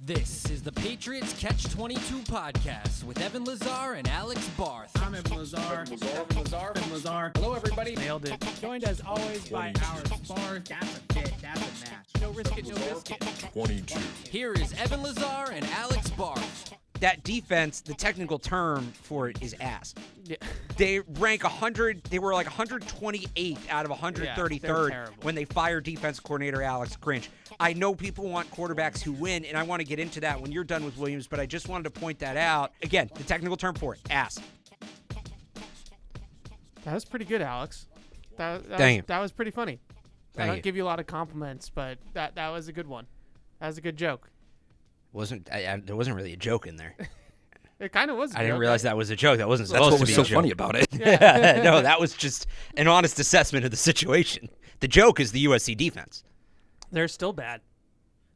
This is the Patriots Catch-22 podcast with Evan Lazar and Alex Barth. I'm Evan Lazar. Evan Lazar. Hello, everybody. Nailed it. Joined as always by Alex Barth. That's a fit. That's a match. No risk it, no biscuit. 22. Here is Evan Lazar and Alex Barth. That defense, the technical term for it is ass. Yeah. They rank 100. They were like 128 out of 133rd when they fired defense coordinator Alex Grinch. I know people want quarterbacks who win, and I want to get into that when you're done with Williams, but I just wanted to point that out. Again, the technical term for it, ass. That was pretty good, Alex. Thank you. That was pretty funny. I Thank don't you. give you a lot of compliments, but that was a good one. That was a good joke. There wasn't really a joke in there. It kind of was. I didn't realize that was a joke. That wasn't That's supposed what to was be so a joke. funny about it. Yeah, no, that was just an honest assessment of the situation. The joke is the USC defense. They're still bad.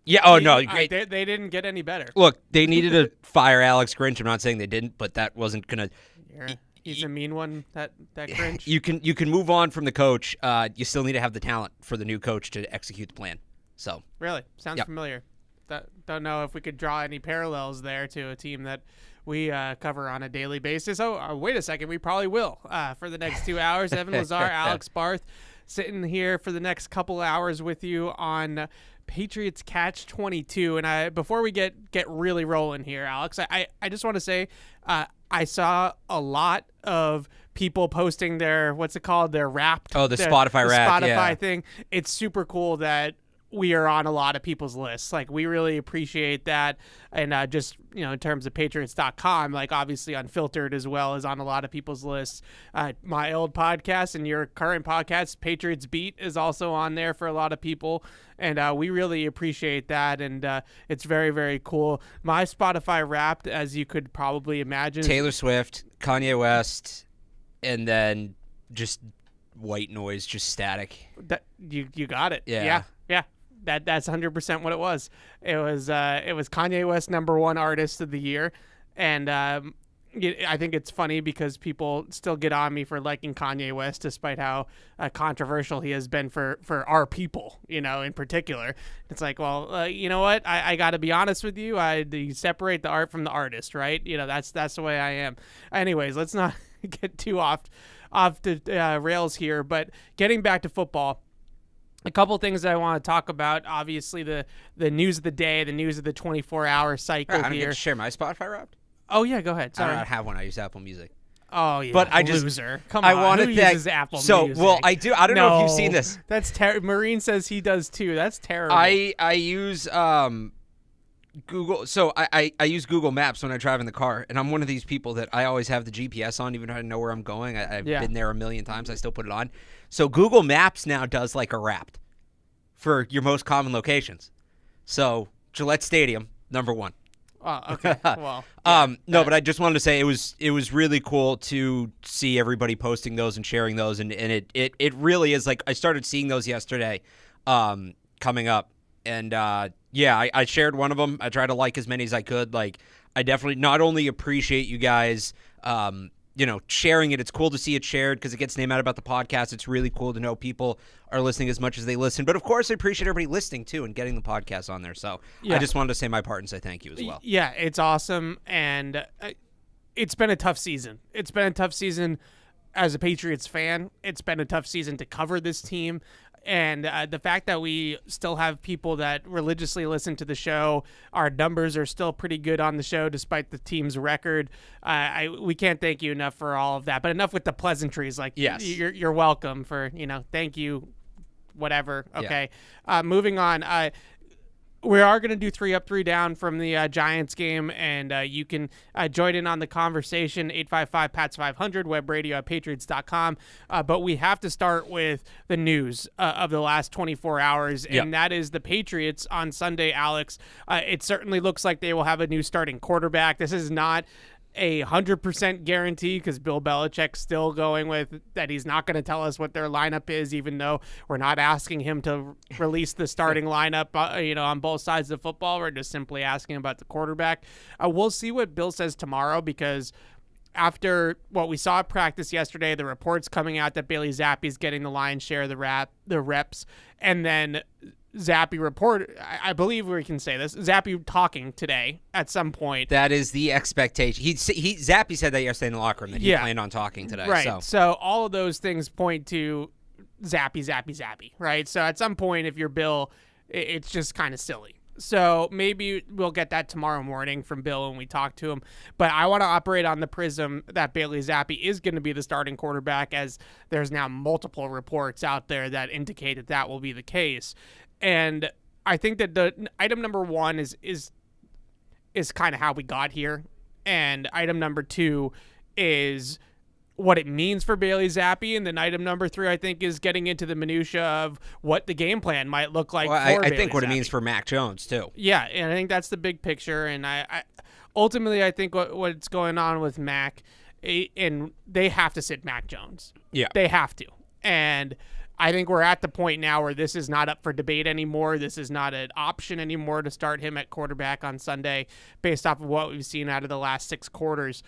Yeah. Oh no. Great. They didn't get any better. Look, they needed to fire Alex Grinch. I'm not saying they didn't, but that wasn't gonna. He's a mean one. That Grinch. You can move on from the coach. You still need to have the talent for the new coach to execute the plan. So Really? Sounds Yep. familiar. Don't know if we could draw any parallels there to a team that we cover on a daily basis. Oh, wait a second. We probably will for the next 2 hours. Evan Lazar, Alex Barth, sitting here for the next couple hours with you on Patriots Catch-22. And before we get really rolling here, Alex, I just want to say I saw a lot of people posting their, what's it called, their Wrapped. Oh, the Spotify Wrapped, Spotify yeah. thing. It's super cool that we are on a lot of people's lists. Like, we really appreciate that. And just, in terms of Patriots.com, like, obviously Unfiltered as well is on a lot of people's lists. My old podcast and your current podcast, Patriots Beat, is also on there for a lot of people. And we really appreciate that. And it's very, very cool. My Spotify Wrapped, as you could probably imagine. Taylor Swift, Kanye West, and then just white noise, just static. You got it. Yeah. Yeah. That's 100% what it was. It was Kanye West #1 artist of the year, and I think it's funny because people still get on me for liking Kanye West, despite how controversial he has been for our people, in particular. It's like, well, you know what? I got to be honest with you. You separate the art from the artist, right? That's the way I am. Anyways, let's not get too off the rails here. But getting back to football. A couple things that I want to talk about. Obviously, the news of the day, the news of the 24-hour cycle I don't here. get to share my Spotify Wrapped. Oh yeah, go ahead. Sorry. I don't have one. I use Apple Music. Oh yeah, But I just loser. Come I on, want who to uses Apple Music? Well, I do. I don't know if you've seen this. That's terrible. Marine says he does too. That's terrible. I use Google. So I use Google Maps when I drive in the car, and I'm one of these people that I always have the GPS on, even if I know where I'm going. I've been there a million times. I still put it on. So Google Maps now does like a Wrapped for your most common locations. So Gillette Stadium, #1. Oh, okay. Well, no, but I just wanted to say it was really cool to see everybody posting those and sharing those, and it really is like I started seeing those yesterday, coming up, and I shared one of them. I tried to like as many as I could. Like, I definitely not only appreciate you guys, sharing it. It's cool to see it shared because it gets name out about the podcast. It's really cool to know people are listening as much as they listen. But, of course, I appreciate everybody listening, too, and getting the podcast on there. So I just wanted to say my part and say thank you as well. Yeah, it's awesome, and it's been a tough season. It's been a tough season as a Patriots fan. It's been a tough season to cover this team. And the fact that we still have people that religiously listen to the show, our numbers are still pretty good on the show despite the team's record. We can't thank you enough for all of that. But enough with the pleasantries. Like, yes, you're welcome for, thank you, whatever. Okay. Yeah. Moving on. We are going to do 3 up, 3 down from the Giants game, and you can join in on the conversation, 855-PATS-500, webradio at patriots.com. But we have to start with the news of the last 24 hours, and that is the Patriots on Sunday, Alex. It certainly looks like they will have a new starting quarterback. This is not a 100% guarantee because Bill Belichick's still going with that he's not going to tell us what their lineup is, even though we're not asking him to release the starting lineup, on both sides of the football. We're just simply asking about the quarterback. We'll see what Bill says tomorrow because after what we saw at practice yesterday, the reports coming out that Bailey Zappe's getting the lion's share of the reps, and then Zappy report, I believe we can say this, Zappy talking today at some point. That is the expectation. Zappy said that yesterday in the locker room that he planned on talking today. Right. So all of those things point to Zappy, right? So at some point, if you're Bill, it's just kind of silly. So maybe we'll get that tomorrow morning from Bill when we talk to him. But I want to operate on the prism that Bailey Zappe is going to be the starting quarterback, as there's now multiple reports out there that indicate that will be the case. And I think that the item number one is kind of how we got here. And item number two is what it means for Bailey Zappe, and then item number three, I think, is getting into the minutia of what the game plan might look like. I think what it means for Mac Jones too. Yeah, and I think that's the big picture. And I ultimately, I think what's going on with Mac, and they have to sit Mac Jones. Yeah, they have to. And I think we're at the point now where this is not up for debate anymore. This is not an option anymore to start him at quarterback on Sunday based off of what we've seen out of the last 6 quarters.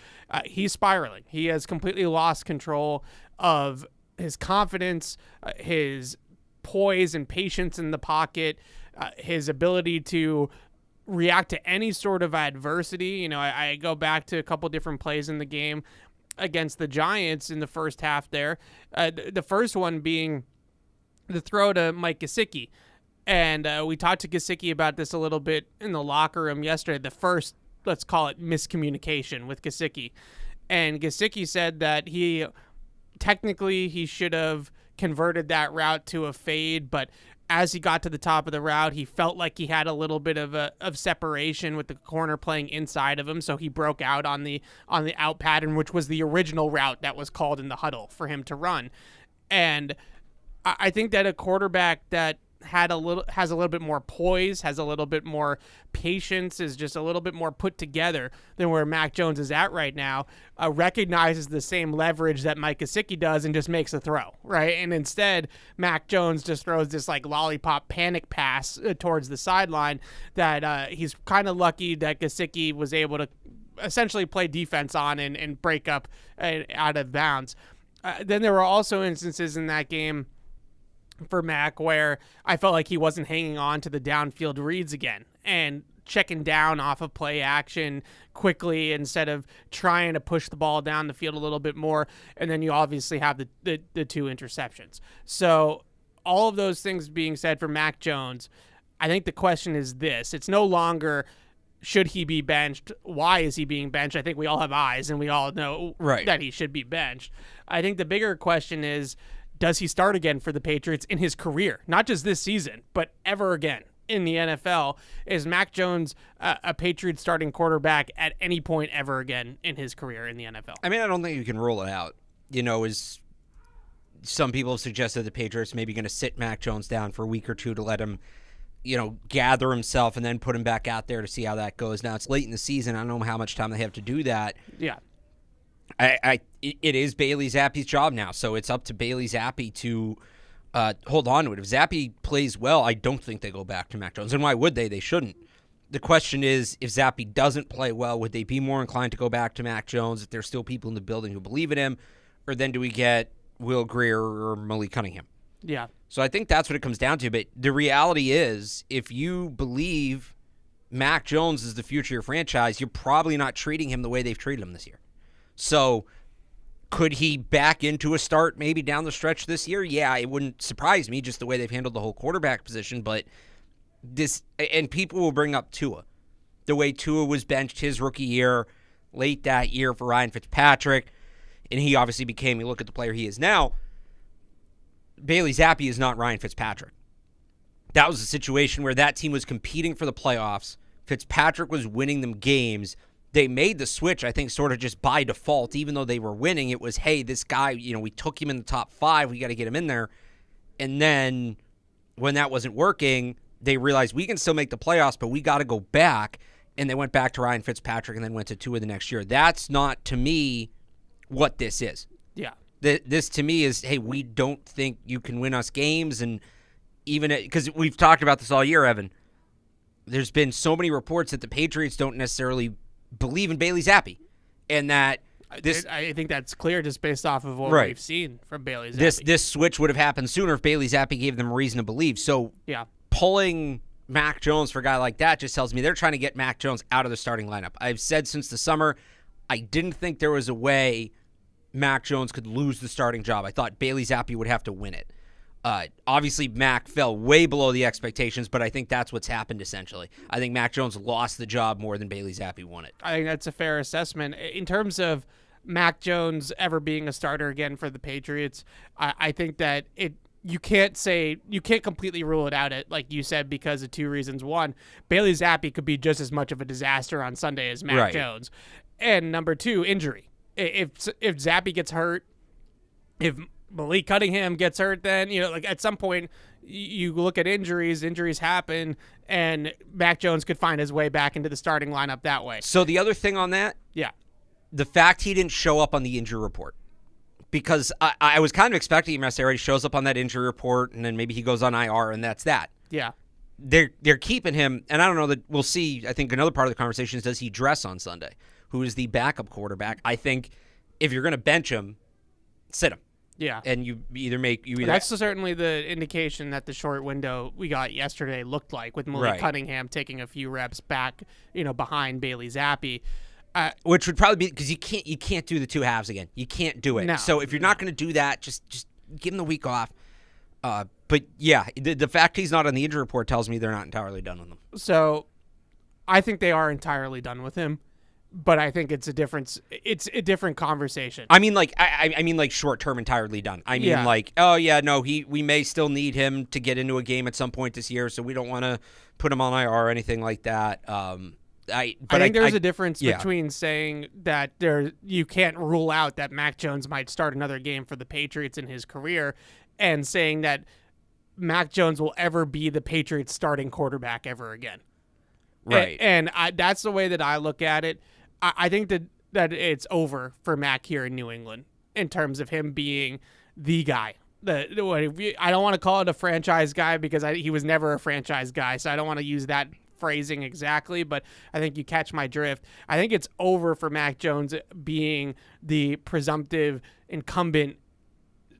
He's spiraling. He has completely lost control of his confidence, his poise and patience in the pocket, his ability to react to any sort of adversity. You know, I go back to a couple different plays in the game against the Giants in the first half there. The first one being the throw to Mike Gesicki. And we talked to Gesicki about this a little bit in the locker room yesterday, the first, let's call it, miscommunication with Gesicki. And Gesicki said that he should have converted that route to a fade, but as he got to the top of the route, he felt like he had a little bit of separation with the corner playing inside of him, so he broke out on the out pattern, which was the original route that was called in the huddle for him to run. And I think that a quarterback that has a little bit more poise, has a little bit more patience, is just a little bit more put together than where Mac Jones is at right now, recognizes the same leverage that Mike Gesicki does and just makes a throw, right? And instead, Mac Jones just throws this like lollipop panic pass towards the sideline that he's kind of lucky that Gesicki was able to essentially play defense on and break up out of bounds. Then there were also instances in that game for Mac where I felt like he wasn't hanging on to the downfield reads again and checking down off of play action quickly instead of trying to push the ball down the field a little bit more. And then you obviously have the 2 interceptions. So all of those things being said for Mac Jones, I think the question is this. It's no longer should he be benched? Why is he being benched? I think we all have eyes and we all know that he should be benched. I think the bigger question is, does he start again for the Patriots in his career? Not just this season, but ever again in the NFL. Is Mac Jones a Patriots starting quarterback at any point ever again in his career in the NFL? I mean, I don't think you can rule it out. You know, as some people have suggested, the Patriots may be going to sit Mac Jones down for a week or two to let him, you know, gather himself and then put him back out there to see how that goes. Now, it's late in the season. I don't know how much time they have to do that. Yeah. It is Bailey Zappe's job now, so it's up to Bailey Zappe to hold on to it. If Zappe plays well, I don't think they go back to Mac Jones. And why would they? They shouldn't. The question is, if Zappe doesn't play well, would they be more inclined to go back to Mac Jones if there's still people in the building who believe in him? Or then do we get Will Grier or Malik Cunningham? Yeah. So I think that's what it comes down to. But the reality is, if you believe Mac Jones is the future of your franchise, you're probably not treating him the way they've treated him this year. So could he back into a start maybe down the stretch this year? Yeah, it wouldn't surprise me just the way they've handled the whole quarterback position. But this, and people will bring up Tua. The way Tua was benched his rookie year, late that year for Ryan Fitzpatrick, and he obviously became, you look at the player he is now, Bailey Zappe is not Ryan Fitzpatrick. That was a situation where that team was competing for the playoffs. Fitzpatrick was winning them games. They made the switch, I think, sort of just by default. Even though they were winning, it was, hey, this guy, you know, we took him in the top 5. We got to get him in there. And then when that wasn't working, they realized we can still make the playoffs, but we got to go back. And they went back to Ryan Fitzpatrick and then went to Tua the next year. That's not, to me, what this is. Yeah. This, to me, is, hey, we don't think you can win us games. And even because we've talked about this all year, Evan, there's been so many reports that the Patriots don't necessarily believe in Bailey Zappe, and that this, I think that's clear just based off of what we've seen from Bailey Zappe. This switch would have happened sooner if Bailey Zappe gave them a reason to believe. So yeah, pulling Mac Jones for a guy like that just tells me they're trying to get Mac Jones out of the starting lineup. I've said since the summer, I didn't think there was a way Mac Jones could lose the starting job. I thought Bailey Zappi would have to win it. Obviously, Mac fell way below the expectations, but I think that's what's happened essentially. I think Mac Jones lost the job more than Bailey Zappi won it. I think that's a fair assessment. In terms of Mac Jones ever being a starter again for the Patriots, I think that you can't completely rule it out, like you said, because of two reasons. One, Bailey Zappi could be just as much of a disaster on Sunday as Mac Jones. And number two, injury. If Zappi gets hurt, if Malik Cunningham gets hurt, then, like at some point you look at injuries happen, and Mac Jones could find his way back into the starting lineup that way. So the other thing on that, the fact he didn't show up on the injury report. Because I was kind of expecting him to say, he shows up on that injury report, and then maybe he goes on IR, and that's that. Yeah. They're keeping him, and I don't know that we'll see. I think another part of the conversation is, does he dress on Sunday? Who is the backup quarterback? I think if you're going to bench him, sit him. Yeah. And you either. That's certainly the indication that the short window we got yesterday looked like, with Malik Cunningham taking a few reps back, behind Bailey Zappi. Which would probably be because you can't do the two halves again. You can't do it. No. So if you're not going to do that, just give him the week off. But yeah, the fact he's not on the injury report tells me they're not entirely done with him. So I think they are entirely done with him, but I think it's a different conversation. I mean, I mean short term entirely done. I mean, we may still need him to get into a game at some point this year, so we don't want to put him on IR or anything like that. I think there's a difference between saying that you can't rule out that Mac Jones might start another game for the Patriots in his career, and saying that Mac Jones will ever be the Patriots starting quarterback ever again. Right. And that's the way that I look at it. I think that it's over for Mac here in New England in terms of him being the guy. I don't want to call it a franchise guy because he was never a franchise guy, so I don't want to use that phrasing exactly, but I think you catch my drift. I think it's over for Mac Jones being the presumptive incumbent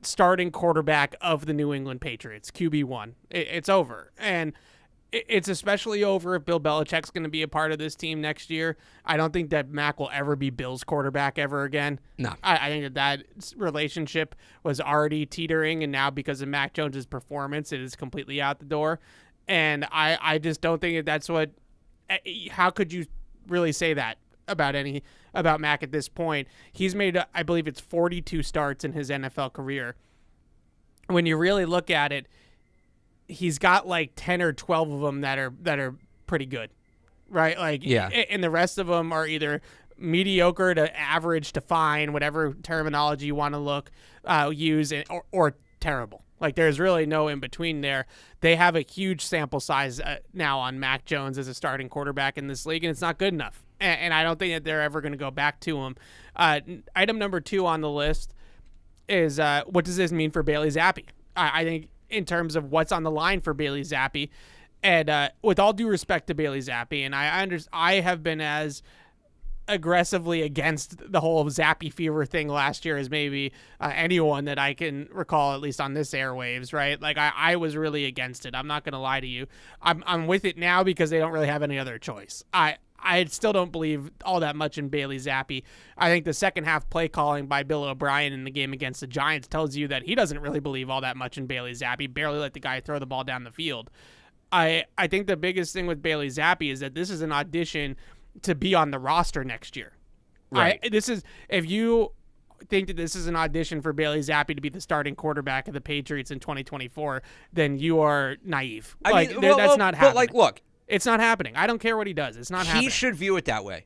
starting quarterback of the New England Patriots, QB1. It's over. And it's especially over if Bill Belichick's going to be a part of this team next year. I don't think that Mac will ever be Bill's quarterback ever again. No. I think that relationship was already teetering, and now because of Mac Jones's performance, it is completely out the door. And I just don't think that's what. How could you really say that about Mac at this point? He's made, I believe it's 42 starts in his NFL career. When you really look at it, he's got like 10 or 12 of them that are pretty good, right? And the rest of them are either mediocre to average to fine, whatever terminology you want to use, or terrible. There's really no in between there. They have a huge sample size now on Mac Jones as a starting quarterback in this league, and it's not good enough. And I don't think that they're ever going to go back to him. Item number 2 on the list is what does this mean for Bailey Zappi? I think in terms of what's on the line for Bailey Zappi, and with all due respect to Bailey Zappi, and I have been as aggressively against the whole Zappy fever thing last year as maybe anyone that I can recall, at least on this airwaves, right? I was really against it. I'm not going to lie to you. I'm with it now because they don't really have any other choice. I still don't believe all that much in Bailey Zappi. I think the second half play calling by Bill O'Brien in the game against the Giants tells you that he doesn't really believe all that much in Bailey Zappi, barely let the guy throw the ball down the field. I think the biggest thing with Bailey Zappi is that this is an audition to be on the roster next year. Right. If you think that this is an audition for Bailey Zappi to be the starting quarterback of the Patriots in 2024, then you are naive. That's not happening. But look, it's not happening. I don't care what he does. It's not happening. He should view it that way.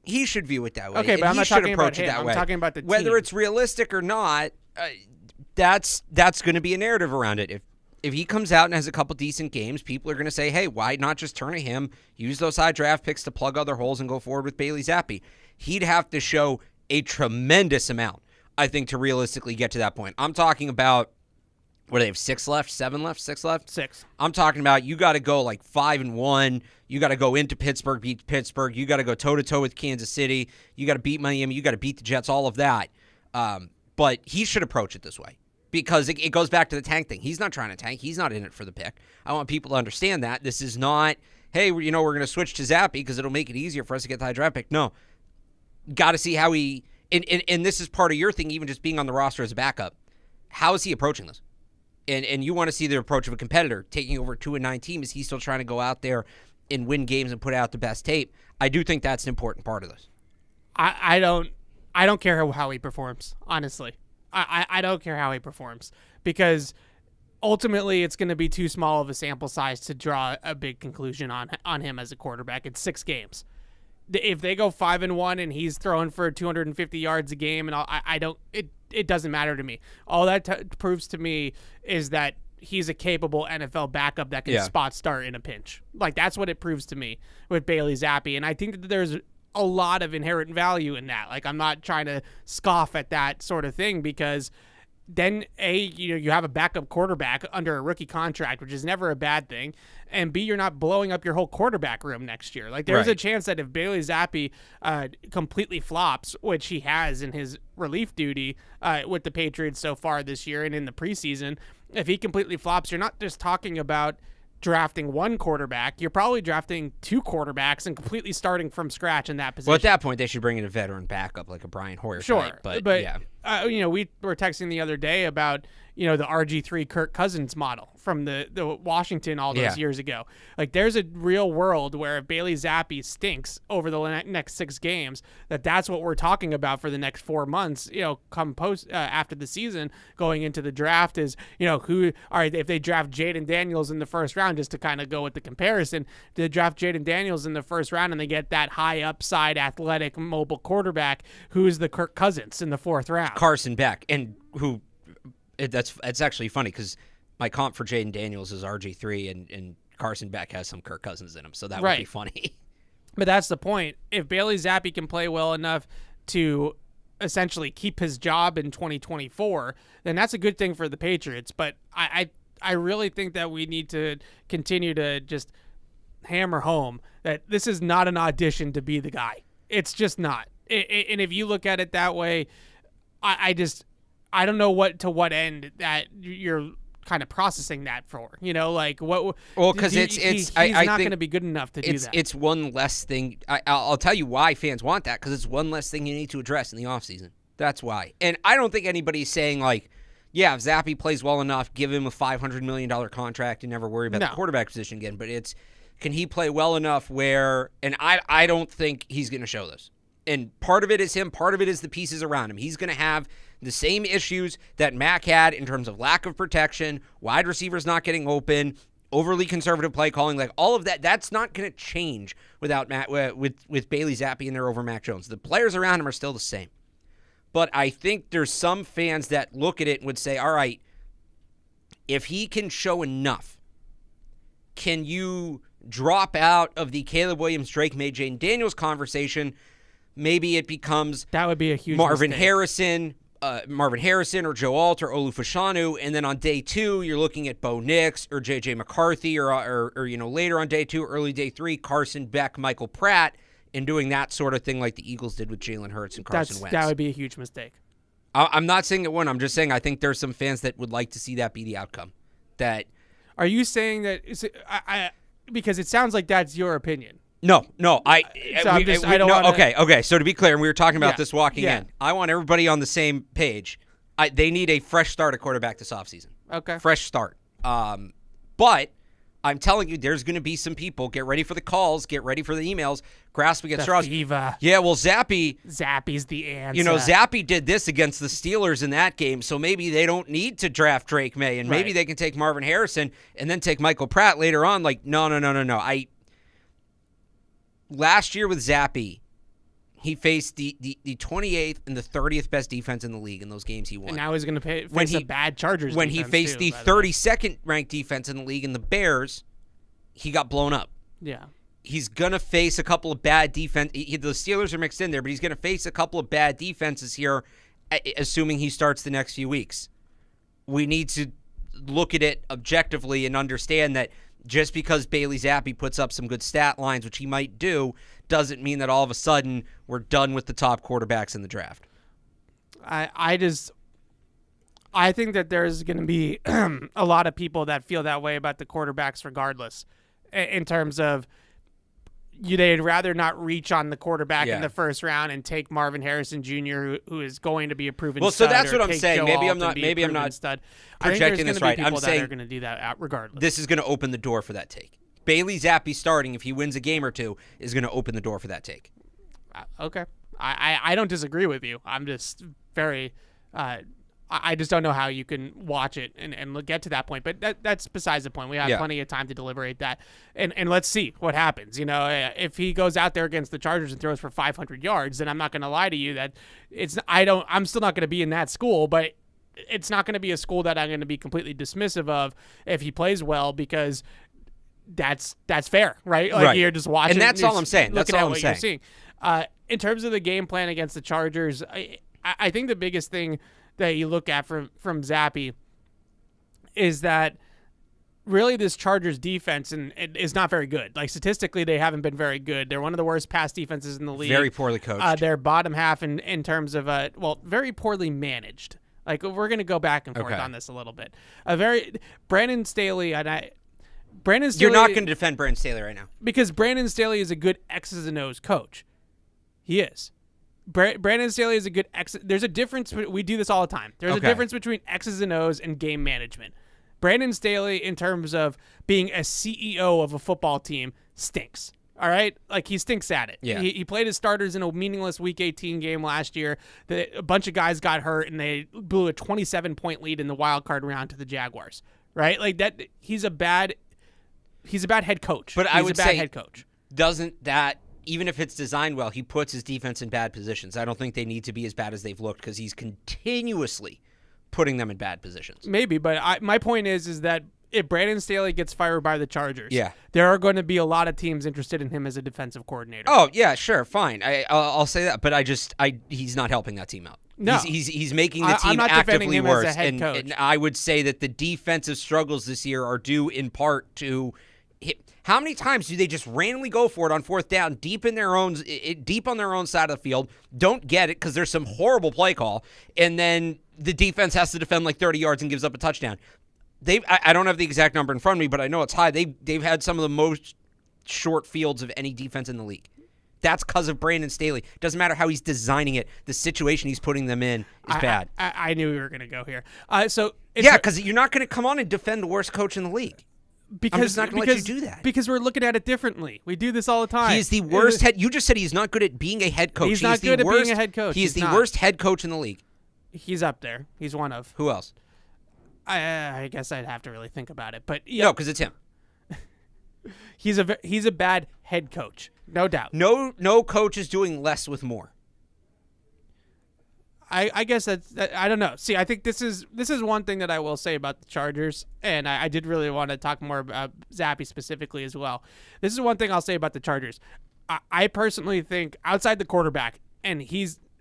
Okay, but I'm not talking about him. I'm talking about the team. Whether it's realistic or not, that's going to be a narrative around it. If he comes out and has a couple decent games, people are going to say, hey, why not just turn to him, use those high draft picks to plug other holes and go forward with Bailey Zappi? He'd have to show a tremendous amount, I think, to realistically get to that point. I'm talking about, what do they have, 6 left, 7 left, 6 left? 6. I'm talking about you got to go 5-1. You got to go into Pittsburgh, beat Pittsburgh. You got to go toe-to-toe with Kansas City. You got to beat Miami. You got to beat the Jets, all of that. But he should approach it this way. because it goes back to the tank thing. He's not trying to tank. He's not in it for the pick. I want people to understand that. This is not, hey, we're going to switch to Zappe because it'll make it easier for us to get the high draft pick. No. Got to see how he, and this is part of your thing, even just being on the roster as a backup. How is he approaching this? And you want to see the approach of a competitor taking over a 2-9 team. Is he still trying to go out there and win games and put out the best tape? I do think that's an important part of this. I don't care how he performs, honestly. I don't care how he performs because ultimately it's going to be too small of a sample size to draw a big conclusion on him as a quarterback. It's 6 games. If they go 5-1 and he's throwing for 250 yards a game, and it doesn't matter to me. All that proves to me is that he's a capable NFL backup that can spot start in a pinch. Like, that's what it proves to me with Bailey Zappe. And I think that there's a lot of inherent value in that. Like, I'm not trying to scoff at that sort of thing because then you have a backup quarterback under a rookie contract, which is never a bad thing, and B, you're not blowing up your whole quarterback room next year. Like, there's a chance that if Bailey Zappe completely flops, which he has in his relief duty with the Patriots so far this year and in the preseason, if he completely flops, you're not just talking about drafting one quarterback, you're probably drafting 2 quarterbacks and completely starting from scratch in that position. Well, at that point, they should bring in a veteran backup like a Brian Hoyer type. But yeah. We were texting the other day about, the RG3 Kirk Cousins model from the Washington all those years ago. Like, there's a real world where if Bailey Zappe stinks over the next 6 games, that's what we're talking about for the next 4 months, come post after the season going into the draft is, if they draft Jaden Daniels in the first round, just to kind of go with the comparison, they draft Jaden Daniels in the first round and they get that high upside, athletic, mobile quarterback, who's the Kirk Cousins in the 4th round. Carson Beck, and who it's actually funny because my comp for Jaden Daniels is RG3 and Carson Beck has some Kirk Cousins in him, so that would be funny. But that's the point. If Bailey Zappe can play well enough to essentially keep his job in 2024, then that's a good thing for the Patriots. But I really think that we need to continue to just hammer home that this is not an audition to be the guy. It's just not. And if you look at it that way, I don't know what end that you're kind of processing that for, like what? Well, because he's not going to be good enough to do that. It's one less thing. I'll tell you why fans want that, because it's one less thing you need to address in the offseason. That's why. And I don't think anybody's saying like, yeah, if Zappe plays well enough, give him a $500 million contract and never worry about the quarterback position again. But it's, can he play well enough where? And I don't think he's going to show this. And part of it is him, part of it is the pieces around him. He's going to have the same issues that Mac had in terms of lack of protection, wide receivers not getting open, overly conservative play calling, like all of that. That's not going to change without with Bailey Zappe in there over Mac Jones. The players around him are still the same. But I think there's some fans that look at it and would say, all right, if he can show enough, can you drop out of the Caleb Williams, Drake May, Jaden Daniels conversation? Maybe it becomes that would be a huge Marvin mistake. Harrison or Joe Alt or Olu Fashanu, and then on day 2 you're looking at Bo Nix or J.J. McCarthy or later on day 2, early day 3, Carson Beck, Michael Pratt, and doing that sort of thing like the Eagles did with Jalen Hurts and Carson Wentz. That would be a huge mistake. I'm not saying it wouldn't. I'm just saying I think there's some fans that would like to see that be the outcome. That are you saying that? Because it sounds like that's your opinion. No. Okay. So to be clear, and we were talking about this walking in. I want everybody on the same page. They need a fresh start at quarterback this offseason. Okay. Fresh start. But I'm telling you, there's going to be some people. Get ready for the calls. Get ready for the emails. Grasping at straws. Yeah, well, Zappe's the answer. Zappe did this against the Steelers in that game, so maybe they don't need to draft Drake May, and maybe they can take Marvin Harrison and then take Michael Pratt later on. Like, no. Last year with Zappe, he faced the 28th and the 30th best defense in the league in those games he won. And now he's going to face a bad Chargers when defense he faced too, the 32nd ranked defense in the league in the Bears, he got blown up. Yeah. He's going to face a couple of bad defense. The Steelers are mixed in there, but he's going to face a couple of bad defenses here, assuming he starts the next few weeks. We need to look at it objectively and understand that just because Bailey Zappe puts up some good stat lines, which he might do, doesn't mean that all of a sudden we're done with the top quarterbacks in the draft. I I think that there's going to be a lot of people that feel that way about the quarterbacks regardless, in terms of they'd rather not reach on the quarterback in the first round and take Marvin Harrison Jr., who is going to be a proven stud. So that's what I'm Joe saying. Maybe I'm not stud. projecting this right. I'm saying saying they're going to do that regardless. This is going to open the door for that take. Bailey Zappi starting, if he wins a game or two, is going to open the door for that take. Okay. I don't disagree with you. I'm just very I just don't know how you can watch it and get to that point. But that's besides the point. We have plenty of time to deliberate that. And let's see what happens. You know, if he goes out there against the Chargers and throws for 500 yards, then I'm not going to lie to you that I'm still not going to be in that school, but it's not going to be a school that I'm going to be completely dismissive of if he plays well, because that's fair, right? Like you're just watching. And that's all I'm saying. That's all I'm saying. You're seeing. In terms of the game plan against the Chargers, I think the biggest thing that you look at from Zappi is that really this Chargers defense and it is not very good. Like statistically, they haven't been very good. They're one of the worst pass defenses in the league. Very poorly coached. They're bottom half in terms of very poorly managed. Like we're going to go back and forth on this a little bit. Brandon Staley Brandon Staley. You're not going to defend Brandon Staley right now because Brandon Staley is a good X's and O's coach. He is. Brandon Staley is a good There's a difference. We do this all the time. There's a difference between X's and O's and game management. Brandon Staley, in terms of being a CEO of a football team, stinks. All right? Like, he stinks at it. Yeah. He played his starters in a meaningless Week 18 game last year. A bunch of guys got hurt, and they blew a 27-point lead in the wild card round to the Jaguars. Right? Like, that. He's a bad head coach. But I would say, head coach. Doesn't that, even if it's designed well, he puts his defense in bad positions. I don't think they need to be as bad as they've looked because he's continuously putting them in bad positions. Maybe, but my point is that if Brandon Staley gets fired by the Chargers, yeah, there are going to be a lot of teams interested in him as a defensive coordinator. Oh, yeah, sure, fine. I'll say that, but he's not helping that team out. No. He's making the team actively worse. And I would say that the defensive struggles this year are due in part to how many times do they just randomly go for it on fourth down, deep on their own side of the field, don't get it because there's some horrible play call, and then the defense has to defend like 30 yards and gives up a touchdown. I don't have the exact number in front of me, but I know it's high. They've had some of the most short fields of any defense in the league. That's because of Brandon Staley. Doesn't matter how he's designing it. The situation he's putting them in is bad. I knew we were going to go here. Because you're not going to come on and defend the worst coach in the league. I'm just not going to let you do that. Because we're looking at it differently. We do this all the time. He's the worst head. You just said he's not good at being a head coach. He's not good at being a head coach. He's the worst head coach in the league. He's up there. He's one of. Who else? I guess I'd have to really think about it. But no, because it's him. He's a bad head coach, no doubt. No coach is doing less with more. I guess I don't know. See, I think this is one thing that I will say about the Chargers, and I did really want to talk more about Zappi specifically as well. This is one thing I'll say about the Chargers. I personally think outside the quarterback, and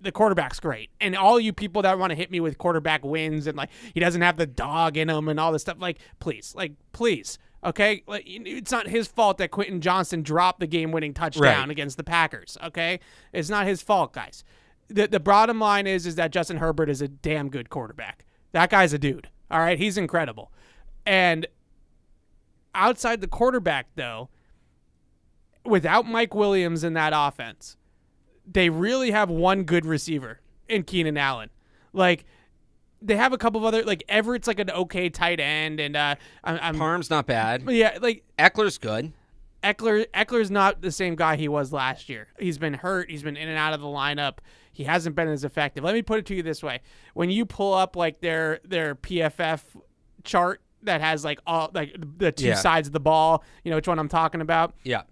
the quarterback's great, and all you people that want to hit me with quarterback wins and like he doesn't have the dog in him and all this stuff, please. Okay, it's not his fault that Quentin Johnston dropped the game-winning touchdown against the Packers. Okay, it's not his fault, guys. The bottom line is that Justin Herbert is a damn good quarterback. That guy's a dude. All right, he's incredible. And outside the quarterback, though, without Mike Williams in that offense, they really have one good receiver in Keenan Allen. Like, they have a couple of other, like Everett's like an okay tight end, and Parm's not bad. Yeah, like Eckler's good. Eckler's not the same guy he was last year. He's been hurt. He's been in and out of the lineup. He hasn't been as effective. Let me put it to you this way: when you pull up like their PFF chart that has like all like the two sides of the ball, you know which one I'm talking about. Yeah.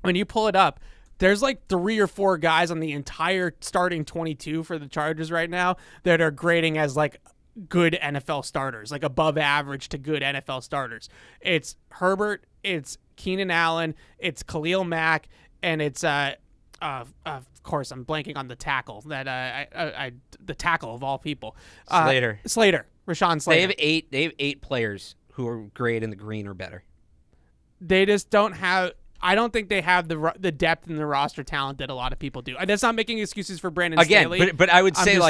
When you pull it up, there's like 3 or 4 guys on the entire starting 22 for the Chargers right now that are grading as like good NFL starters, like above average to good NFL starters. It's Herbert, it's Keenan Allen, it's Khalil Mack, and it's of course I'm blanking on the tackle that the tackle of all people. Slater, Rashawn Slater. They have 8 players who are great in the green or better. They just don't have. I don't think they have the depth and the roster talent that a lot of people do. And that's not making excuses for Brandon Staley. But I would say,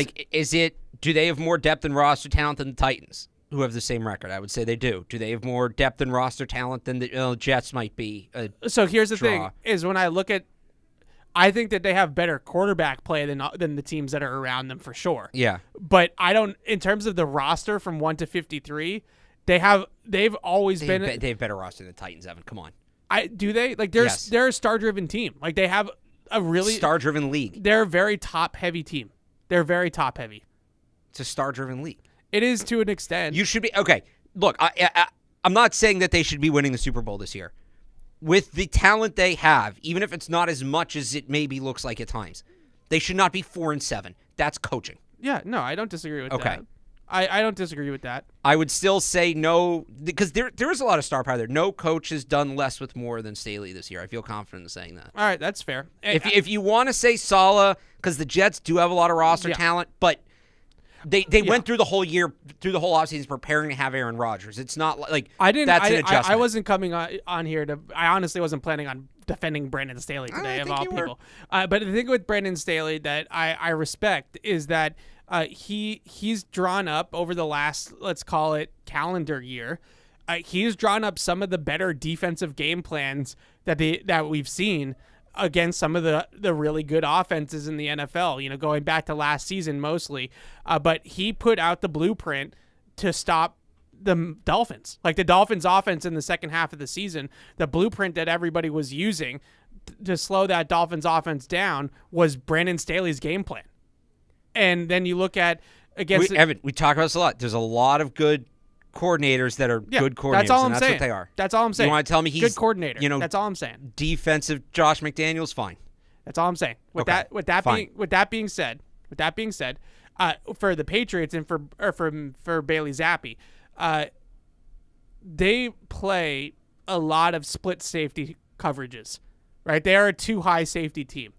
Do they have more depth and roster talent than the Titans, who have the same record? I would say they do. Do they have more depth and roster talent than the Jets might be? So here's the thing, is when I look at, I think that they have better quarterback play than the teams that are around them for sure. Yeah. But I don't, in terms of the roster from 1 to 53, they've always been. They have better roster than the Titans, Evan. Come on. Do they? Like they're a star-driven team. Like they have a really star-driven league. They're a very top-heavy team. They're very top-heavy. It's a star-driven league. It is to an extent. You should be okay. Look, I'm not saying that they should be winning the Super Bowl this year. With the talent they have, even if it's not as much as it maybe looks like at times, they should not be 4-7. That's coaching. Yeah, no, I don't disagree with that. I don't disagree with that. I would still say no, because there is a lot of star power there. No coach has done less with more than Staley this year. I feel confident in saying that. All right, that's fair. If you want to say Saleh, because the Jets do have a lot of roster talent, but they went through the whole year, through the whole offseason preparing to have Aaron Rodgers. It's not like that's an adjustment. I wasn't coming on here to. I honestly wasn't planning on defending Brandon Staley today of all people. But the thing with Brandon Staley that I respect is that he's drawn up over the last, let's call it, calendar year. He's drawn up some of the better defensive game plans that we've seen against some of the really good offenses in the NFL, going back to last season mostly. But he put out the blueprint to stop the Dolphins. Like the Dolphins offense in the second half of the season, the blueprint that everybody was using to slow that Dolphins offense down was Brandon Staley's game plan. And then you look at Evan, we talk about this a lot. There's a lot of good coordinators that are good coordinators. That's all I'm and saying. That's what they are. That's all I'm saying. You want to tell me he's good coordinator? That's all I'm saying. Defensive Josh McDaniels, fine. That's all I'm saying. With that being said, for the Patriots and for Bailey Zappi, they play a lot of split safety coverages, right? They are a too high safety team.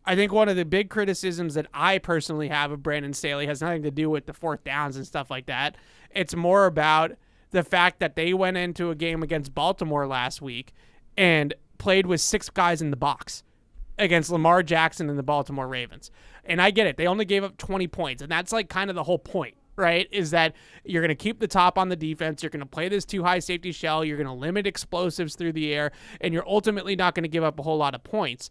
I think one of the big criticisms that I personally have of Brandon Staley has nothing to do with the fourth downs and stuff like that. It's more about the fact that they went into a game against Baltimore last week and played with 6 guys in the box against Lamar Jackson and the Baltimore Ravens. And I get it. They only gave up 20 points, and that's like kind of the whole point, right? Is that you're going to keep the top on the defense. You're going to play this too high safety shell. You're going to limit explosives through the air, and you're ultimately not going to give up a whole lot of points.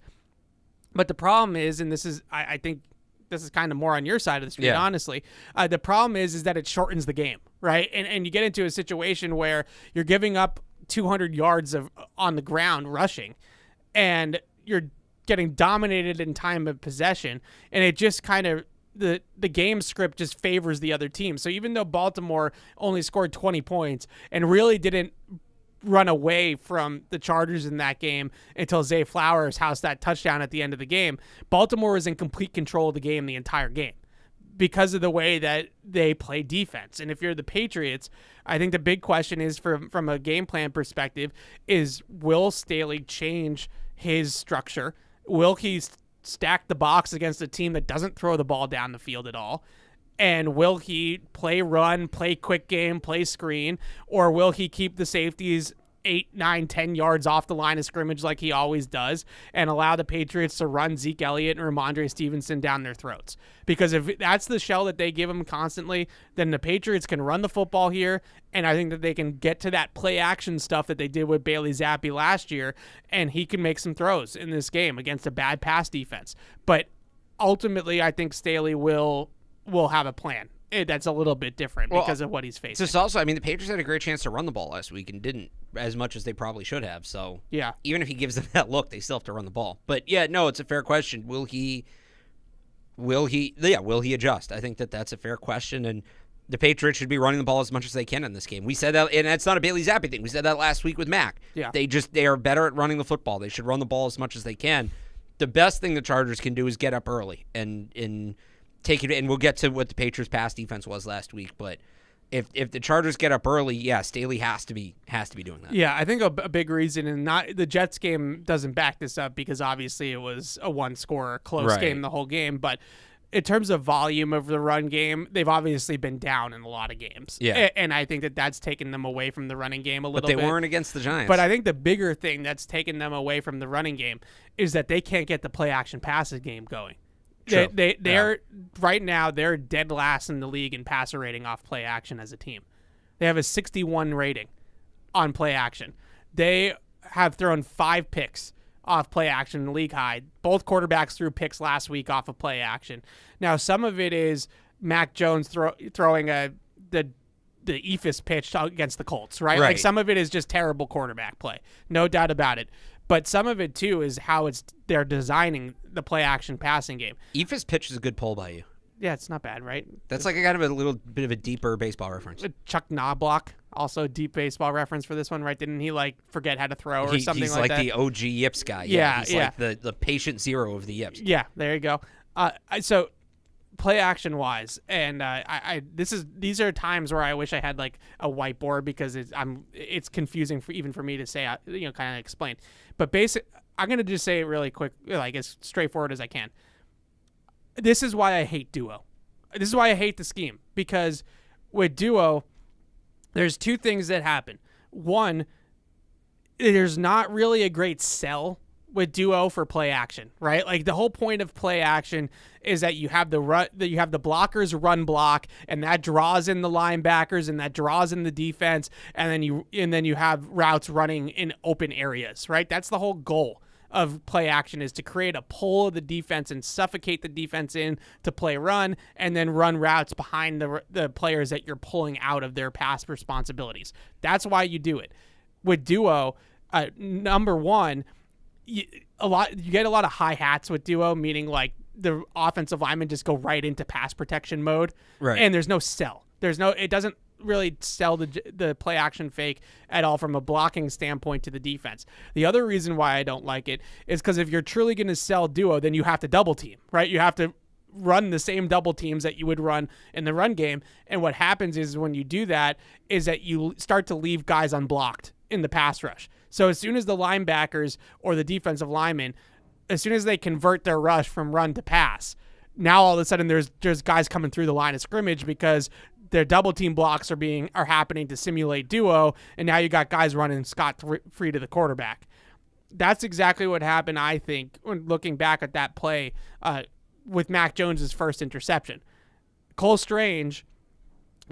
But the problem is, and this is, I think this is kind of more on your side of the street, honestly. The problem is that it shortens the game, right? And you get into a situation where you're giving up 200 yards on the ground rushing, and you're getting dominated in time of possession, and it just kind of, the game script just favors the other team. So even though Baltimore only scored 20 points and really didn't run away from the Chargers in that game until Zay Flowers housed that touchdown at the end of the game, Baltimore was in complete control of the game the entire game because of the way that they play defense. And if you're the Patriots, I think the big question is from a game plan perspective is, will Staley change his structure? Will he stack the box against a team that doesn't throw the ball down the field at all? And will he play run, play quick game, play screen, or will he keep the safeties 8, 9, 10 yards off the line of scrimmage like he always does and allow the Patriots to run Zeke Elliott and Ramondre Stevenson down their throats? Because if that's the shell that they give him constantly, then the Patriots can run the football here, and I think that they can get to that play action stuff that they did with Bailey Zappi last year, and he can make some throws in this game against a bad pass defense. But ultimately, I think Staley will have a plan that's a little bit different because of what he's facing. It's also, the Patriots had a great chance to run the ball last week and didn't as much as they probably should have. So yeah, even if he gives them that look, they still have to run the ball. But yeah, no, it's a fair question. Will he adjust? I think that's a fair question, and the Patriots should be running the ball as much as they can in this game. We said that, and that's not a Bailey Zappi thing. We said that last week with Mac. Yeah, they are better at running the football. They should run the ball as much as they can. The best thing the Chargers can do is get up early and take it, and we'll get to what the Patriots' pass defense was last week. But if the Chargers get up early, Staley has to be doing that. Yeah, I think a big reason, and not the Jets game doesn't back this up because obviously it was a one-score close game the whole game. But in terms of volume of the run game, they've obviously been down in a lot of games. Yeah, and I think that's taken them away from the running game a little bit. But they weren't against the Giants. But I think the bigger thing that's taken them away from the running game is that they can't get the play-action passing game going. True. They're right now they're dead last in the league in passer rating off play action as a team. They have a 61 rating on play action. They have thrown 5 picks off play action in the league high. Both quarterbacks threw picks last week off of play action. Now some of it is Mac Jones throwing the eephus pitch against the Colts, right? Like some of it is just terrible quarterback play, no doubt about it. But some of it too is how they're designing the play action passing game. eephus pitch is a good pull by you. Yeah, it's not bad, right? That's like kind of a little bit of a deeper baseball reference. Chuck Knobloch, also deep baseball reference for this one, right? Didn't he forget how to throw or something like that? He's like the OG yips guy. He's like the patient zero of the yips. Yeah, there you go. So play action wise, and these are times where I wish I had like a whiteboard because it's confusing for me to say, kind of explain. But I'm gonna just say it really quick, like as straightforward as I can. This is why I hate duo. This is why I hate the scheme, because with duo, there's 2 things that happen. One, there's not really a great sell with duo for play action, right? Like the whole point of play action is that you have the blockers run block, and that draws in the linebackers and that draws in the defense, and then you have routes running in open areas, right? That's the whole goal of play action, is to create a pull of the defense and suffocate the defense in to play run, and then run routes behind the players that you're pulling out of their pass responsibilities. That's why you do it. With duo, number one, you get a lot of high hats with duo, meaning like the offensive linemen just go right into pass protection mode, right? And there's no sell. It doesn't really sell the play action fake at all from a blocking standpoint to the defense. The other reason why I don't like it is because if you're truly going to sell duo, then you have to double team, right? You have to run the same double teams that you would run in the run game. And what happens is when you do that is that you start to leave guys unblocked in the pass rush. So as soon as the linebackers or the defensive linemen, as soon as they convert their rush from run to pass, now all of a sudden there's guys coming through the line of scrimmage because their double team blocks are happening to simulate duo, and now you got guys running scot-free to the quarterback. That's exactly what happened, I think, when looking back at that play with Mac Jones's first interception. Cole Strange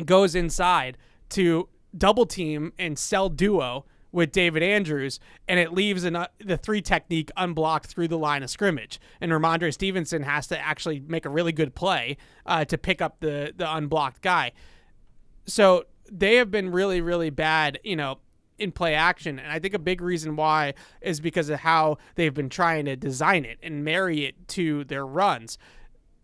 goes inside to double team and sell duo with David Andrews, and it leaves the 3 technique unblocked through the line of scrimmage. And Ramondre Stevenson has to actually make a really good play to pick up the unblocked guy. So they have been really, really bad, in play action. And I think a big reason why is because of how they've been trying to design it and marry it to their runs.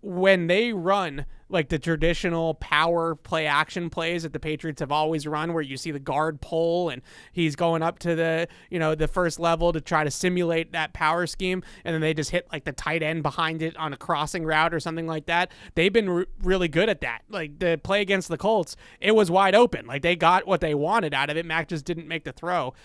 When they run like the traditional power play action plays that the Patriots have always run, where you see the guard pull and he's going up to the first level to try to simulate that power scheme, and then they just hit like the tight end behind it on a crossing route or something like that. They've been really good at that. Like the play against the Colts, it was wide open. Like they got what they wanted out of it. Mac just didn't make the throw.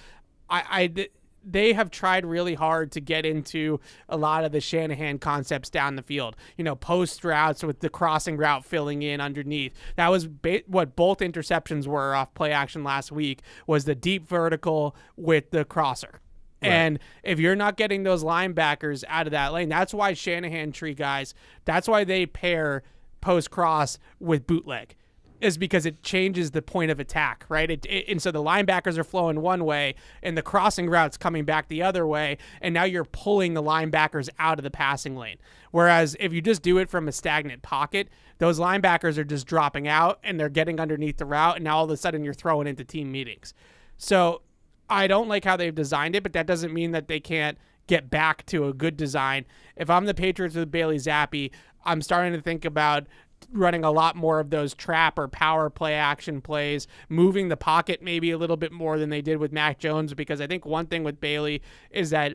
They have tried really hard to get into a lot of the Shanahan concepts down the field. Post routes with the crossing route filling in underneath. That was what both interceptions were off play action last week, was the deep vertical with the crosser. Right. And if you're not getting those linebackers out of that lane, that's why Shanahan tree guys, that's why they pair post cross with bootleg. Is because it changes the point of attack, right? And so the linebackers are flowing one way and the crossing route's coming back the other way, and now you're pulling the linebackers out of the passing lane. Whereas if you just do it from a stagnant pocket, those linebackers are just dropping out and they're getting underneath the route, and now all of a sudden you're throwing into team meetings. So I don't like how they've designed it, but that doesn't mean that they can't get back to a good design. If I'm the Patriots with Bailey Zappi, I'm starting to think about running a lot more of those trap or power play action plays, moving the pocket maybe a little bit more than they did with Mac Jones, because I think one thing with Bailey is that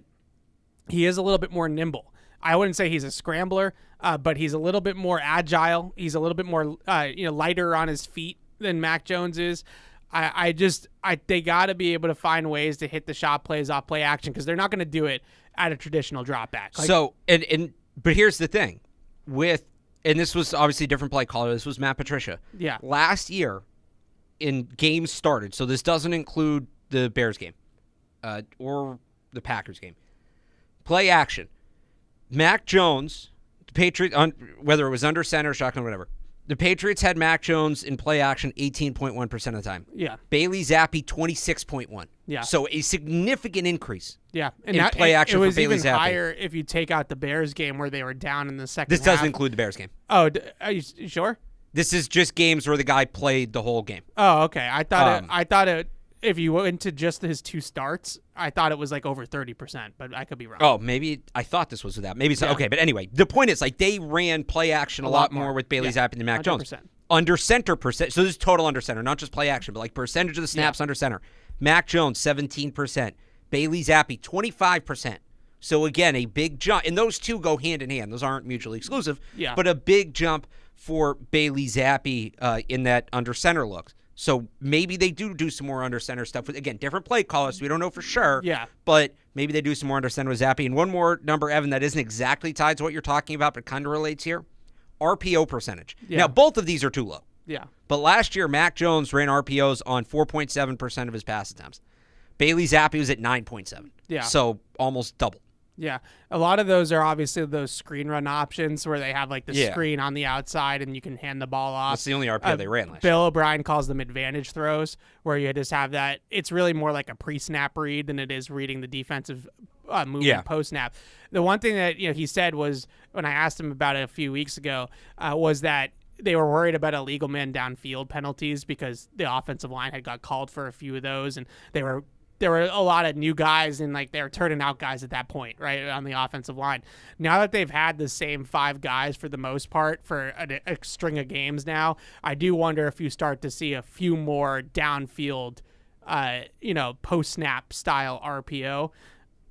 he is a little bit more nimble. I wouldn't say he's a scrambler, but he's a little bit more agile. He's a little bit more lighter on his feet than Mac Jones is. They got to be able to find ways to hit the shot plays off play action, because they're not going to do it at a traditional drop back. But here's the thing and this was obviously a different play caller. This was Matt Patricia. Yeah. Last year, in games started, so this doesn't include the Bears game or the Packers game. Play action. Mac Jones, Patriots, whether it was under center, shotgun, whatever. The Patriots had Mac Jones in play action 18.1% of the time. Yeah. Bailey Zappi 26.1. Yeah. So a significant increase. Yeah. And in play action for Bailey Zappi. It was even higher if you take out the Bears game where they were down in the second This half. doesn't include the Bears game. Oh, are you sure? This is just games where the guy played the whole game. Oh, okay. I thought it. If you went into just his 2 starts, I thought it was like over 30%, but I could be wrong. Oh, maybe I thought this was without. Maybe it's not. Okay, but anyway, the point is like they ran play action a lot more with Bailey Zappi than Mac 100%. Jones. Under center percent. So this is total under center, not just play action, but like percentage of the snaps under center. Mac Jones 17%, Bailey Zappi 25%. So again, a big jump, and those two go hand in hand. Those aren't mutually exclusive. Yeah. But a big jump for Bailey Zappi in that under center looks. So maybe they do some more under center stuff with, again, different play callers. So we don't know for sure. Yeah. But maybe they do some more under center with Zappi. And one more number, Evan, that isn't exactly tied to what you're talking about, but kind of relates here. RPO percentage. Yeah. Now, both of these are too low. Yeah. But last year, Mac Jones ran RPOs on 4.7% of his pass attempts. Bailey Zappi was at 9.7. Yeah. So almost double. Yeah. A lot of those are obviously those screen run options where they have like the screen on the outside and you can hand the ball off. That's the only RPO they ran last year. Bill O'Brien calls them advantage throws, where you just have that. It's really more like a pre-snap read than it is reading the defensive movement post-snap. The one thing that he said was, when I asked him about it a few weeks ago, was that they were worried about illegal man downfield penalties because the offensive line had got called for a few of those, and there were a lot of new guys, and like they were turning out guys at that point, right, on the offensive line. Now that they've had the same 5 guys for the most part for a string of games now, I do wonder if you start to see a few more downfield, post-snap style RPO.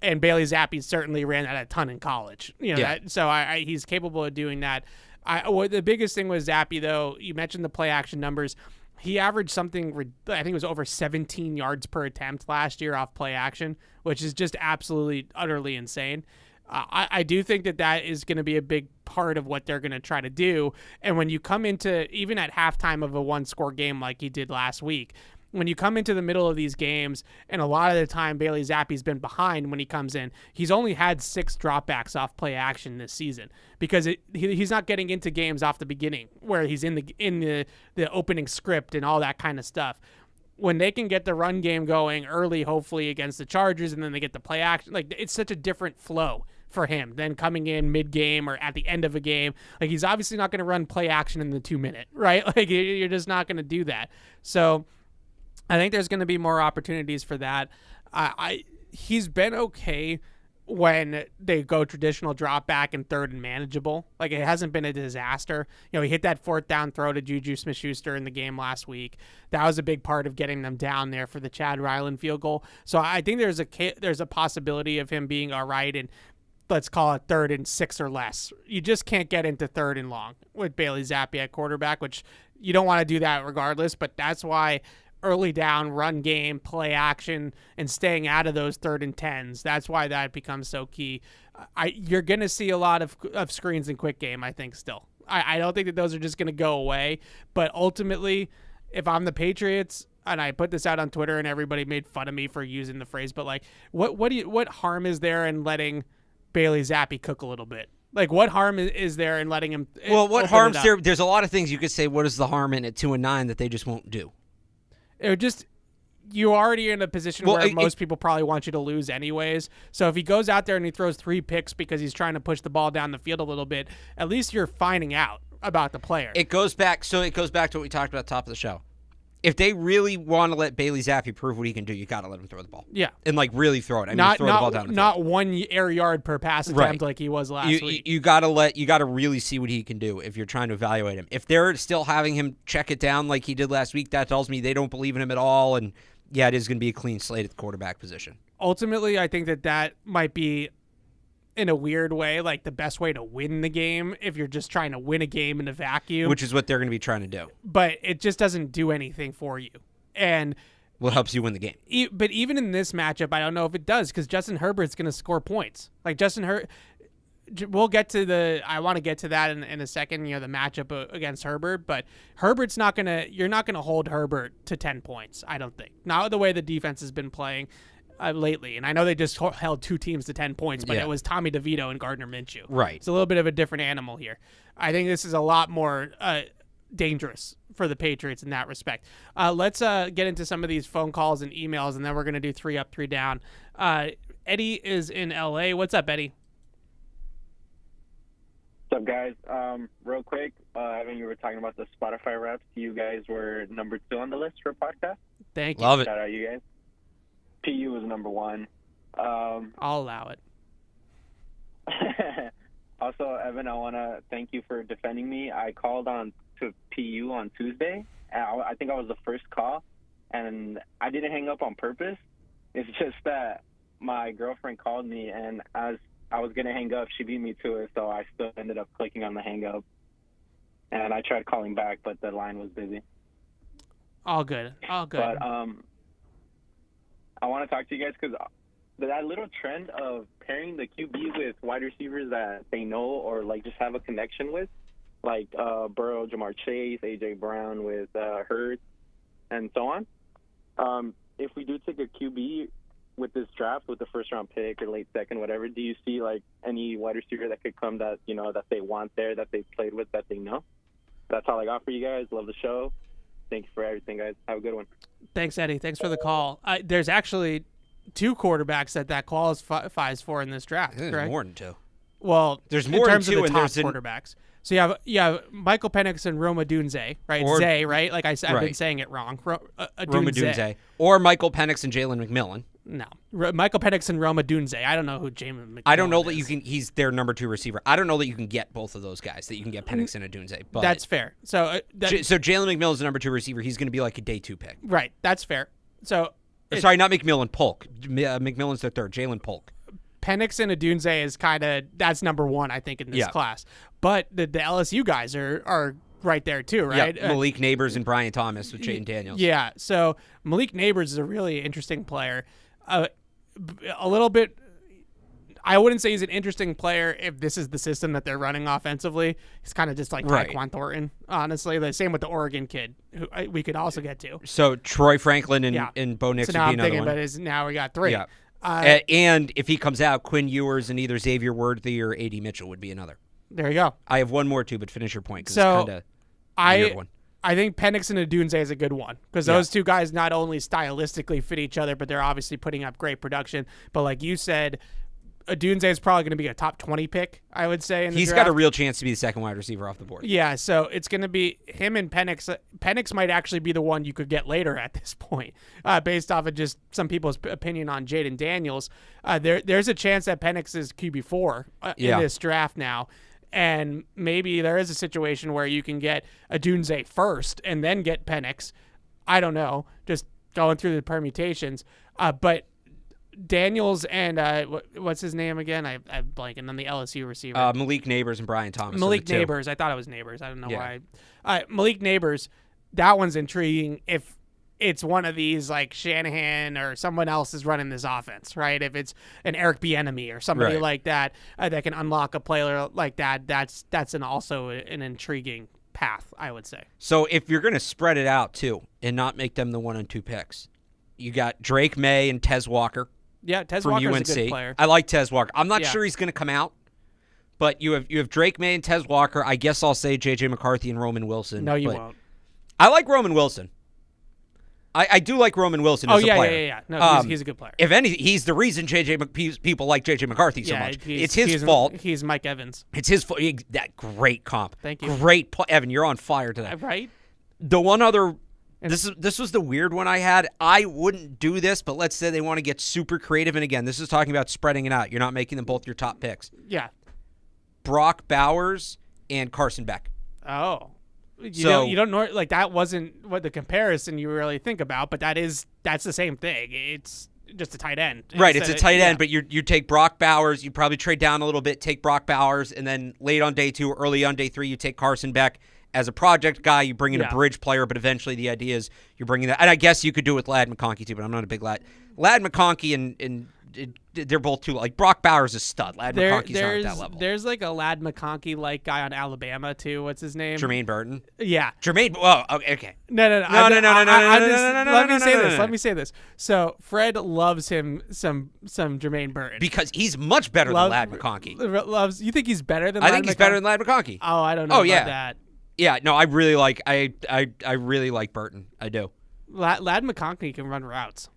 And Bailey Zappi certainly ran that a ton in college. He's capable of doing that. The biggest thing with Zappi, though, you mentioned the play action numbers. He averaged something, I think it was over 17 yards per attempt last year off play action, which is just absolutely, utterly insane. I do think that is going to be a big part of what they're going to try to do. And when you come into, even at halftime of a 1-score game like he did last week, when you come into the middle of these games, and a lot of the time Bailey Zappi's been behind when he comes in, he's only had 6 dropbacks off play action this season because he's not getting into games off the beginning where he's in the opening script and all that kind of stuff. When they can get the run game going early, hopefully against the Chargers, and then they get the play action, like it's such a different flow for him than coming in mid-game or at the end of a game. Like he's obviously not going to run play action in the 2-minute, right? Like you're just not going to do that. So I think there's going to be more opportunities for that. He's been okay when they go traditional drop back and third and manageable. Like it hasn't been a disaster. He hit that 4th down throw to Juju Smith-Schuster in the game last week. That was a big part of getting them down there for the Chad Ryland field goal. So I think there's a possibility of him being all right, and let's call it 3rd and 6 or less. You just can't get into 3rd and long with Bailey Zappi at quarterback, which you don't want to do that regardless, but that's why early down run game, play action, and staying out of those 3rd and 10s. That's why that becomes so key. You're going to see a lot of screens in quick game, I think, still. I don't think that those are just going to go away. But ultimately, if I'm the Patriots, and I put this out on Twitter and everybody made fun of me for using the phrase, but like, what harm is there in letting Bailey Zappi cook a little bit? Like, what harm is there in letting him? Well, what harm's there? There's a lot of things you could say. What is the harm in at 2-9 that they just won't do? You're already in a position where most people probably want you to lose anyways. So if he goes out there and he throws 3 picks because he's trying to push the ball down the field a little bit, at least you're finding out about the player. It goes back to what we talked about at the top of the show. If they really want to let Bailey Zappi prove what he can do, you got to let him throw the ball. Yeah. And like really throw it. Throw the ball down the field. Not 1 air yard per pass attempt like he was last week. You got to really see what he can do if you're trying to evaluate him. If they're still having him check it down like he did last week, that tells me they don't believe in him at all. And yeah, it is going to be a clean slate at the quarterback position. Ultimately, I think that might be, in a weird way, like the best way to win the game if you're just trying to win a game in a vacuum. Which is what they're going to be trying to do. But it just doesn't do anything for you. And what helps you win the game. But even in this matchup, I don't know if it does, because Justin Herbert's going to score points. Like we'll get to I want to get to that in a second, the matchup against Herbert, but Herbert's you're not going to hold Herbert to 10 points, I don't think. Not the way the defense has been playing. lately. And I know they just held 2 teams to 10 points, but it was Tommy DeVito and Gardner Minshew. Right. It's a little bit of a different animal here. I think this is a lot more dangerous for the Patriots in that respect. Let's get into some of these phone calls and emails, and then we're going to do 3 up, 3 down. Eddie is in L.A. What's up, Eddie? What's up, guys? Real quick, Evan, you were talking about the Spotify raps. You guys were number 2 on the list for a podcast. Thank you. Love it. Shout out, you guys. PU was number 1. I'll allow it. Also, Evan, I want to thank you for defending me. I called on to PU on Tuesday. I think I was the first call, and I didn't hang up on purpose. It's just that my girlfriend called me, and as I was going to hang up, she beat me to it, so I still ended up clicking on the hang up. And I tried calling back, but the line was busy. All good. But I want to talk to you guys because that little trend of pairing the QB with wide receivers that they know or like just have a connection with, like Burrow, Jamar Chase, A.J. Brown with Hurts, and so on. If we do take a QB with this draft, with the first-round pick or late second, whatever, do you see like any wide receiver that could come that that they want there, that they've played with, that they know? That's all I got for you guys. Love the show. Thank you for everything, guys. Have a good one. Thanks, Eddie. Thanks for the call. There's actually 2 quarterbacks that qualifies for in this draft, There's correct? more than 2. Well, there's in more terms than 2, of the and top there's quarterbacks. So you have Michael Penix and Roma Dunze, right? Or- Zay, right? Like I've been Right. saying it wrong. Roma Dunze. Dunze. Or Michael Penix and Jalen McMillan. No, Michael Penix and Roma Dunze. I don't know who Jamin McMillan I don't know that is. you can. He's their number 2 receiver. I don't know that you can get both of those guys. That you can get Penix and a Dunze. But That's fair. So so Jalen McMillan's the number 2 receiver. He's going to be like a day 2 pick. right, that's fair. So Sorry, not McMillan. Polk. McMillan's the 3rd. Jalen Polk. Penix and Adunze is that's number 1, I think, in this class. But the LSU guys are right there too, right? Yeah, Malik Neighbors and Brian Thomas with Jaden Daniels. Yeah. So Malik Neighbors is a really interesting player. A little bit. I wouldn't say he's an interesting player if this is the system that they're running offensively. He's kind of just like Right. Tyquan Thornton, honestly. The same with the Oregon kid, who we could also get to. So Troy Franklin and Bo Nix So now would be I'm another thinking one. about is now we got 3. Yeah. And if he comes out, Quinn Ewers and either Xavier Worthy or A.D. Mitchell would be another. There you go. I have one more too, but finish your point because So, it's kind of a weird one. I think Penix and Adunze is a good one because those 2 guys not only stylistically fit each other, but they're obviously putting up great production. But like you said, Adunze is probably going to be a top 20 pick, I would say. He's got a real chance to be the 2nd wide receiver off the board. Yeah, so it's going to be him and Penix. Penix might actually be the one you could get later at this point, based off of just some people's opinion on Jaden Daniels. There's a chance that Penix is QB4 in this draft now. And maybe there is a situation where you can get Adunze first and then get Penix. I don't know, just going through the permutations. But Daniels and what's his name again? I'm blanking on the LSU receiver. Malik Neighbors and Brian Thomas. Malik Neighbors. I thought it was Neighbors. I don't know why. Malik Neighbors, that one's intriguing if it's one of these like Shanahan or someone else is running this offense, right? If it's an Eric Bieniemy or somebody like that that can unlock a player like that, that's also an intriguing path, I would say. So if you're going to spread it out too and not make them the 1 and 2 picks, you got Drake May and Tez Walker. Yeah, Tez from Walker's UNC. a good player. I like Tez Walker. I'm not sure he's going to come out, but you have Drake May and Tez Walker. I guess I'll say J.J. McCarthy and Roman Wilson. No, you won't. I like Roman Wilson. I do like Roman Wilson as a player. Yeah. No, he's a good player. If anything, he's the reason people like J.J. McCarthy so much. It's his fault. He's Mike Evans. It's his fault. That great comp. Thank you. Great, Evan. You're on fire today. Right? The one other. This was the weird one I had. I wouldn't do this, but let's say they want to get super creative. And again, this is talking about spreading it out. You're not making them both your top picks. Yeah. Brock Bowers and Carson Beck. Oh. You don't know, like that wasn't what the comparison you really think about, but that's the same thing. It's just a tight end. Right, it's a tight end, but you take Brock Bowers, you probably trade down a little bit, take Brock Bowers, and then late on day 2, early on day 3, you take Carson Beck as a project guy. You bring in a bridge player, but eventually the idea is you're bringing that. And I guess you could do it with Ladd McConkey too, but I'm not a big Ladd McConkey and they're both too like Brock Bowers is a stud. Lad McConkey's not at that level. There's like a Lad McConkey like guy on Alabama too. What's his name? Jermaine Burton. Yeah. Jermaine. Well, okay. No. Let me say this. So Fred loves him some Jermaine Burton Because he's much better than Lad McConkey. You think he's better than? I think he's better than Lad McConkey. Oh, I don't know about that. Yeah. No, I really like. I really like Burton. I do. Lad McConkey can run routes.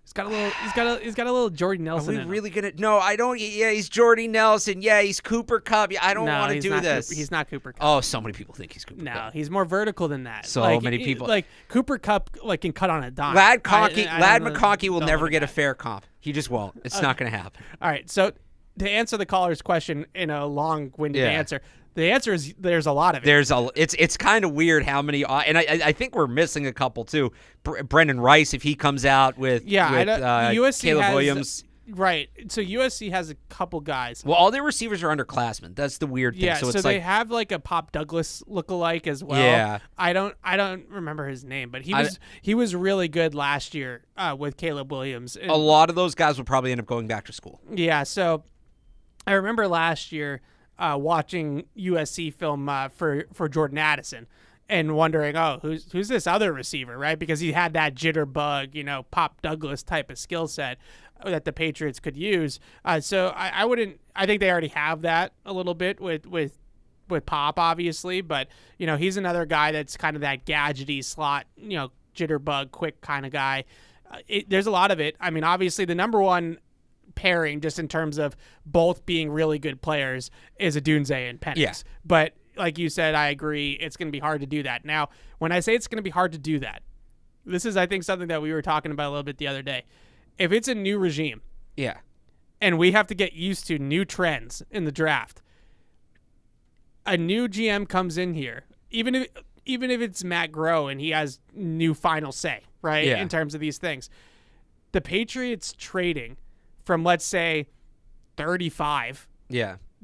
He's got a little Jordy Nelson. Are we really gonna? No, I don't. Yeah, he's Jordy Nelson. Yeah, he's Cooper Kupp. I don't want to do this. He's not Cooper Kupp. Oh, so many people think he's Cooper Kupp. No, he's more vertical than that. So many people. Like Cooper Kupp, like can cut on a dime. Lad McConkey will never get a fair comp. He just won't. It's not going to happen. All right. So to answer the caller's question in a long-winded answer. The answer is there's a lot of it. It's kind of weird how many, and I think we're missing a couple too. Brendan Rice, if he comes out with USC Caleb Williams, right? So USC has a couple guys. Well, all their receivers are underclassmen. That's the weird thing. Yeah, so they have like a Pop Douglas lookalike as well. Yeah, I don't remember his name, but he was really good last year with Caleb Williams. A lot of those guys will probably end up going back to school. Yeah, so I remember last year. Watching USC film for Jordan Addison and wondering, who's this other receiver, right? Because he had that jitterbug, Pop Douglas type of skill set that the Patriots could use. So I think they already have that a little bit with Pop, obviously, but he's another guy that's kind of that gadgety slot, jitterbug, quick kind of guy. There's a lot of it. I mean, obviously the number one pairing just in terms of both being really good players is Odunze and Penix. Yeah. But like you said, I agree. It's going to be hard to do that. Now, when I say it's going to be hard to do that, this is, I think, something that we were talking about a little bit the other day. If it's a new regime, and we have to get used to new trends in the draft, a new GM comes in here, even if it's Matt Groh and he has new final say, right? In terms of these things, the Patriots trading from, let's say, 35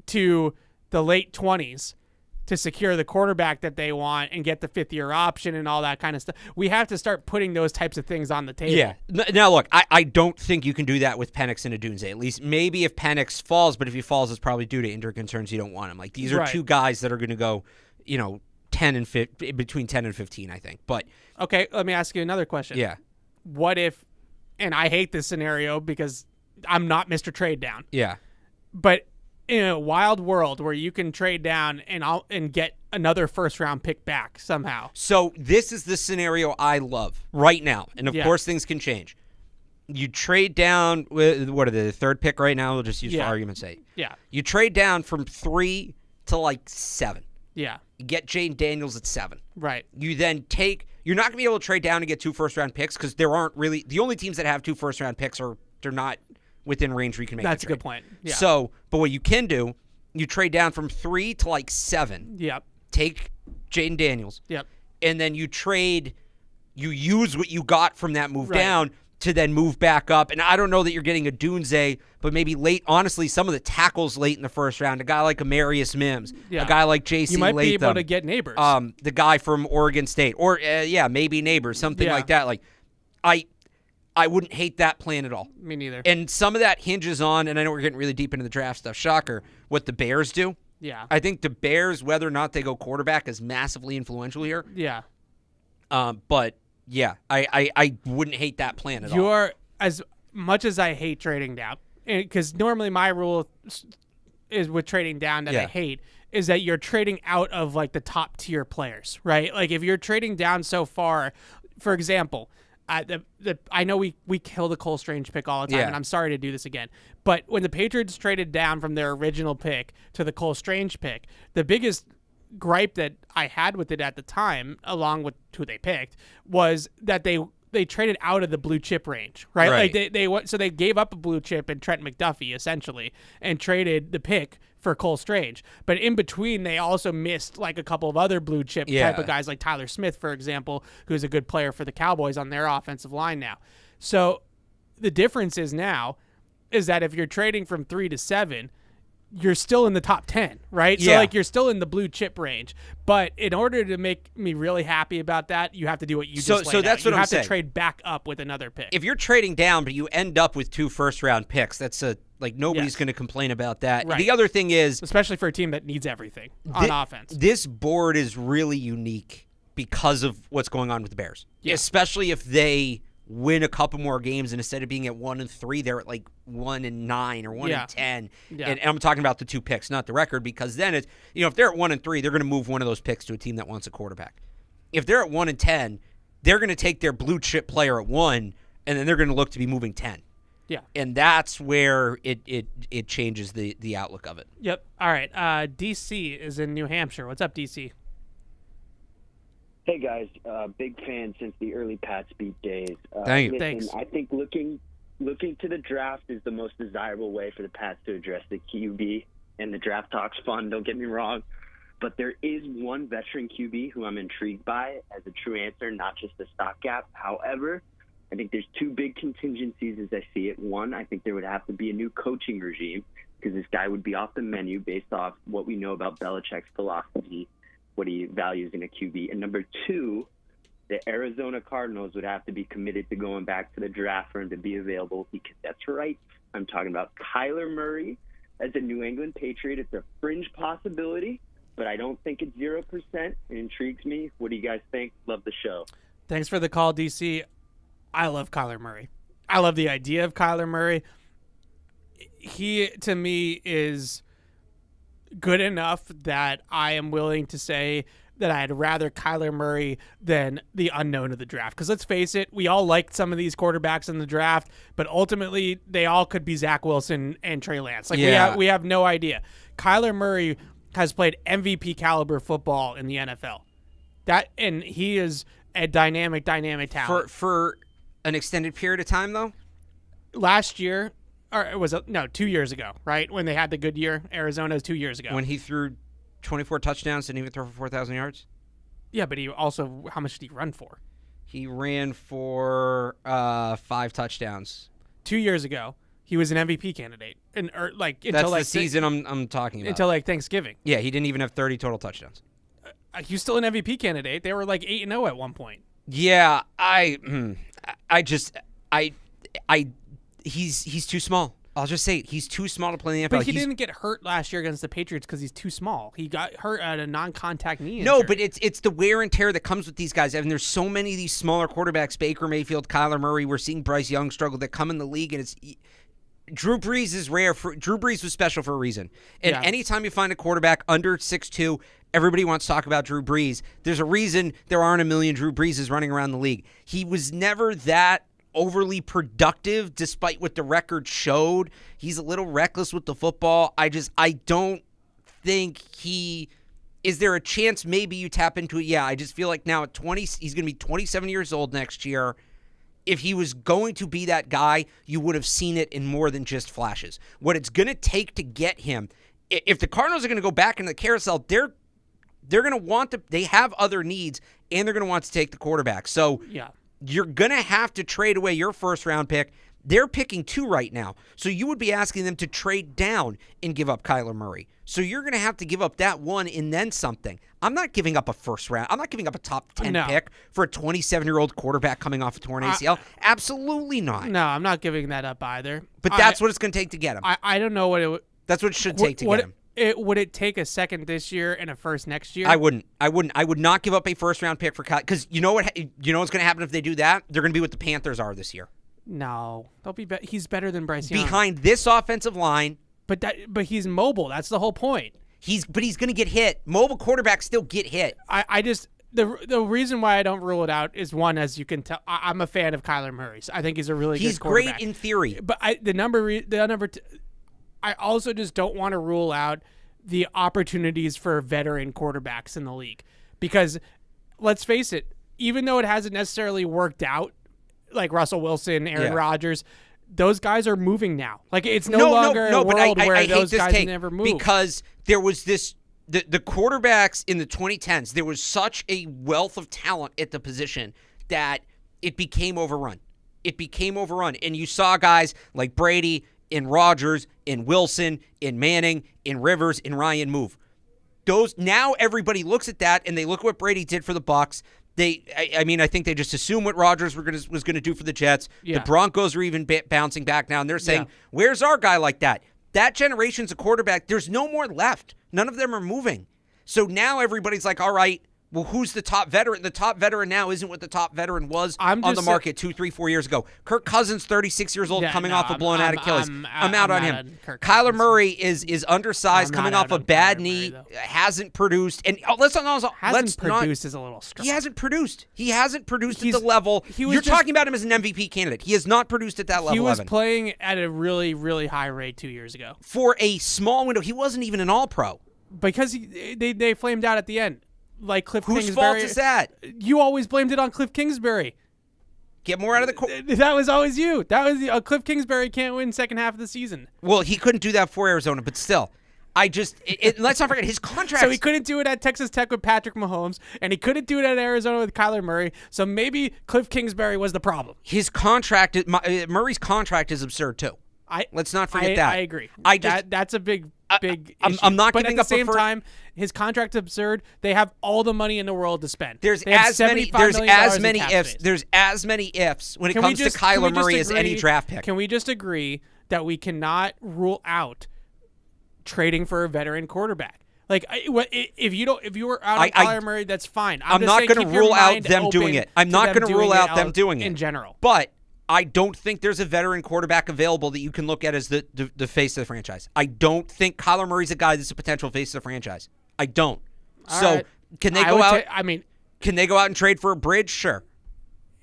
to the late 20s to secure the quarterback that they want and get the fifth-year option and all that kind of stuff. We have to start putting those types of things on the table. Yeah. Now, look, I don't think you can do that with Penix and Odunze. At least maybe if Penix falls, but if he falls, it's probably due to injury concerns. You don't want him. Like, these are two guys that are going to go, 10 and between 10 and 15, I think. But okay, let me ask you another question. Yeah. What if, and I hate this scenario because I'm not Mr. Trade Down. Yeah. But in a wild world where you can trade down and get another first-round pick back somehow. So this is the scenario I love right now. And, of course, things can change. You trade down with, what are the third pick right now? We'll just use for argument's sake. Yeah. You trade down from 3 to 7. Yeah. You get Jane Daniels at 7. Right. You then you're not going to be able to trade down and get 2 first-round picks because there aren't really, the only teams that have 2 first-round picks they're not within range where you can make That's a good point. Yeah. So, but what you can do, you trade down from 3 to 7. Yep. Take Jaden Daniels. Yep. And then you use what you got from that move down to then move back up. And I don't know that you're getting a Dunze, but maybe late, honestly, some of the tackles late in the first round, a guy like Amarius Mims, a guy like J.C. Latham. You might be able to get Neighbors. The guy from Oregon State. Or, maybe Neighbors, something like that. Like, I wouldn't hate that plan at all. Me neither. And some of that hinges on, and I know we're getting really deep into the draft stuff, shocker, what the Bears do. Yeah. I think the Bears, whether or not they go quarterback, is massively influential here. Yeah. But, yeah, I wouldn't hate that plan at all. As much as I hate trading down, because normally my rule is with trading down that I hate, is that you're trading out of, the top-tier players, right? Like, if you're trading down so far, for example, I know we kill the Cole Strange pick all the time, and I'm sorry to do this again. But when the Patriots traded down from their original pick to the Cole Strange pick, the biggest gripe that I had with it at the time, along with who they picked, was that they traded out of the blue chip range, right? Like they gave up a blue chip in Trent McDuffie essentially, and traded the pick for Cole Strange. But in between, they also missed a couple of other blue chip type of guys, like Tyler Smith, for example, who's a good player for the Cowboys on their offensive line now. So the difference is now is that if you're trading from 3 to 7, you're still in the top 10, right? Yeah. So, like, you're still in the blue chip range. But in order to make me really happy about that, you have to do what you just laid out. So that's what you I'm have saying. to trade back up with another pick. If you're trading down, but you end up with 2 first-round picks, that's nobody's Yes. going to complain about that. Right. The other thing is, especially for a team that needs everything on offense. this board is really unique because of what's going on with the Bears, especially if they win a couple more games, and instead of being at 1-3, they're at like 1-9 or 1-10. Yeah. And I'm talking about the 2 picks, not the record, because then it's, if they're at 1-3, they're going to move one of those picks to a team that wants a quarterback. If they're at 1-10, they're going to take their blue chip player at 1, and then they're going to look to be moving 10. Yeah. And that's where it changes the outlook of it. Yep. All right. DC is in New Hampshire. What's up, DC? Hey guys, big fan since the early Pats beat days. Thank you. Thanks. I think looking to the draft is the most desirable way for the Pats to address the QB, and the draft talk's fun, don't get me wrong. But there is one veteran QB who I'm intrigued by as a true answer, not just a stopgap. However, I think there's 2 big contingencies as I see it. One, I think there would have to be a new coaching regime because this guy would be off the menu based off what we know about Belichick's philosophy, what he values in a QB. And number 2, the Arizona Cardinals would have to be committed to going back to the draft for him to be available, because that's right. I'm talking about Kyler Murray as a New England Patriot. It's a fringe possibility, but I don't think it's 0%. It intrigues me. What do you guys think? Love the show. Thanks for the call, DC. I love Kyler Murray. I love the idea of Kyler Murray. He, to me, is good enough that I am willing to say that I'd rather Kyler Murray than the unknown of the draft. Because let's face it, we all liked some of these quarterbacks in the draft, but ultimately they all could be Zach Wilson and Trey Lance. Like we have no idea. Kyler Murray has played MVP caliber football in the NFL. And he is a dynamic talent. For an extended period of time, though? Last year, or it was 2 years ago, right? When they had the good year. Arizona's 2 years ago. When he threw 24 touchdowns, didn't even throw for 4,000 yards? Yeah, but he also, how much did he run for? He ran for 5 touchdowns. 2 years ago, he was an MVP candidate. That's the season I'm talking about. Until Thanksgiving. Yeah, he didn't even have 30 total touchdowns. He was still an MVP candidate. They were 8-0 at one point. Yeah, he's too small. I'll just say it. He's too small to play in the NFL. But he didn't get hurt last year against the Patriots because he's too small. He got hurt at a non-contact knee injury. No, but it's the wear and tear that comes with these guys. I mean, there's so many of these smaller quarterbacks, Baker Mayfield, Kyler Murray. We're seeing Bryce Young struggle, that come in the league, and it's Drew Brees is rare. Drew Brees was special for a reason. And anytime you find a quarterback under 6'2", everybody wants to talk about Drew Brees. There's a reason there aren't a million Drew Breeses running around the league. He was never that overly productive, despite what the record showed. He's a little reckless with the football. I don't think is there a chance maybe you tap into it? Yeah, I just feel like now at 20, he's going to be 27 years old next year. If he was going to be that guy, you would have seen it in more than just flashes. What it's going to take to get him, if the Cardinals are going to go back in the carousel, they're going to want to, they have other needs, and they're going to want to take the quarterback. So you're going to have to trade away your first-round pick. They're picking 2 right now. So you would be asking them to trade down and give up Kyler Murray. So you're going to have to give up that 1 and then something. I'm not giving up a first round. I'm not giving up a top 10 pick for a 27-year-old quarterback coming off a torn ACL. Absolutely not. No, I'm not giving that up either. But that's what it's going to take to get him. I don't know what it would. That's what it should take to get him. Would it take a second this year and a first next year? I wouldn't. I would not give up a first-round pick for Kyler, because you know what's going to happen if they do that? They're going to be what the Panthers are this year. No, they'll be. He's better than Bryce Young. Behind this offensive line. But he's mobile. That's the whole point. He's going to get hit. Mobile quarterbacks still get hit. I just the reason why I don't rule it out is, one, as you can tell, I'm a fan of Kyler Murray. So I think he's a really good quarterback. He's great in theory. But I also just don't want to rule out the opportunities for veteran quarterbacks in the league, because let's face it, even though it hasn't necessarily worked out, like Russell Wilson, Aaron Rodgers, those guys are moving now. Like, it's no longer a world where those guys never move. Because there was this, the quarterbacks in the 2010s, there was such a wealth of talent at the position that it became overrun. And you saw guys like Brady and Rodgers in Wilson, in Manning, in Rivers, in Ryan move. Those now everybody looks at that and they look what Brady did for the Bucs. I think they just assume what Rodgers was going to do for the Jets. Yeah. The Broncos are even bouncing back now, and they're saying, "Where's our guy like that?" That generation's a quarterback. There's no more left. None of them are moving. So now everybody's like, "All right, well, who's the top veteran?" The top veteran now isn't what the top veteran was on the market 2, 3, 4 years ago. Kirk Cousins, 36 years old, coming off a blown out Achilles. I'm out on him. Kyler Murray is undersized, coming off a bad knee, hasn't produced. And Hasn't produced is a little strong. He hasn't produced. He hasn't produced at the level. You're talking about him as an MVP candidate. He has not produced at that level. He was Evan. playing at a really, really high rate 2 years ago. For a small window. He wasn't even an all-pro. Because they flamed out at the end. Like Cliff Kingsbury. Whose fault is that? You always blamed it on Cliff Kingsbury. Get more out of the court. That was always you. That was Cliff Kingsbury can't win second half of the season. Well, he couldn't do that for Arizona, but still. Let's not forget his contract. So he couldn't do it at Texas Tech with Patrick Mahomes, and he couldn't do it at Arizona with Kyler Murray. So maybe Cliff Kingsbury was the problem. His contract, Murray's contract is absurd too. Let's not forget that. I agree. That's a big issue. I'm not but giving at up the same time, his contract's absurd. They have all the money in the world to spend. There's as many ifs. There's as many ifs when it comes to Kyler Murray as any draft pick. Can we just agree that we cannot rule out trading for a veteran quarterback? Like, if you were out on Kyler Murray, that's fine. I'm not going to rule out them doing it. I'm not going to rule out them doing it in general. But I don't think there's a veteran quarterback available that you can look at as the face of the franchise. I don't think Kyler Murray's a guy that's a potential face of the franchise. I don't. Can they go out? Can they go out and trade for a bridge? Sure.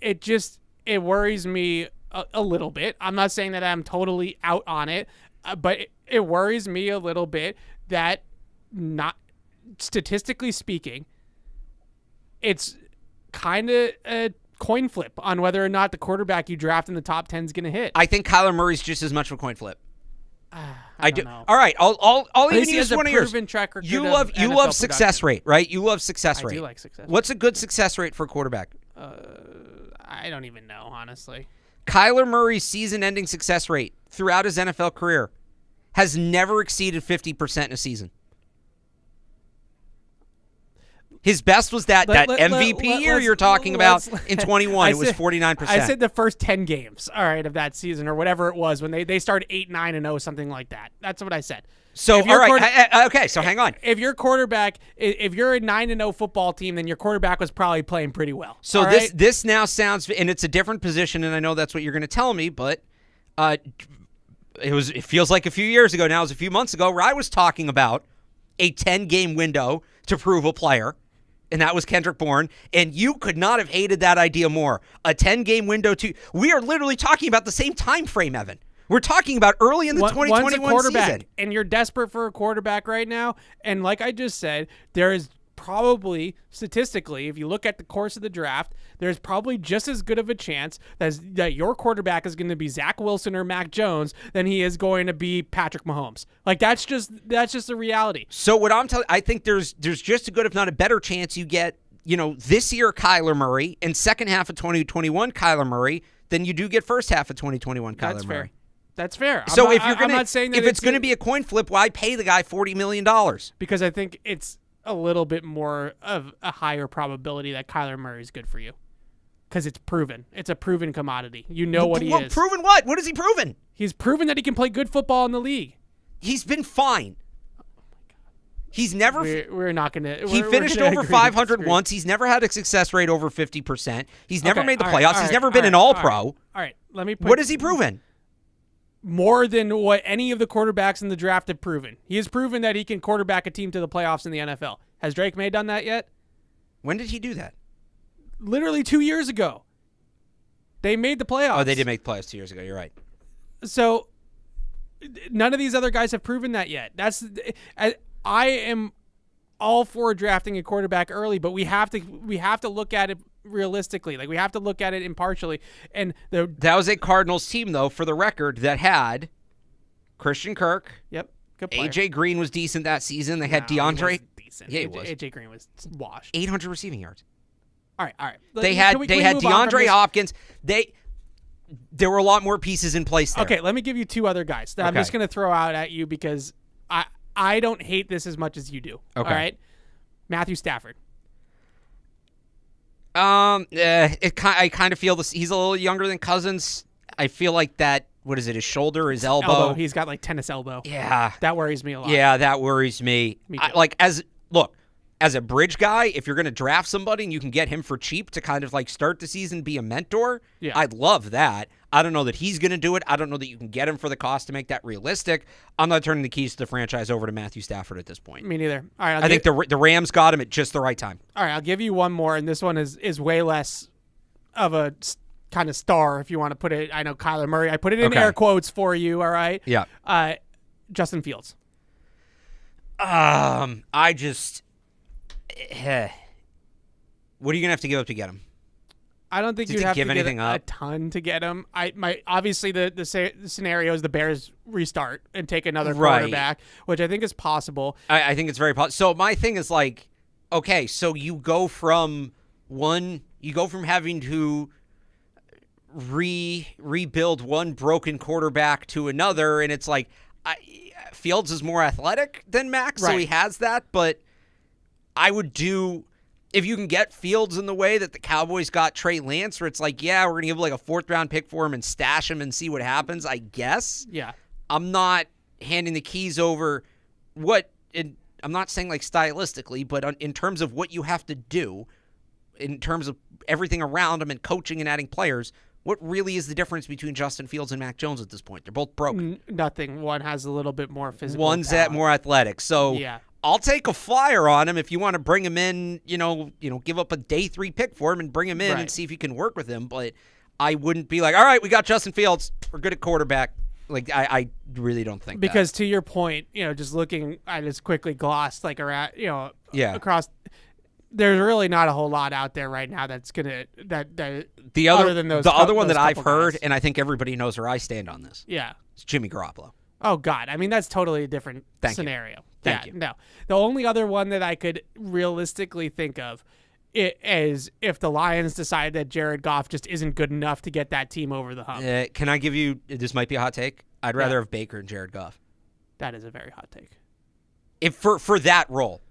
It worries me a little bit. I'm not saying that I'm totally out on it, but it worries me a little bit that, not statistically speaking, it's kind of a coin flip on whether or not the quarterback you draft in the top 10 is going to hit. I think Kyler Murray's just as much of a coin flip. I do. Know. All right, I'll even use one of yours. You love success rate, right? You love success rate. I do like success. What's a good success rate for a quarterback? I don't even know, honestly. Kyler Murray's season-ending success rate throughout his NFL career has never exceeded 50% in a season. His best was that MVP year you're talking about in 21. It was 49%. I said the first 10 games, all right, of that season or whatever it was when they started 8-9-0, something like that. That's what I said. So, all right. Okay, so hang on. If your quarterback, if you're a 9-0 football team, then your quarterback was probably playing pretty well. So this now sounds, and it's a different position, and I know that's what you're going to tell me, but it feels like a few years ago now. It was a few months ago where I was talking about a 10-game window to prove a player. And that was Kendrick Bourne, and you could not have hated that idea more. A 10-game window we are literally talking about the same time frame, Evan. We're talking about early in the 2021 season. And you're desperate for a quarterback right now, and like I just said, there is probably, statistically, if you look at the course of the draft, there's probably just as good of a chance that your quarterback is going to be Zach Wilson or Mac Jones than he is going to be Patrick Mahomes. Like, that's just the reality. So what I'm telling, I think there's just a good, if not a better chance you get, this year Kyler Murray and second half of 2021 Kyler Murray than you do get first half of 2021 Kyler Murray. That's fair. So if it's going to be a coin flip, why pay the guy $40 million? Because I think it's a little bit more of a higher probability that Kyler Murray is good for you. Because it's proven. It's a proven commodity. You know what he is. Proven what? What has he proven? He's proven that he can play good football in the league. He's been fine. Oh my God. He's never. We're not going to. He finished over 500 once. He's never had a success rate over 50%. He's never made the playoffs. He's never been an all-pro. All right. Let me. What has he proven? More than what any of the quarterbacks in the draft have proven. He has proven that he can quarterback a team to the playoffs in the NFL. Has Drake May done that yet? When did he do that? Literally 2 years ago. They made the playoffs. Oh, they did make the playoffs 2 years ago. You're right. So none of these other guys have proven that yet. I am all for drafting a quarterback early, but we have to look at it realistically. Like, we have to look at it impartially. And that was a Cardinals team, though, for the record, that had Christian Kirk. Yep. Good player. AJ Green was decent that season. They had DeAndre. He decent. Yeah, he was. AJ Green was washed. 800 receiving yards. All right. They had DeAndre Hopkins. there were a lot more pieces in place there. Okay, let me give you two other guys that I'm just going to throw out at you because I don't hate this as much as you do. Okay. All right? Matthew Stafford. I kind of feel this. He's a little younger than Cousins. I feel like that. What is it? His shoulder, his elbow. He's got like tennis elbow. Yeah, that worries me a lot. Yeah, that worries me. Me too. As a bridge guy, if you're going to draft somebody and you can get him for cheap to kind of like start the season, be a mentor, I'd love that. I don't know that he's going to do it. I don't know that you can get him for the cost to make that realistic. I'm not turning the keys to the franchise over to Matthew Stafford at this point. Me neither. All right, I think the Rams got him at just the right time. All right, I'll give you one more, and this one is way less of a kind of star, if you want to put it. I know Kyler Murray. I put it in air quotes for you, all right? Yeah. Justin Fields. I just... What are you going to have to give up to get him? I don't think Did you'd they have give to give anything a up? ton to get him. Obviously the scenario is the Bears restart and take another quarterback, which I think is possible. I think it's very possible. So my thing is like, okay, so you go from having to rebuild one broken quarterback to another, and it's like Fields is more athletic than Max, so he has that, but I would do, if you can get Fields in the way that the Cowboys got Trey Lance, where it's like, yeah, we're going to give like a 4th-round pick for him and stash him and see what happens, I guess. Yeah. I'm not handing the keys over I'm not saying like stylistically, but in terms of what you have to do, in terms of everything around him and coaching and adding players, what really is the difference between Justin Fields and Mac Jones at this point? They're both broken. Nothing. One has a little bit more physical. One's talent. more athletic. So I'll take a flyer on him if you want to bring him in, give up a day 3 pick for him and bring him in and see if you can work with him. But I wouldn't be like, all right, we got Justin Fields. We're good at quarterback. Like, I really don't think because to your point, just looking, I just quickly glossed like around, across. There's really not a whole lot out there right now that's gonna the other one that I've heard, and I think everybody knows where I stand on this. Yeah, it's Jimmy Garoppolo. Oh God, I mean that's totally a different scenario. Thank you. No, the only other one that I could realistically think of is if the Lions decide that Jared Goff just isn't good enough to get that team over the hump. Can I give you? This might be a hot take. I'd rather have Baker and Jared Goff. That is a very hot take. If for that role.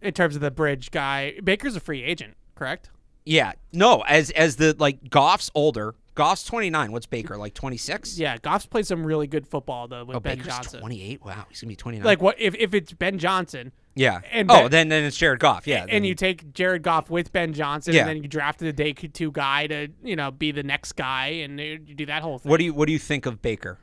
In terms of the bridge guy, Baker's a free agent, correct? Yeah. No, as the Goff's older. Goff's 29. What's Baker, like 26? Yeah, Goff's played some really good football though with Ben Baker's Johnson. 28. Wow, he's gonna be 29. Like what if it's Ben Johnson? Yeah. And then it's Jared Goff. Yeah. And you take Jared Goff with Ben Johnson, and then you drafted a day 2 guy to be the next guy, and you do that whole thing. What do you think of Baker?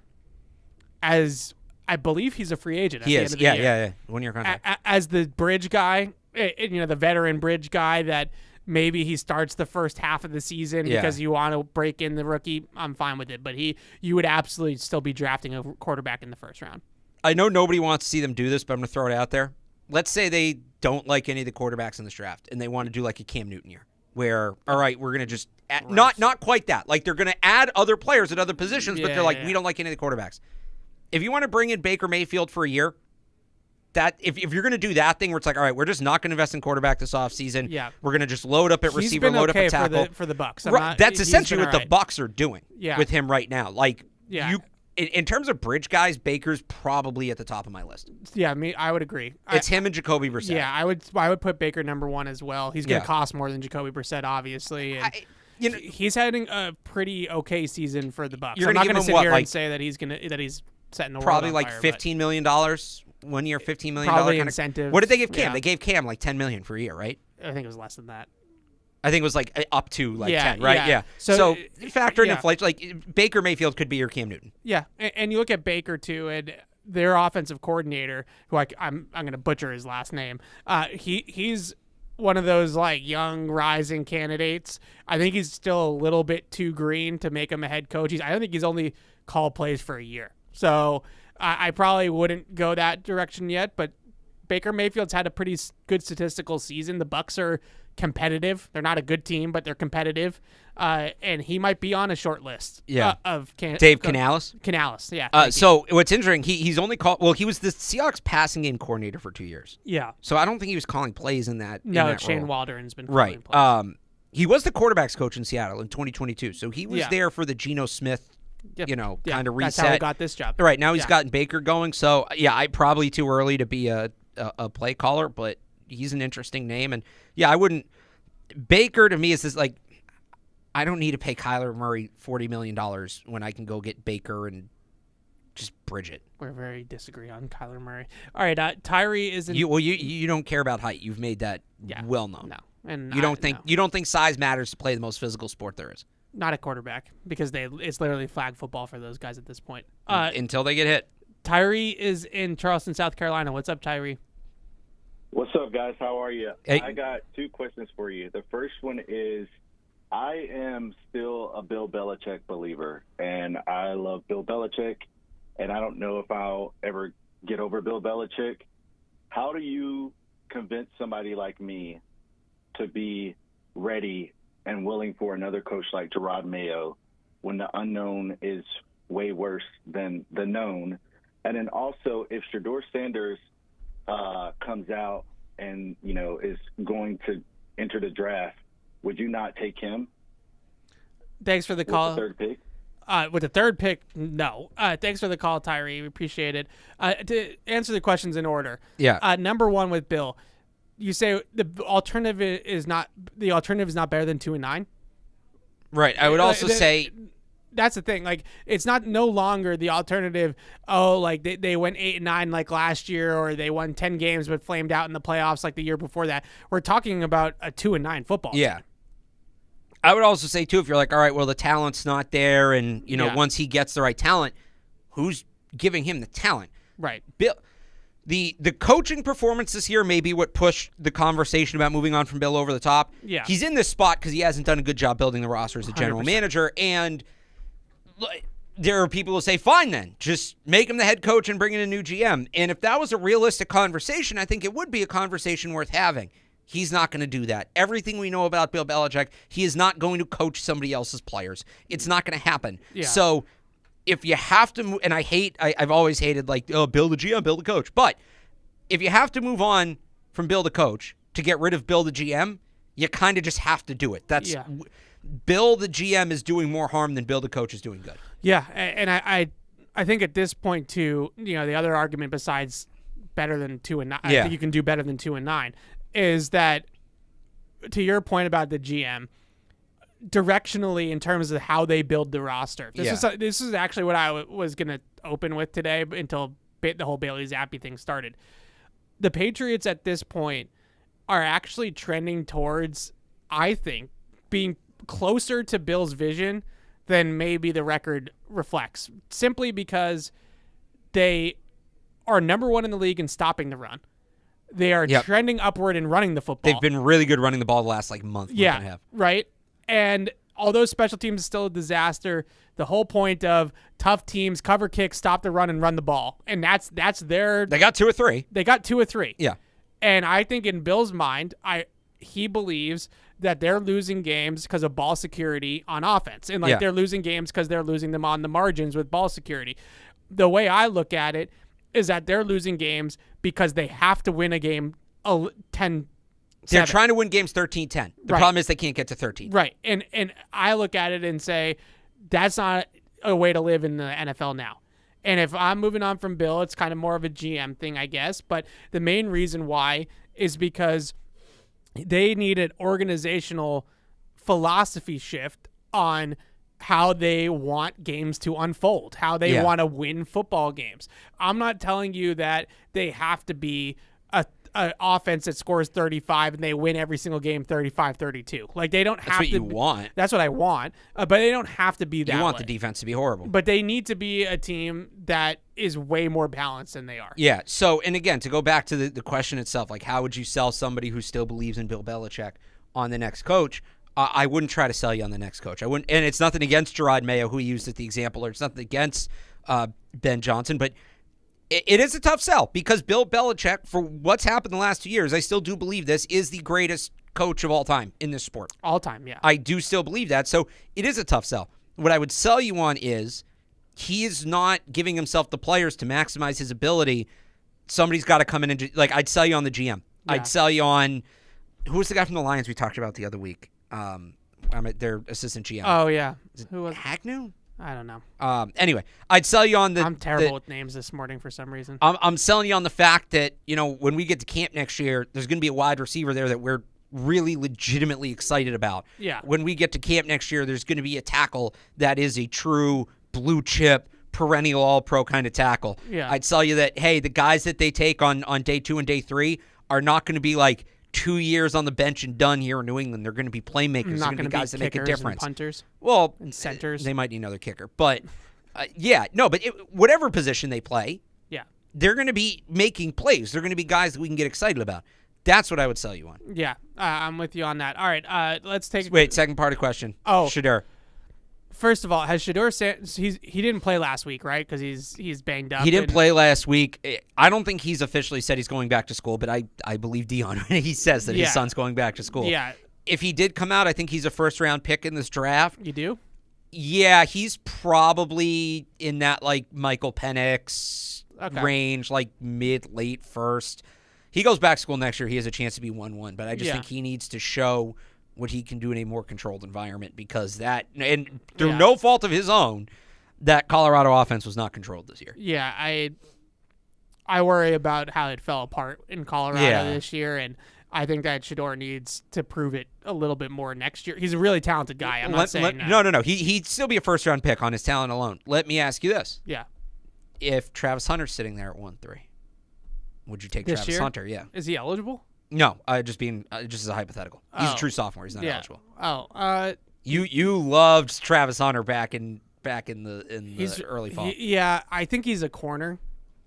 As I believe he's a free agent. He is. Yeah. 1-year contract. As the bridge guy, the veteran bridge guy that maybe he starts the first half of the season because you want to break in the rookie. I'm fine with it, but you would absolutely still be drafting a quarterback in the first round. I know nobody wants to see them do this, but I'm going to throw it out there. Let's say they don't like any of the quarterbacks in this draft, and they want to do like a Cam Newton year, where all right, we're going to just not quite that. Like they're going to add other players at other positions, but they're like we don't like any of the quarterbacks. If you want to bring in Baker Mayfield for a year, that if you're going to do that thing where it's like, all right, we're just not going to invest in quarterback this offseason. Yeah. We're going to just load up at receiver, load up at tackle. For the Bucks. That's essentially what the Bucks are doing with him right now. Like, in terms of bridge guys, Baker's probably at the top of my list. Yeah, I would agree. It's him and Jacoby Brissett. Yeah, I would put Baker number 1 as well. He's going to cost more than Jacoby Brissett, obviously. And he's having a pretty okay season for the Bucks. I'm not going to sit here and say that he's setting the probably world like on fire, $15 million 1 year, $15 million probably kind incentive. Of, what did they give Cam? Yeah. They gave Cam like $10 million for a year, right? I think it was less than that. I think it was like up to like 10, right? Yeah. So factor in inflation. Like Baker Mayfield could be your Cam Newton. Yeah, and you look at Baker too, and their offensive coordinator, who I'm going to butcher his last name. He's one of those like young rising candidates. I think he's still a little bit too green to make him a head coach. I don't think he's only called plays for a year. So I probably wouldn't go that direction yet, but Baker Mayfield's had a pretty good statistical season. The Bucks are competitive. They're not a good team, but they're competitive. And he might be on a short list of Dave Canales? Canales, yeah. So what's interesting, he's only called – well, he was the Seahawks passing game coordinator for 2 years. Yeah. So I don't think he was calling plays in that No, Shane role. Waldron's been calling plays. He was the quarterbacks coach in Seattle in 2022, so he was there for the Geno Smith, kind of reset. That's how he got this job. Right, now he's gotten Baker going, so I probably too early to be a play caller, but he's an interesting name. And, I wouldn't – Baker to me is this, like, I don't need to pay Kyler Murray $40 million when I can go get Baker and just bridge it. We're very disagree on Kyler Murray. All right, Tyree is in – You don't care about height. You've made that well known. No. And you don't think size matters to play the most physical sport there is. Not at quarterback, because it's literally flag football for those guys at this point. Until they get hit. Tyree is in Charleston, South Carolina. What's up, Tyree? What's up, guys? How are you? Hey. I got 2 questions for you. The first one is, I am still a Bill Belichick believer, and I love Bill Belichick, and I don't know if I'll ever get over Bill Belichick. How do you convince somebody like me to be ready and willing for another coach like Gerard Mayo when the unknown is way worse than the known? And then also, if Shedeur Sanders comes out and, is going to enter the draft, would you not take him? Thanks for the call. With the third pick? With the third pick, no. Thanks for the call, Tyree. We appreciate it. To answer the questions in order. Yeah. Number one with Bill. You say the alternative is not better than 2-9. Right. I would also say that's the thing. Like, it's no longer the alternative. Oh, like they went 8-9 like last year, or they won 10 games but flamed out in the playoffs like the year before that. We're talking about a 2-9 football team. Yeah. I would also say too, if you're like, all right, well, the talent's not there, and once he gets the right talent, who's giving him the talent? Right. Bill. The coaching performance this year may be what pushed the conversation about moving on from Bill over the top. Yeah. He's in this spot because he hasn't done a good job building the roster as a general 100%. manager. And there are people who say, fine then, just make him the head coach and bring in a new GM. And if that was a realistic conversation, I think it would be a conversation worth having. He's not going to do that. Everything we know about Bill Belichick, he is not going to coach somebody else's players. It's not going to happen. Yeah. So if you have to move, and I've always hated Bill the GM, Bill the coach. But if you have to move on from Bill the coach to get rid of Bill the GM, you kind of just have to do it. Bill the GM is doing more harm than Bill the coach is doing good. Yeah, and I think at this point too, the other argument besides better than 2-9, I think you can do better than 2-9, is that, to your point about the GM, directionally in terms of how they build the roster. This is actually what I was going to open with today until the whole Bailey Zappi thing started. The Patriots at this point are actually trending towards, I think, being closer to Bill's vision than maybe the record reflects, simply because they are number one in the league in stopping the run. They are trending upward in running the football. They've been really good running the ball the last month and a half. Right. And although special teams is still a disaster, the whole point of tough teams, cover kick, stop the run, and run the ball. And that's their... They got 2 or 3. They got 2 or 3. Yeah. And I think in Bill's mind, he believes that they're losing games because of ball security on offense. And they're losing games because they're losing them on the margins with ball security. The way I look at it is that they're losing games because they have to win a game 10-7. They're trying to win games 13-10. The problem is they can't get to 13. Right. And I look at it and say, that's not a way to live in the NFL now. And if I'm moving on from Bill, it's kind of more of a GM thing, I guess. But the main reason why is because they need an organizational philosophy shift on how they want games to unfold, how they want to win football games. I'm not telling you that they have to be an offense that scores 35 and they win every single game 35-32. Like, they don't have to. That's what you want. That's what I want. But they don't have to be that way. You want the defense to be horrible. But they need to be a team that is way more balanced than they are. Yeah. So, and again, to go back to the question itself, like, how would you sell somebody who still believes in Bill Belichick on the next coach? I wouldn't try to sell you on the next coach. I wouldn't, and it's nothing against Gerard Mayo, who he used as the example, or it's nothing against Ben Johnson, but it is a tough sell because Bill Belichick, for what's happened the last 2 years, I still do believe this is the greatest coach of all time in this sport. All time, yeah. I do still believe that, so it is a tough sell. What I would sell you on is he is not giving himself the players to maximize his ability. Somebody's got to come in and, I'd sell you on the GM. Yeah. I'd sell you on, who was the guy from the Lions we talked about the other week? Their assistant GM. Oh yeah, who was Hagnew? I don't know. Anyway, I'd sell you on the. I'm terrible with names this morning for some reason. I'm selling you on the fact that when we get to camp next year, there's going to be a wide receiver there that we're really legitimately excited about. Yeah. When we get to camp next year, there's going to be a tackle that is a true blue chip, perennial all-pro kind of tackle. Yeah. I'd sell you that, hey, the guys that they take on day 2 and day 3 are not going to be like 2 years on the bench and done here in New England. They're going to be playmakers. They're Not going to be guys that make a difference. And punters. Well, and centers. They might need another kicker. But, whatever position they play, yeah, they're going to be making plays. They're going to be guys that we can get excited about. That's what I would sell you on. Yeah, I'm with you on that. All right, let's take... Wait, second part of the question. Oh. Shedeur. First of all, has Shedeur... He didn't play last week, right? Because he's banged up. He didn't play last week. I don't think he's officially said he's going back to school, but I believe Dion when he says that his son's going back to school. Yeah. If he did come out, I think he's a first-round pick in this draft. You do? Yeah, he's probably in that, like, Michael Penix range, like mid-late first. He goes back to school next year. He has a chance to be 1-1, but I just think he needs to show what he can do in a more controlled environment because that, and through no fault of his own, that Colorado offense was not controlled this year. Yeah, I worry about how it fell apart in Colorado this year, and I think that Shedeur needs to prove it a little bit more next year. He's a really talented guy. I'm not saying no. He'd still be a first-round pick on his talent alone. Let me ask you this. Yeah. If Travis Hunter's sitting there at 1-3, would you take this Travis year? Hunter? Yeah. Is he eligible? No, just as a hypothetical. He's a true sophomore. He's not eligible. Oh, you loved Travis Hunter back in the early fall. I think he's a corner.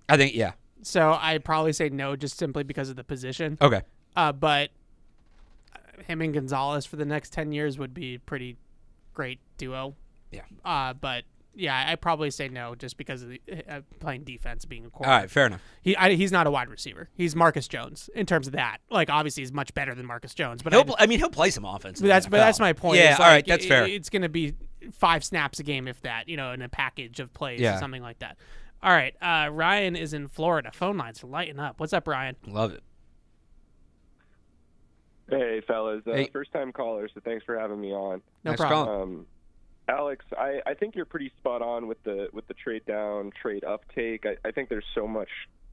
I think So I'd probably say no, just simply because of the position. Okay. But him and Gonzalez for the next 10 years would be a pretty great duo. Yeah. But yeah, I'd probably say no just because of the, playing defense, being a corner. All right, fair enough. He's not a wide receiver. He's Marcus Jones in terms of that. Like, obviously, he's much better than Marcus Jones. But he'll play some offense. But that's my point. Yeah, all right, that's fair. It's going to be 5 snaps a game, if that, in a package of plays or something like that. All right, Ryan is in Florida. Phone lines are lighting up. What's up, Ryan? Love it. Hey, fellas. First-time caller, so thanks for having me on. No problem. Alex, I think you're pretty spot on with the trade down, trade up take. I think there's so much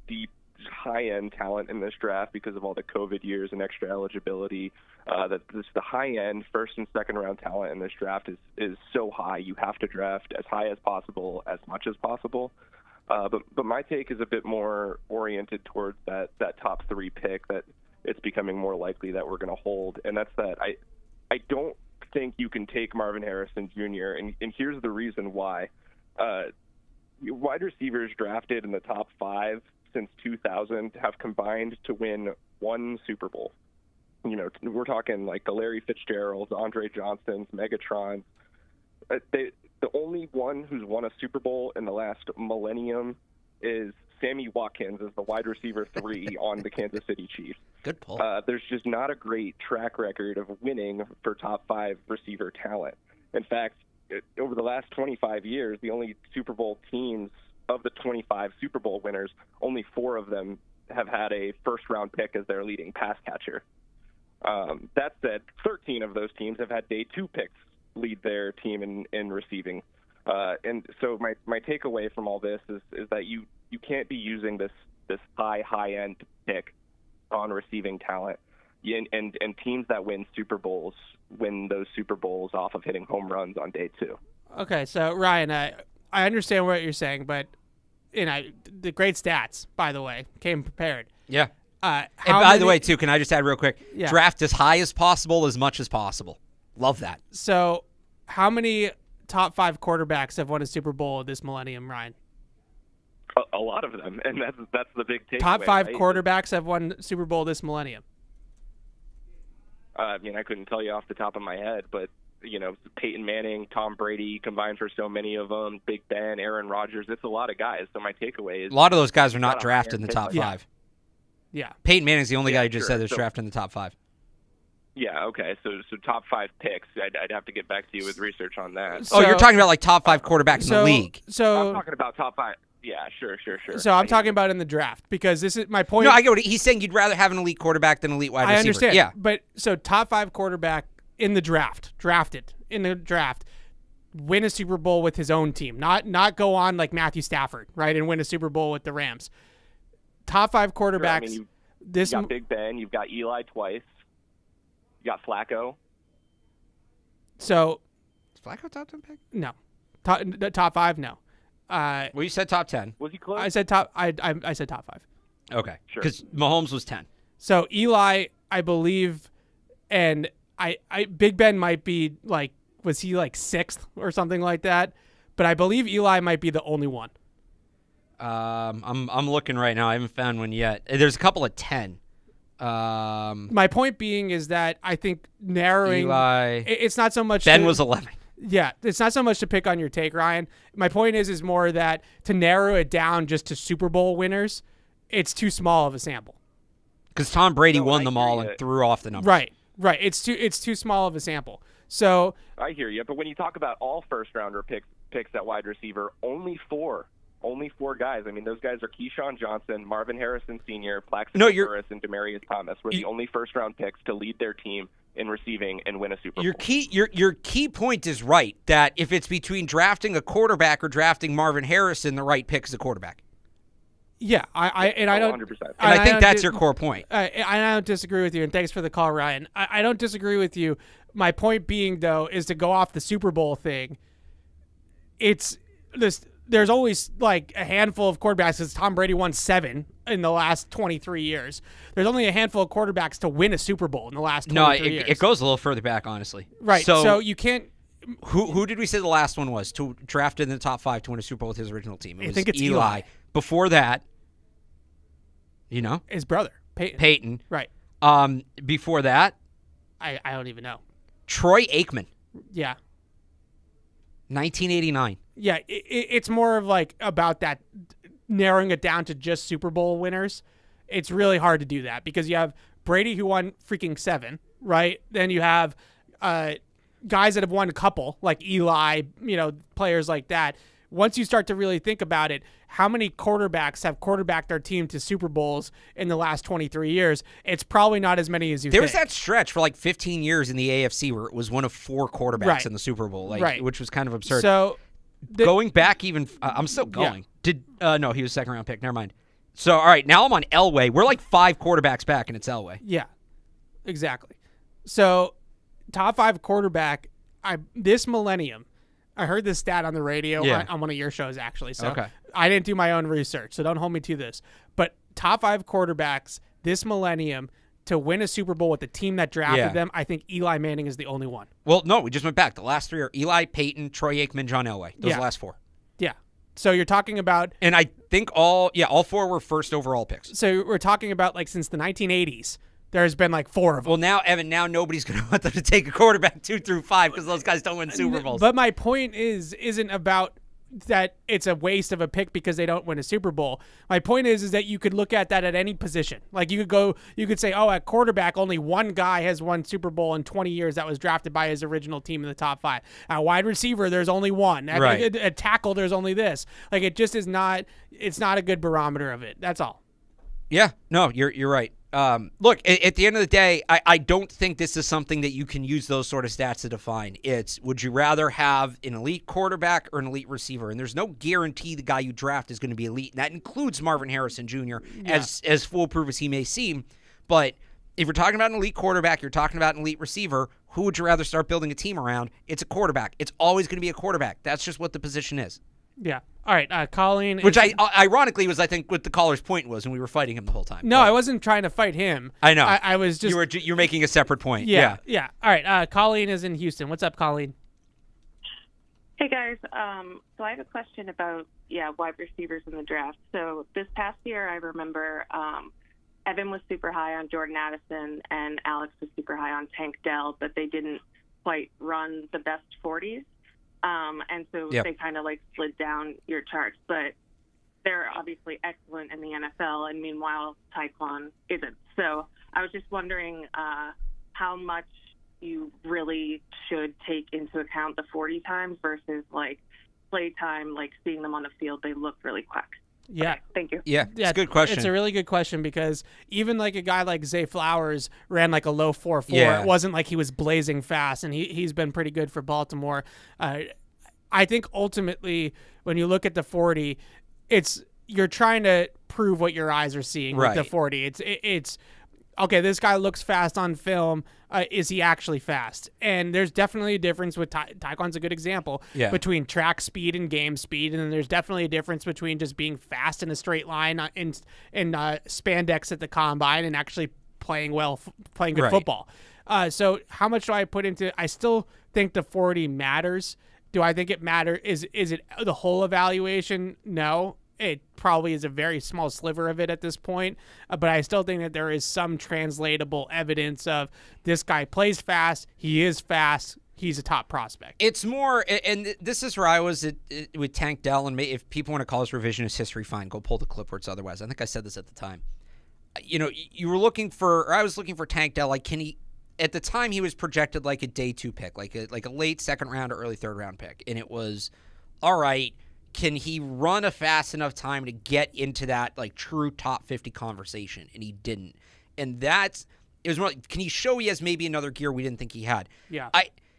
deep, high-end talent in this draft because of all the COVID years and extra eligibility. That the high-end first and second-round talent in this draft is so high. You have to draft as high as possible, as much as possible. But my take is a bit more oriented towards that top 3 pick that it's becoming more likely that we're going to hold, and that's that I don't think you can take Marvin Harrison Jr., and here's the reason why. Wide receivers drafted in the top 5 since 2000 have combined to win 1 Super Bowl. We're talking like the Larry Fitzgeralds, Andre Johnsons, Megatrons. The only one who's won a Super Bowl in the last millennium is Sammy Watkins as the wide receiver 3 on the Kansas City Chiefs. Good pull. There's just not a great track record of winning for top 5 receiver talent. In fact, over the last 25 years, the only Super Bowl teams of the 25 Super Bowl winners, only 4 of them have had a first-round pick as their leading pass catcher. That said, 13 of those teams have had day 2 picks lead their team in receiving. And so my takeaway from all this is that you can't be using this high-end pick on receiving talent. And teams that win Super Bowls win those Super Bowls off of hitting home runs on day 2. Okay, so Ryan, I understand what you're saying, but the great stats, by the way, came prepared. Yeah. And by the way, too, can I just add real quick? Yeah. Draft as high as possible, as much as possible. Love that. So how many top 5 quarterbacks have won a Super Bowl this millennium, Ryan? A lot of them, and that's the big takeaway. Top 5 right? quarterbacks have won Super Bowl this millennium. I couldn't tell you off the top of my head, but Peyton Manning, Tom Brady combined for so many of them, Big Ben, Aaron Rodgers. It's a lot of guys. So my takeaway is a lot of those guys are not drafted in the top 5. Yeah. Peyton Manning's the only guy you just said that's drafted in the top 5. Yeah, okay. So top 5 picks. I'd have to get back to you with research on that. So, you're talking about like top 5 quarterbacks in the league. So I'm talking about top 5. Yeah, sure. So I'm talking about in the draft because this is my point. No, I get what he's saying. You'd rather have an elite quarterback than an elite wide receiver. I understand. Yeah. But so top 5 quarterback in the drafted in the draft, win a Super Bowl with his own team, not go on like Matthew Stafford, right, and win a Super Bowl with the Rams. Top 5 quarterbacks. Sure, you got Big Ben, you've got Eli twice, you got Flacco. So, Is Flacco top 10 pick? no, top 5, no. Well, you said top 10. Was he close? I said top. I said top 5. Okay, Sure. because Mahomes was 10. So Eli, I believe, and I Big Ben might be like, was he like 6th or something like that? But I believe Eli might be the only one. I'm looking right now. I haven't found one yet. There's a couple of 10. My point being is that I think narrowing Eli. it's not so much Ben was 11. Yeah, it's not so much to pick on your take, Ryan. My point is more that to narrow it down just to Super Bowl winners, it's too small of a sample. Because Tom Brady No, won I them hear all you. and threw off the numbers. Right. It's too small of a sample. So I hear you, but when you talk about all first-rounder picks at wide receiver, only four guys. I mean, those guys are Keyshawn Johnson, Marvin Harrison Sr., Plaxico Burress, and Demaryius Thomas were the only first-round picks to lead their team in receiving and win a Super Bowl. Your key point is right, that if it's between drafting a quarterback or drafting Marvin Harrison, the right pick is a quarterback. yeah, I don't 100%. And I think that's your core point. I don't disagree with you, and thanks for the call, Ryan. I don't disagree with you. My point being, though, is to go off the Super Bowl thing. It's this. There's always like a handful of quarterbacks, because Tom Brady won 7 in the last 23 years. There's only a handful of quarterbacks to win a Super Bowl in the last 23 years. It goes a little further back, honestly. Right. So you can't. Who did we say the last one was to draft in the top 5 to win a Super Bowl with his original team? It was think it's Eli. Before that, His brother, Peyton. Peyton. Right. Before that, I don't even know. Troy Aikman, Yeah. 1989. Yeah. It's more of like about that, narrowing it down to just Super Bowl winners. It's really hard to do that because you have Brady, who won freaking 7, right? Then you have guys that have won a couple, like Eli, players like that. Once you start to really think about it, how many quarterbacks have quarterbacked their team to Super Bowls in the last 23 years? It's probably not as many as you There think. was that stretch for like 15 years in the AFC where it was one of 4 quarterbacks Right. in the Super Bowl, Right. which was kind of absurd. So Going back even, I'm still going. No, he was a 2nd round pick. Never mind. So, all right, now I'm on Elway. We're like 5 quarterbacks back, and it's Elway. Yeah, exactly. So top 5 quarterback, this millennium, I heard this stat on the radio on one of your shows, actually. So Okay. I didn't do my own research, so don't hold me to this. But top 5 quarterbacks this millennium to win a Super Bowl with the team that drafted them, I think Eli Manning is the only one. Well, no, we just went back. The last 3 are Eli, Peyton, Troy Aikman, John Elway. Those are the last 4. Yeah. So you're talking about... And I think all 4 were first overall picks. So we're talking about like since the 1980s, there's been like 4 of them. Well, now, Evan, now nobody's going to want them to take a quarterback 2 through 5 because those guys don't win Super Bowls. But my point isn't about that it's a waste of a pick because they don't win a Super Bowl. My point is that you could look at that at any position. Like you could say, at quarterback, only one guy has won Super Bowl in 20 years that was drafted by his original team in the top 5. At wide receiver, there's only one. Right. At tackle, there's only this. Like it just is not. It's not a good barometer of it. That's all. Yeah, no, you're right. Look, at the end of the day, I don't think this is something that you can use those sort of stats to define. It's, would you rather have an elite quarterback or an elite receiver? And there's no guarantee the guy you draft is going to be elite. And that includes Marvin Harrison Jr., as foolproof as he may seem. But if you're talking about an elite quarterback, you're talking about an elite receiver, who would you rather start building a team around? It's a quarterback. It's always going to be a quarterback. That's just what the position is. Yeah. All right. Colleen. Which ironically was, I think, what the caller's point was, and we were fighting him the whole time. No, I wasn't trying to fight him. I know. I was just. You're making a separate point. Yeah. All right. Colleen is in Houston. What's up, Colleen? Hey guys. So I have a question about wide receivers in the draft. So this past year, I remember Evan was super high on Jordan Addison and Alex was super high on Tank Dell, but they didn't quite run the best 40s. And so they kind of like slid down your charts, but they're obviously excellent in the NFL. And meanwhile, Tyquan isn't. So I was just wondering how much you really should take into account the 40 times versus like play time, like seeing them on the field. They look really quick. Yeah. Okay, thank you. Yeah, it's a good question. It's a really good question because even like a guy like Zay Flowers ran like a low 4.4. Yeah. It wasn't like he was blazing fast, and he's been pretty good for Baltimore. I think ultimately when you look at the 40, you're trying to prove what your eyes are seeing with the Right. 40. It's okay, this guy looks fast on film. Is he actually fast? And there's definitely a difference with Tyquan's a good example between track speed and game speed, and then there's definitely a difference between just being fast in a straight line in spandex at the combine and actually playing good football. So how much do I put into? I still think the 40 matters. Do I think it matters? Is it the whole evaluation? No. It probably is a very small sliver of it at this point, but I still think that there is some translatable evidence of this guy plays fast, he is fast, he's a top prospect. It's more, and this is where I was with Tank Dell, and if people want to call this revisionist history, fine, go pull the clip where it's otherwise. I think I said this at the time. You were looking for, or I was looking for Tank Dell, like, can he, at the time he was projected like a day 2 pick, like a late second round or early third round pick, and it was, all right, can he run a fast enough time to get into that like true top 50 conversation? And he didn't. And it was more like, can he show he has maybe another gear we didn't think he had? Yeah.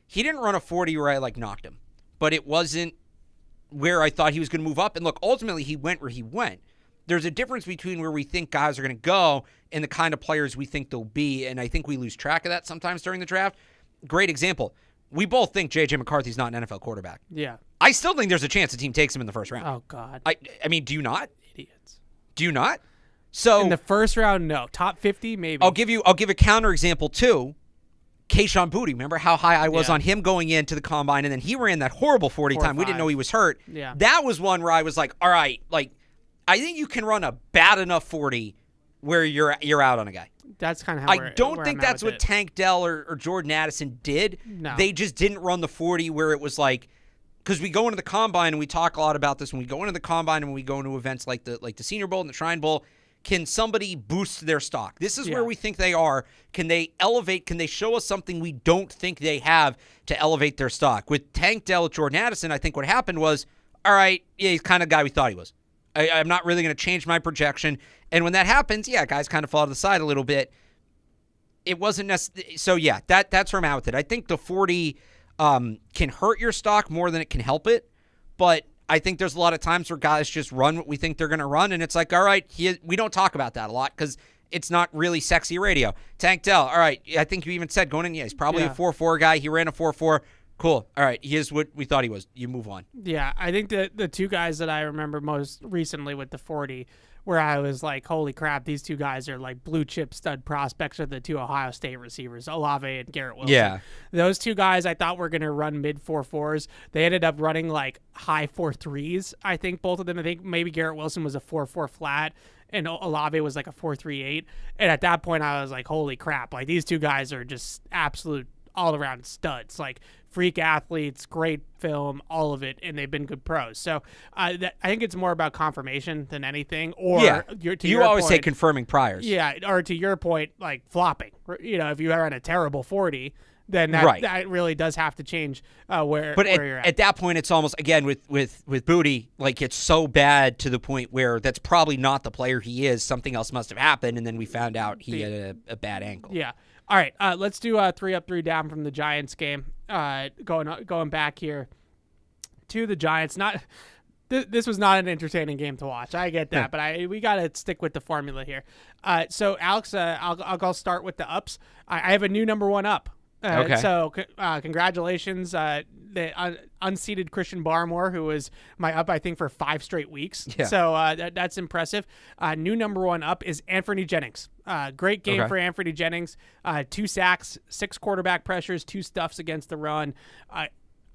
He didn't run a 40 where I like knocked him, but it wasn't where I thought he was going to move up. And look, ultimately he went where he went. There's a difference between where we think guys are going to go and the kind of players we think they'll be. And I think we lose track of that sometimes during the draft. Great example. We both think J.J. McCarthy's not an NFL quarterback. Yeah. I still think there's a chance the team takes him in the first round. Oh, God. I mean, do you not? Idiots. Do you not? So in the first round, no. Top 50, maybe. I'll give a counter example too. Kayshon Boutte. Remember how high I was on him going into the combine, and then he ran that horrible 40 time. We didn't know he was hurt. Yeah. That was one where I was like, all right, like I think you can run a bad enough 40 where you're out on a guy. That's kind of how I don't think that's what Tank Dell or Jordan Addison did. No. They just didn't run the 40 where it was like, because we go into the combine and we talk a lot about this when we go into the combine and when we go into events like the Senior Bowl and the Shrine Bowl. Can somebody boost their stock? This is where we think they are. Can they elevate? Can they show us something we don't think they have to elevate their stock? With Tank Dell, Jordan Addison, I think what happened was, all right, yeah, he's kind of the guy we thought he was. I'm not really going to change my projection. And when that happens, guys kind of fall to the side a little bit. It wasn't necessary. So, that's where I'm at with it. I think the 40 can hurt your stock more than it can help it. But I think there's a lot of times where guys just run what we think they're going to run. And it's like, all right, we don't talk about that a lot because it's not really sexy radio. Tank Dell, all right, I think you even said going in, he's probably a 4.4 guy. He ran a 4.4. Cool. All right, here's what we thought he was. You move on. Yeah, I think the two guys that I remember most recently with the 40 where I was like, holy crap, these two guys are like blue chip stud prospects are the two Ohio State receivers, Olave and Garrett Wilson. Yeah. Those two guys I thought were going to run mid 4.4s. They ended up running like high 4.3s, I think, both of them. I think maybe Garrett Wilson was a 4.4 flat and Olave was like a 4.38. And at that point, I was like, holy crap, like these two guys are just absolute all-around studs, like freak athletes, great film, all of it, and they've been good pros. So I think it's more about confirmation than anything. Or you always say confirming priors. Yeah, or to your point, like flopping. If you are on a terrible 40, then that really does have to change where you're at. At that point, it's almost, again, with Boutte, like it's so bad to the point where that's probably not the player he is. Something else must have happened, and then we found out he had a bad ankle. Yeah. All right, let's do 3 up, 3 down from the Giants game. Going back here to the Giants. This was not an entertaining game to watch. I get that, but we got to stick with the formula here. So, Alex, I'll start with the ups. I have a new number 1 up. Okay. So, congratulations, the unseated Christian Barmore, who was my up, I think, for 5 straight weeks. Yeah. So that's impressive. New number 1 up is Anthony Jennings. Great game for Anthony Jennings. 2 sacks, 6 quarterback pressures, 2 stuffs against the run.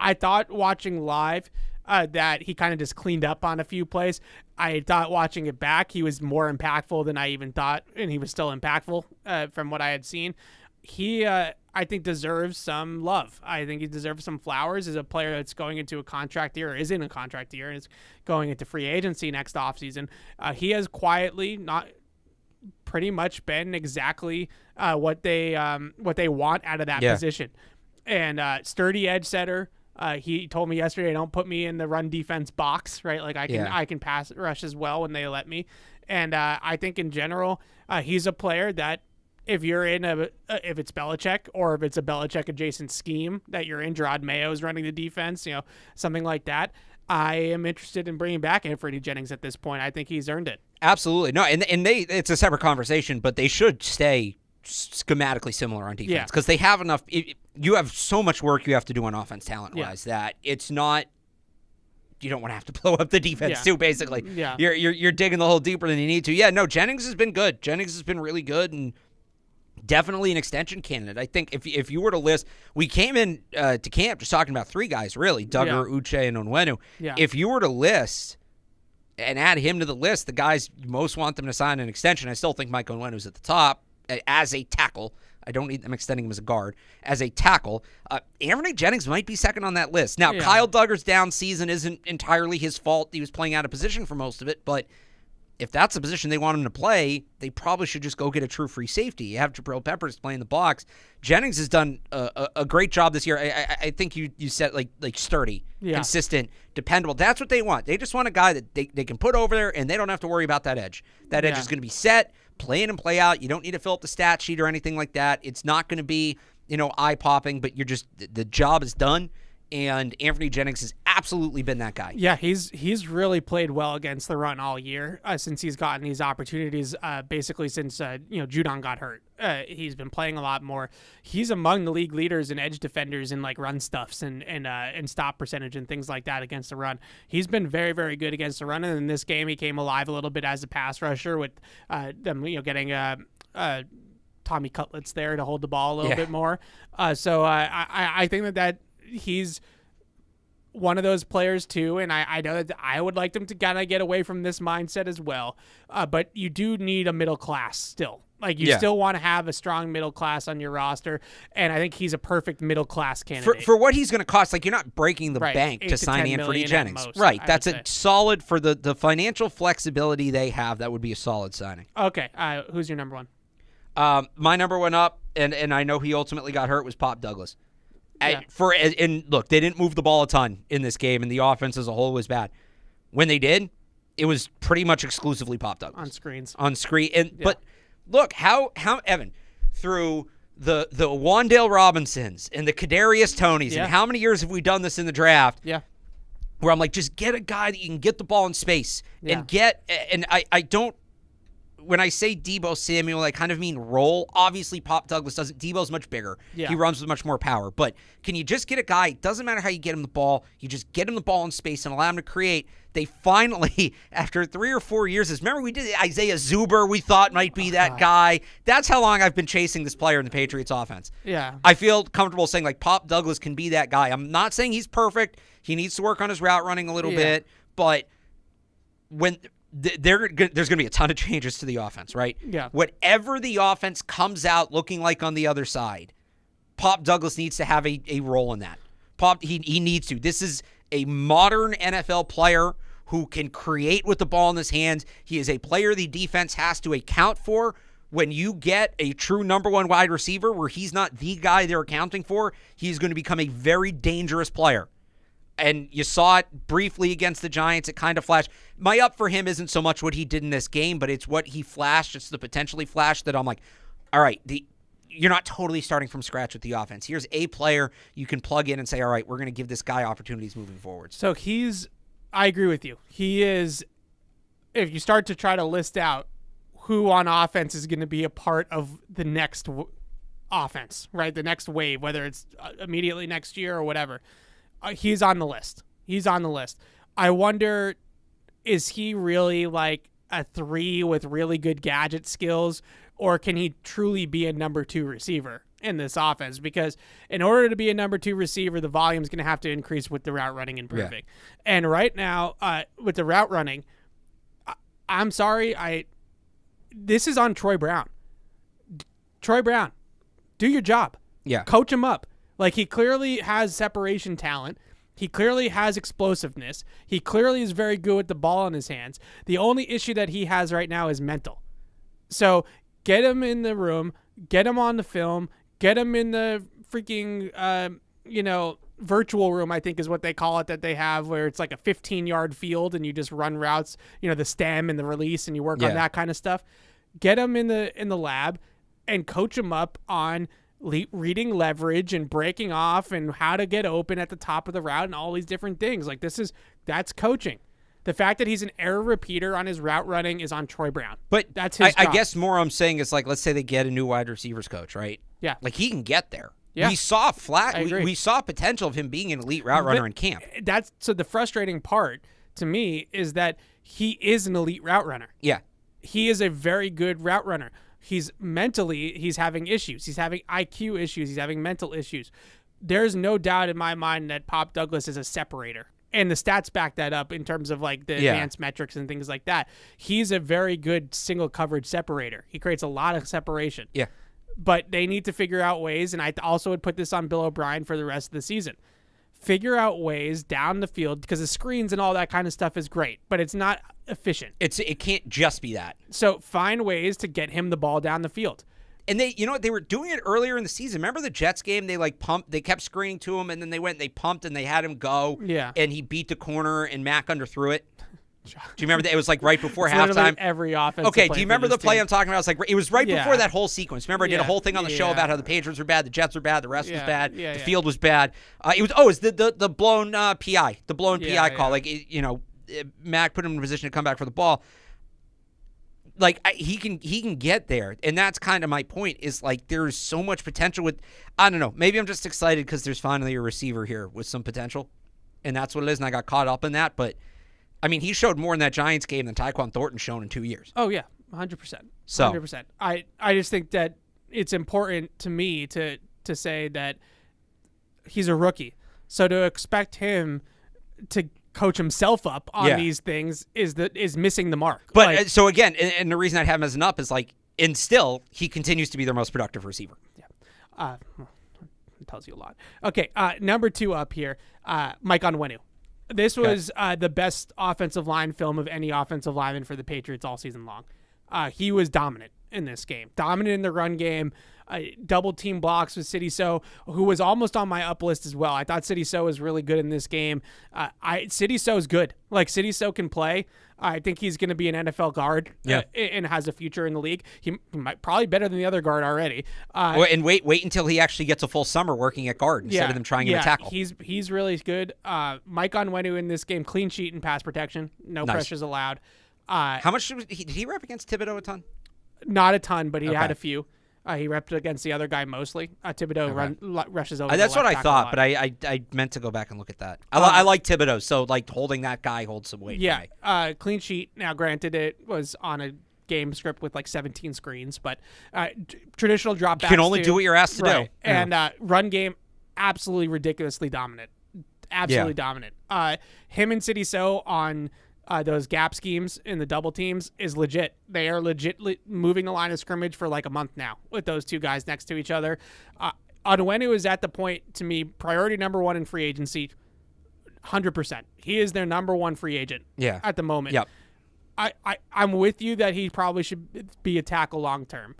I thought watching live that he kind of just cleaned up on a few plays. I thought watching it back, he was more impactful than I even thought, and he was still impactful from what I had seen. He, I think, deserves some love. I think he deserves some flowers as a player that's going into a contract year, or is in a contract year, and is going into free agency next offseason. He has quietly not pretty much been exactly what they want out of that position. And sturdy edge setter, He told me yesterday, don't put me in the run defense box, right? Like I can pass rush as well when they let me. And I think in general, he's a player that if you're in if it's Belichick or if it's a Belichick adjacent scheme that you're in, Gerard Mayo is running the defense, something like that. I am interested in bringing back Anthony Jennings at this point. I think he's earned it. Absolutely. No, and it's a separate conversation, but they should stay schematically similar on defense because they have enough. You have so much work you have to do on offense talent-wise that it's not. You don't want to have to blow up the defense too. Basically, you're digging the hole deeper than you need to. Yeah, no, Jennings has been good. Jennings has been really good and definitely an extension candidate. I think if you were to list, we came in to camp just talking about 3 guys really: Duggar, Uche, and Onwenu. Yeah. If you were to list and add him to the list, the guys you most want them to sign an extension, I still think Mike Onwenu's at the top as a tackle. I don't need them extending him as a guard. As a tackle, Anthony Jennings might be second on that list. Now, Kyle Duggar's down season isn't entirely his fault. He was playing out of position for most of it, but if that's the position they want him to play, they probably should just go get a true free safety. You have Jabril Peppers playing the box. Jennings has done a great job this year. I think you said like sturdy, consistent, dependable. That's what they want. They just want a guy that they can put over there, and they don't have to worry about that edge. That edge is going to be set, play in and play out. You don't need to fill up the stat sheet or anything like that. It's not going to be eye-popping, but you're just the job is done. And Anthony Jennings has absolutely been that guy. Yeah, he's really played well against the run all year since he's gotten these opportunities. Basically, since Judon got hurt, he's been playing a lot more. He's among the league leaders in edge defenders in like run stuffs and stop percentage and things like that against the run. He's been very, very good against the run. And in this game, he came alive a little bit as a pass rusher with them getting Tommy Cutlets there to hold the ball a little bit more. So I think that he's one of those players too, and I know that I would like them to kind of get away from this mindset as well. But you do need a middle class still. Like you still want to have a strong middle class on your roster, and I think he's a perfect middle class candidate for what he's going to cost. Like you're not breaking the bank to sign Anthony Jennings, right? That's a solid for the financial flexibility they have. That would be a solid signing. Okay, who's your number one? My number one up, and I know he ultimately got hurt, was Pop Douglas. And look, they didn't move the ball a ton in this game, and the offense as a whole was bad. When they did, it was pretty much exclusively Pop Douglas on screen. But look how Evan, through the Wan'Dale Robinsons and the Kadarius Tonys, and how many years have we done this in the draft? Yeah, where I'm like, just get a guy that you can get the ball in space and get. And I don't. When I say Deebo Samuel, I kind of mean role. Obviously, Pop Douglas doesn't. Deebo's much bigger. Yeah. He runs with much more power. But can you just get a guy? It doesn't matter how you get him the ball. You just get him the ball in space and allow him to create. They finally, after 3 or 4 years, remember we did Isaiah Zuber we thought might be that guy. That's how long I've been chasing this player in the Patriots offense. Yeah. I feel comfortable saying like Pop Douglas can be that guy. I'm not saying he's perfect. He needs to work on his route running a little bit. But when... there's going to be a ton of changes to the offense, right? Yeah. Whatever the offense comes out looking like on the other side, Pop Douglas needs to have a role in that. He needs to. This is a modern NFL player who can create with the ball in his hands. He is a player the defense has to account for. When you get a true number one wide receiver where he's not the guy they're accounting for, he's going to become a very dangerous player. And you saw it briefly against the Giants. It kind of flashed. My up for him isn't so much what he did in this game, but it's what he flashed. It's the potentially flash that I'm like, all right, you're not totally starting from scratch with the offense. Here's a player you can plug in and say, all right, we're going to give this guy opportunities moving forward. So I agree with you. He is, if you start to try to list out who on offense is going to be a part of the next offense, right? The next wave, whether it's immediately next year or whatever. He's on the list. I wonder, is he really like a 3 with really good gadget skills, or can he truly be a number 2 receiver in this offense? Because in order to be a number 2 receiver, the volume is going to have to increase with the route running improving. Yeah. And right now, with the route running, I'm sorry, this is on Troy Brown. Troy Brown, do your job. Yeah. Coach him up. Like, he clearly has separation talent. He clearly has explosiveness. He clearly is very good with the ball in his hands. The only issue that he has right now is mental. So get him in the room, get him on the film, get him in the freaking, virtual room, I think is what they call it, that they have, where it's like a 15-yard field and you just run routes, the stem and the release, and you work on that kind of stuff. Get them in the lab and coach them up on reading leverage and breaking off and how to get open at the top of the route and all these different things. Like that's coaching. The fact that he's an error repeater on his route running is on Troy Brown. But that's his I job. guess more I'm saying is, like, let's say they get a new wide receivers coach, right? Yeah. Like, he can get there. Yeah. We saw I agree. we saw potential of him being an elite route runner in camp. So the frustrating part to me is that he is an elite route runner. Yeah. He is a very good route runner. He's having issues. He's having IQ issues. He's having mental issues. There's no doubt in my mind that Pop Douglas is a separator. And the stats back that up in terms of like the advanced metrics and things like that. He's a very good single coverage separator. He creates a lot of separation. Yeah. But they need to figure out ways, and I also would put this on Bill O'Brien for the rest of the season. Figure out ways down the field, because the screens and all that kind of stuff is great, but it's not efficient. It can't just be that. So find ways to get him the ball down the field. And they were doing it earlier in the season. Remember the Jets game? They they kept screening to him, and then they went and they pumped and they had him go. Yeah. And he beat the corner and Mack underthrew it. Do you remember that? It was like right before It's halftime. Every offense. Okay, do you remember the play I'm talking about? It was right before that whole sequence. Remember, I did a whole thing on the show about how the Patriots were bad, the Jets were bad, the rest was bad, the field was bad. It was the blown PI, the blown PI call. Mack put him in a position to come back for the ball. Like, he can get there, and that's kind of my point. Is like there's so much potential with. I don't know. Maybe I'm just excited because there's finally a receiver here with some potential, and that's what it is. And I got caught up in that, but I mean, he showed more in that Giants game than Tyquan Thornton's shown in 2 years. Oh yeah, 100%. So 100%. I just think that it's important to me to say that he's a rookie, so to expect him to coach himself up on these things is missing the mark. But so again, and the reason I have him as an up is and still he continues to be their most productive receiver. Yeah, it tells you a lot. Okay, number 2 up here, Mike Onwenu. This was the best offensive line film of any offensive lineman for the Patriots all season long. He was dominant in this game, dominant in the run game. Double team blocks with City So, who was almost on my up list as well. I thought City So was really good in this game. City So is good. Like, City So can play. I think he's going to be an NFL guard and has a future in the league. He might probably better than the other guard already. And wait until he actually gets a full summer working at guard instead of them trying him to tackle. He's really good. Mike Onwenu in this game, clean sheet and pass protection. No pressures allowed. How much did he rep against Thibodeau a ton? Not a ton, but he had a few. He repped against the other guy mostly. Thibodeau rushes over. That's what I thought, but I meant to go back and look at that. I like Thibodeau, so like holding that guy holds some weight. Yeah, clean sheet. Now, granted, it was on a game script with like 17 screens, but traditional dropbacks. You can only do what you're asked to do. And run game, absolutely ridiculously dominant. Absolutely dominant. Him and City So on those gap schemes in the double teams is legit. They are legit moving the line of scrimmage for like a month now with those two guys next to each other. Onwenu is at the point, to me, priority number 1 in free agency, 100%. He is their number 1 free agent at the moment. Yep. I'm with you that he probably should be a tackle long term.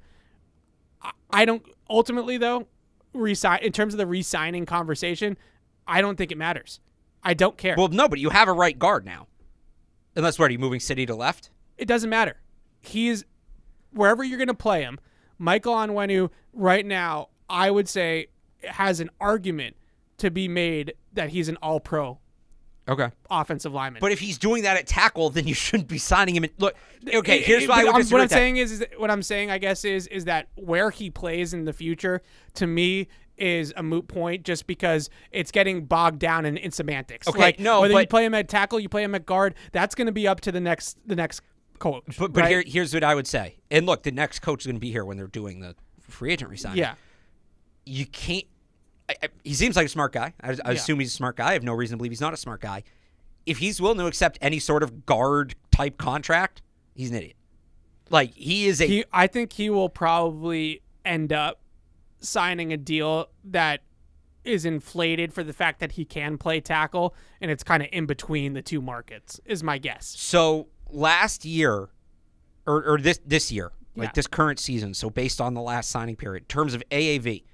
I don't, ultimately though, in terms of the re-signing conversation, I don't think it matters. I don't care. Well, no, but you have a right guard now. Unless, what, are you moving City to left? It doesn't matter. He's wherever you're going to play him. Michael Onwenu right now, I would say, has an argument to be made that he's an all-pro offensive lineman. But if he's doing that at tackle, then you shouldn't be signing him. Look, okay, here's why I would what I'm saying is what I'm saying, I guess, is that where he plays in the future, to me, is a moot point just because it's getting bogged down in semantics. Okay, whether you play him at tackle, you play him at guard, that's going to be up to the next coach. But right? here's what I would say. And look, the next coach is going to be here when they're doing the free agent resigning. Yeah. You can't. He seems like a smart guy. I assume he's a smart guy. I have no reason to believe he's not a smart guy. If he's willing to accept any sort of guard type contract, he's an idiot. Like, he is I think he will probably end up signing a deal that is inflated for the fact that he can play tackle, and it's kind of in between the two markets, is my guess. So last year, or this year, like this current season, so based on the last signing period, in terms of AAV,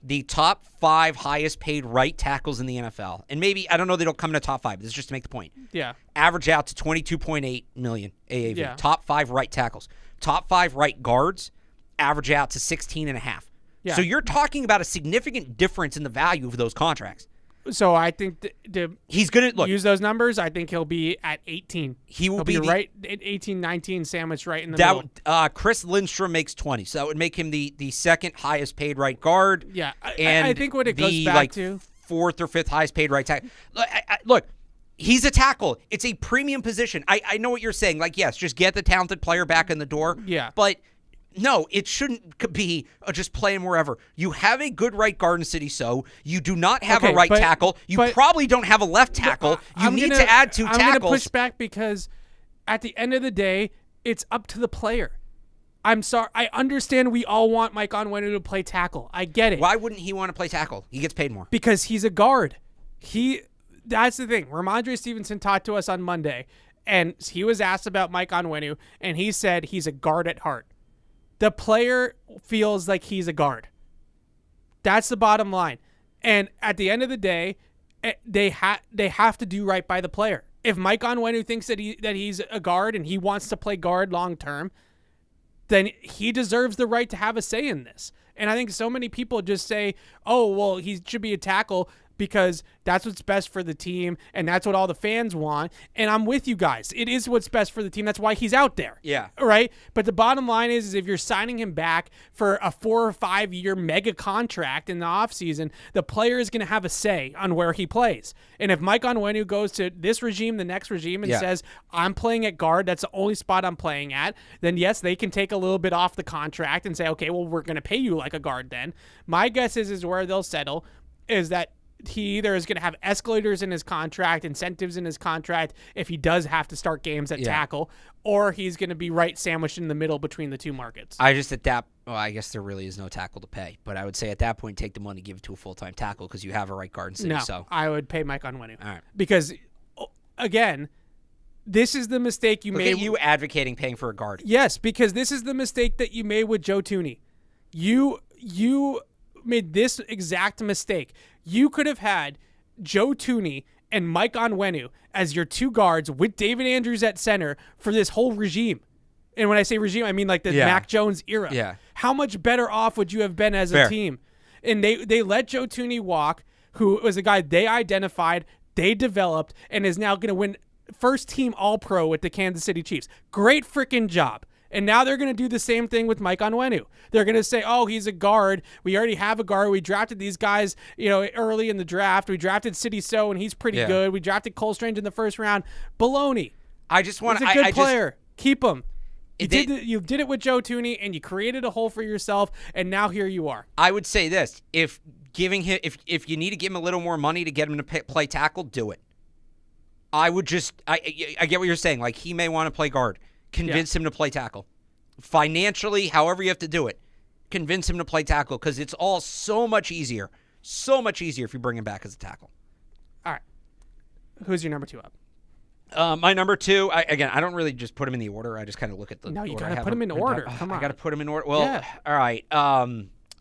the top 5 highest paid right tackles in the NFL, and maybe, I don't know, they don't come in the top 5. This is just to make the point. Yeah. Average out to $22.8 million AAV. Yeah. Top 5 right tackles. Top 5 right guards average out to 16.5. Yeah. So you're talking about a significant difference in the value of those contracts. So I think he's going to use those numbers. I think he'll be at 18. He'll be right at 18, 19, sandwiched right in the middle. Chris Lindstrom makes 20, so that would make him the second highest paid right guard. Yeah, and I think what it goes back to, fourth or fifth highest paid right tackle. Look, he's a tackle. It's a premium position. I know what you're saying. Like, yes, just get the talented player back in the door. Yeah, but no, it shouldn't be just play him wherever. You have a good right guard in City, so you do not have a right tackle. You probably don't have a left tackle. You need to add 2 tackles. I'm going to push back because at the end of the day, it's up to the player. I'm sorry. I understand we all want Mike Onwenu to play tackle. I get it. Why wouldn't he want to play tackle? He gets paid more. Because he's a guard. That's the thing. Ramondre Stevenson talked to us on Monday, and he was asked about Mike Onwenu, and he said he's a guard at heart. The player feels like he's a guard. That's the bottom line. And at the end of the day, they have to do right by the player. If Mike Onwenu thinks that he's a guard and he wants to play guard long term, then he deserves the right to have a say in this. And I think so many people just say, oh, well, he should be a tackle because that's what's best for the team and that's what all the fans want. And I'm with you guys. It is what's best for the team. That's why he's out there. Yeah. Right? But the bottom line is if you're signing him back for a 4 or 5 year mega contract in the offseason, the player is going to have a say on where he plays. And if Mike Onwenu goes to this regime, the next regime, and says, I'm playing at guard, that's the only spot I'm playing at, then yes, they can take a little bit off the contract and say, okay, well, we're going to pay you like a guard then. My guess is where they'll settle is that he either is going to have escalators in his contract, incentives in his contract if he does have to start games at tackle, or he's going to be right sandwiched in the middle between the two markets. I guess there really is no tackle to pay, but I would say at that point, take the money, give it to a full-time tackle because you have a right guard in City. No, so I would pay Mike Onwenu. All right. Because, again, this is the mistake you made. Look at you advocating paying for a guard. Yes, because this is the mistake that you made with Joe Thuney. You made this exact mistake. You could have had Joe Thuney and Mike Onwenu as your 2 guards with David Andrews at center for this whole regime. And when I say regime, I mean like the Mac Jones era. Yeah. How much better off would you have been as a team? And they let Joe Thuney walk, who was a guy they identified, they developed, and is now going to win first team All-Pro with the Kansas City Chiefs. Great freaking job. And now they're going to do the same thing with Mike Onwenu. They're going to say, oh, he's a guard. We already have a guard. We drafted these guys, early in the draft. We drafted City So, and he's pretty good. We drafted Cole Strange in the first round. Baloney. He's a good player. Keep him. You did it with Joe Thuney, and you created a hole for yourself, and now here you are. I would say this. If you need to give him a little more money to get him to play tackle, do it. I would I get what you're saying. Like, he may want to play guard. Convince him to play tackle. Financially, however you have to do it, convince him to play tackle because it's all so much easier. So much easier if you bring him back as a tackle. All right. Who's your number 2 up? My number 2, I don't really just put him in the order. I just kind of look at the No, you order. got to put him in order. Come on. I got to put him in order. Well, all right.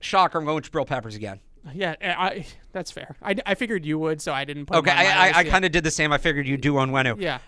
Shocker, I'm going with Jabril Peppers again. Yeah, that's fair. I figured you would, so I didn't put him on my list. I kind of did the same. I figured you'd do Onwenu. Yeah.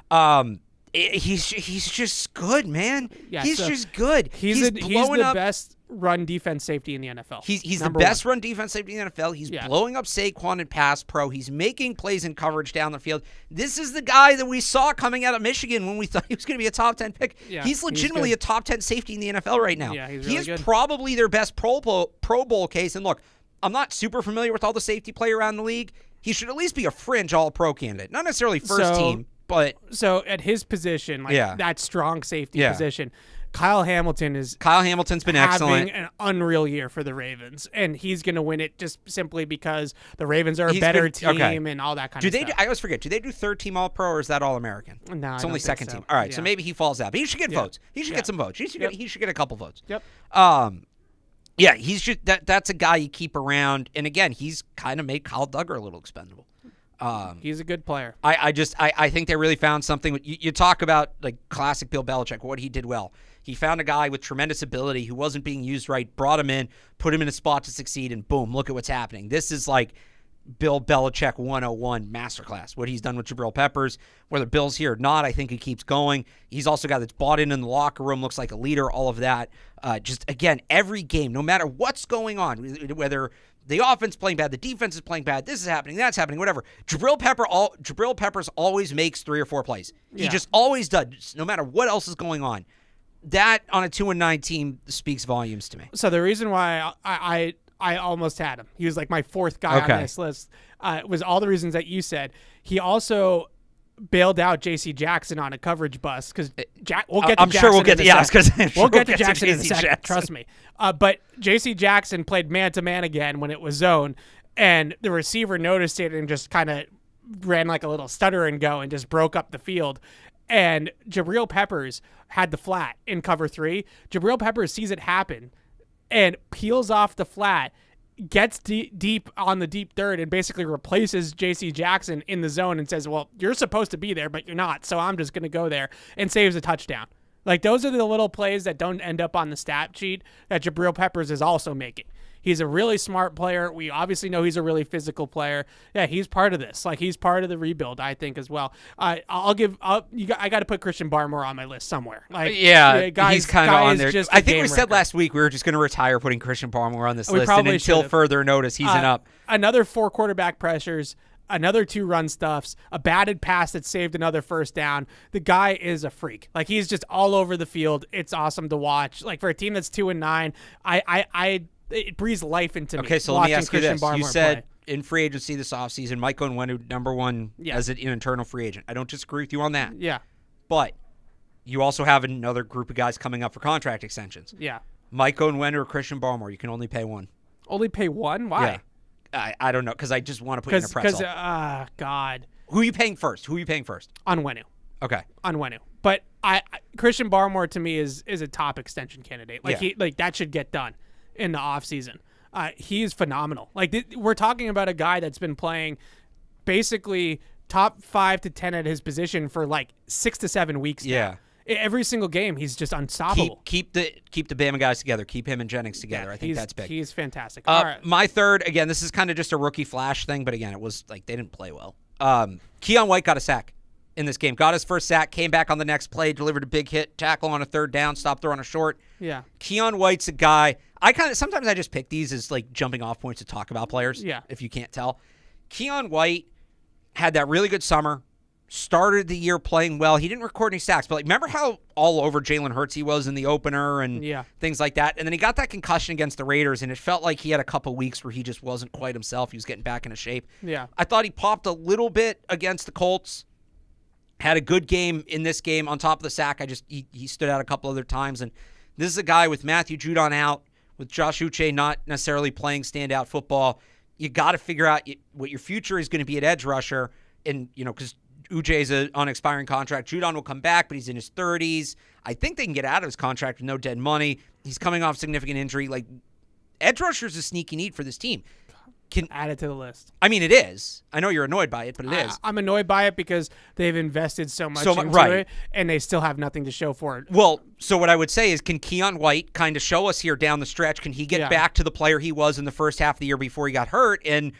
He's just good, man. Yeah, he's just good. He's the best run defense safety in the NFL. He's the best run defense safety in the NFL. He's blowing up Saquon in pass pro. He's making plays in coverage down the field. This is the guy that we saw coming out of Michigan when we thought he was going to be a top 10 pick. Yeah, he's legitimately a top 10 safety in the NFL right now. Yeah, he's really good. Probably their best Pro Bowl case. And look, I'm not super familiar with all the safety play around the league. He should at least be a fringe All-Pro candidate. Not necessarily first team. But so at his position, that strong safety position, Kyle Hamilton's been excellent. Having an unreal year for the Ravens, and he's going to win it just simply because the Ravens are a better team and all that kind of stuff. I always forget. Do they do third team All Pro or is that All American? No, it's only second team. All right, so maybe he falls out, but he should get votes. He should get some votes. He should get a couple votes. Yep. Yeah, he's just that's a guy you keep around, and again, he's kind of made Kyle Duggar a little expendable. He's a good player. I think they really found something. You talk about like classic Bill Belichick, what he did well. He found a guy with tremendous ability who wasn't being used right, brought him in, put him in a spot to succeed, and boom, look at what's happening. This is like Bill Belichick 101 masterclass, what he's done with Jabril Peppers. Whether Bill's here or not, I think he keeps going. He's also a guy that's bought in the locker room, looks like a leader, all of that. Just, again, every game, no matter what's going on, whether the offense playing bad, the defense is playing bad, this is happening, that's happening, whatever. Jabril Peppers always makes 3 or 4 plays. He just always does, no matter what else is going on. That, on a 2-9 team, speaks volumes to me. So the reason why I almost had him, he was like my 4th guy on this list, was all the reasons that you said. He also bailed out J.C. Jackson on a coverage bust because we'll get to I'm Jackson sure we'll get to we'll get to Jackson in a second. Trust me. But J.C. Jackson played man-to-man again when it was zone, and the receiver noticed it and just kind of ran like a little stutter and go and just broke up the field. And Jabril Peppers had the flat in cover 3. Jabril Peppers sees it happen and peels off the flat, gets deep on the deep third, and basically replaces J.C. Jackson in the zone and says, well, you're supposed to be there, but you're not, so I'm just going to go there, and saves a touchdown. Like, those are the little plays that don't end up on the stat sheet that Jabril Peppers is also making. He's a really smart player. We obviously know he's a really physical player. Yeah, he's part of this. Like, he's part of the rebuild, I think, as well. I got to put Christian Barmore on my list somewhere. Like, he's kind of on there. I think we said last week we were just going to retire putting Christian Barmore on this list, and until further notice, he's an up. Another 4 quarterback pressures, another 2 run stuffs, a batted pass that saved another first down. The guy is a freak. Like, he's just all over the field. It's awesome to watch. Like, for a team that's 2-9, it breathes life into me. Okay, so let me ask you this. Barmore You said in free agency this offseason, Mike Onwenu, number 1 as an internal free agent. I don't disagree with you on that. Yeah. But you also have another group of guys coming up for contract extensions. Yeah. Mike Onwenu or Christian Barmore, you can only pay 1. Only pay 1? Why? Yeah. I don't know, because I just want to put you in a pretzel. Because, God. Who are you paying first? Onwenu. Okay. Onwenu. But Christian Barmore, to me, is a top extension candidate. Like, that should get done in the offseason. He is phenomenal. Like, we're talking about a guy that's been playing basically top 5 to 10 at his position for like 6 to 7 weeks now. Every single game, he's just unstoppable. Keep the Bama guys together. Keep him and Jennings together. I think that's big. He's fantastic. All right. My third, again, this is kind of just a rookie flash thing, but again, it was like they didn't play well. Keon White got a sack in this game. Got his first sack, came back on the next play, delivered a big hit, tackle on a 3rd down, stopped throwing a short. Yeah. Keon White's a guy. Sometimes I just pick these as like jumping off points to talk about players. Yeah. If you can't tell. Keon White had that really good summer. Started the year playing well. He didn't record any sacks, but like, remember how all over Jalen Hurts he was in the opener and things like that? And then he got that concussion against the Raiders, and it felt like he had a couple weeks where he just wasn't quite himself. He was getting back into shape. Yeah. I thought he popped a little bit against the Colts. Had a good game in this game on top of the sack. He stood out a couple other times. And this is a guy with Matthew Judon out, with Josh Uche not necessarily playing standout football. You got to figure out what your future is going to be at edge rusher. And, because Uche is on expiring contract. Judon will come back, but he's in his 30s. I think they can get out of his contract with no dead money. He's coming off significant injury. Like, edge rusher is a sneaky need for this team. Can add it to the list. I mean, it is. I know you're annoyed by it, but it is. I'm annoyed by it because they've invested so much into it, and they still have nothing to show for it. Well, so what I would say is, can Keon White kind of show us here down the stretch? Can he get back to the player he was in the first half of the year before he got hurt? And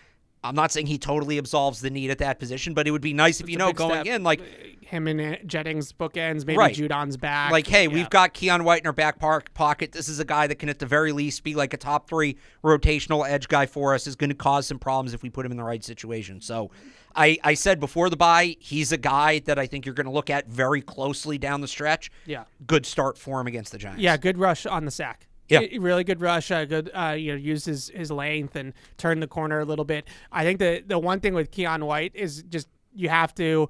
I'm not saying he totally absolves the need at that position, but it would be nice if, going in, like him and Jennings bookends, maybe Judon's back. Like, hey, we've got Keon White in our back pocket. This is a guy that can, at the very least, be like a top 3 rotational edge guy for us. Is going to cause some problems if we put him in the right situation. So I said before the bye, he's a guy that I think you're going to look at very closely down the stretch. Yeah. Good start for him against the Giants. Yeah, good rush on the sack. Yeah, really good rush. Good, use his length and turn the corner a little bit. I think the one thing with Keon White is just you have to.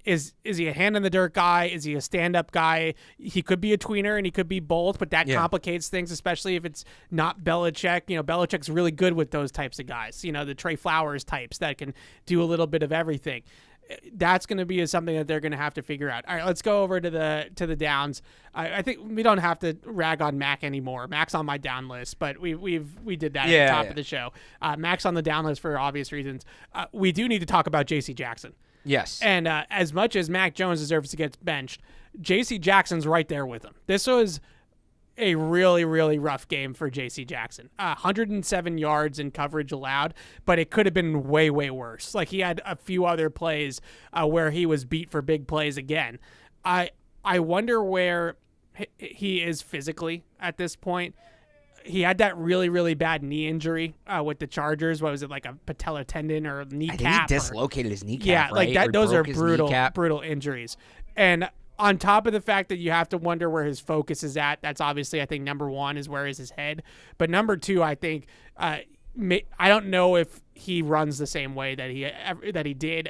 Is he a hand in the dirt guy? Is he a stand-up guy? He could be a tweener and he could be both, but that complicates things, especially if it's not Belichick. Belichick's really good with those types of guys. The Trey Flowers types that can do a little bit of everything. That's going to be something that they're going to have to figure out. All right, let's go over to the downs. I think we don't have to rag on Mac anymore. Mac's on my down list, but we did that at the top of the show. Mac's on the down list for obvious reasons. We do need to talk about J.C. Jackson. Yes. And as much as Mac Jones deserves to get benched, J.C. Jackson's right there with him. This was a really, really rough game for J.C. Jackson. 107 yards in coverage allowed, but it could have been way, way worse. Like, he had a few other plays where he was beat for big plays again. I wonder where he is physically at this point. He had that really, really bad knee injury with the Chargers. What was it, like a patellar tendon or kneecap? I think he dislocated his kneecap. Yeah, right? like that. Or Those are broke his brutal, kneecap. brutal injuries. And on top of the fact that you have to wonder where his focus is at, that's obviously, I think, number one is where is his head. But number two, I think, I don't know if he runs the same way that he did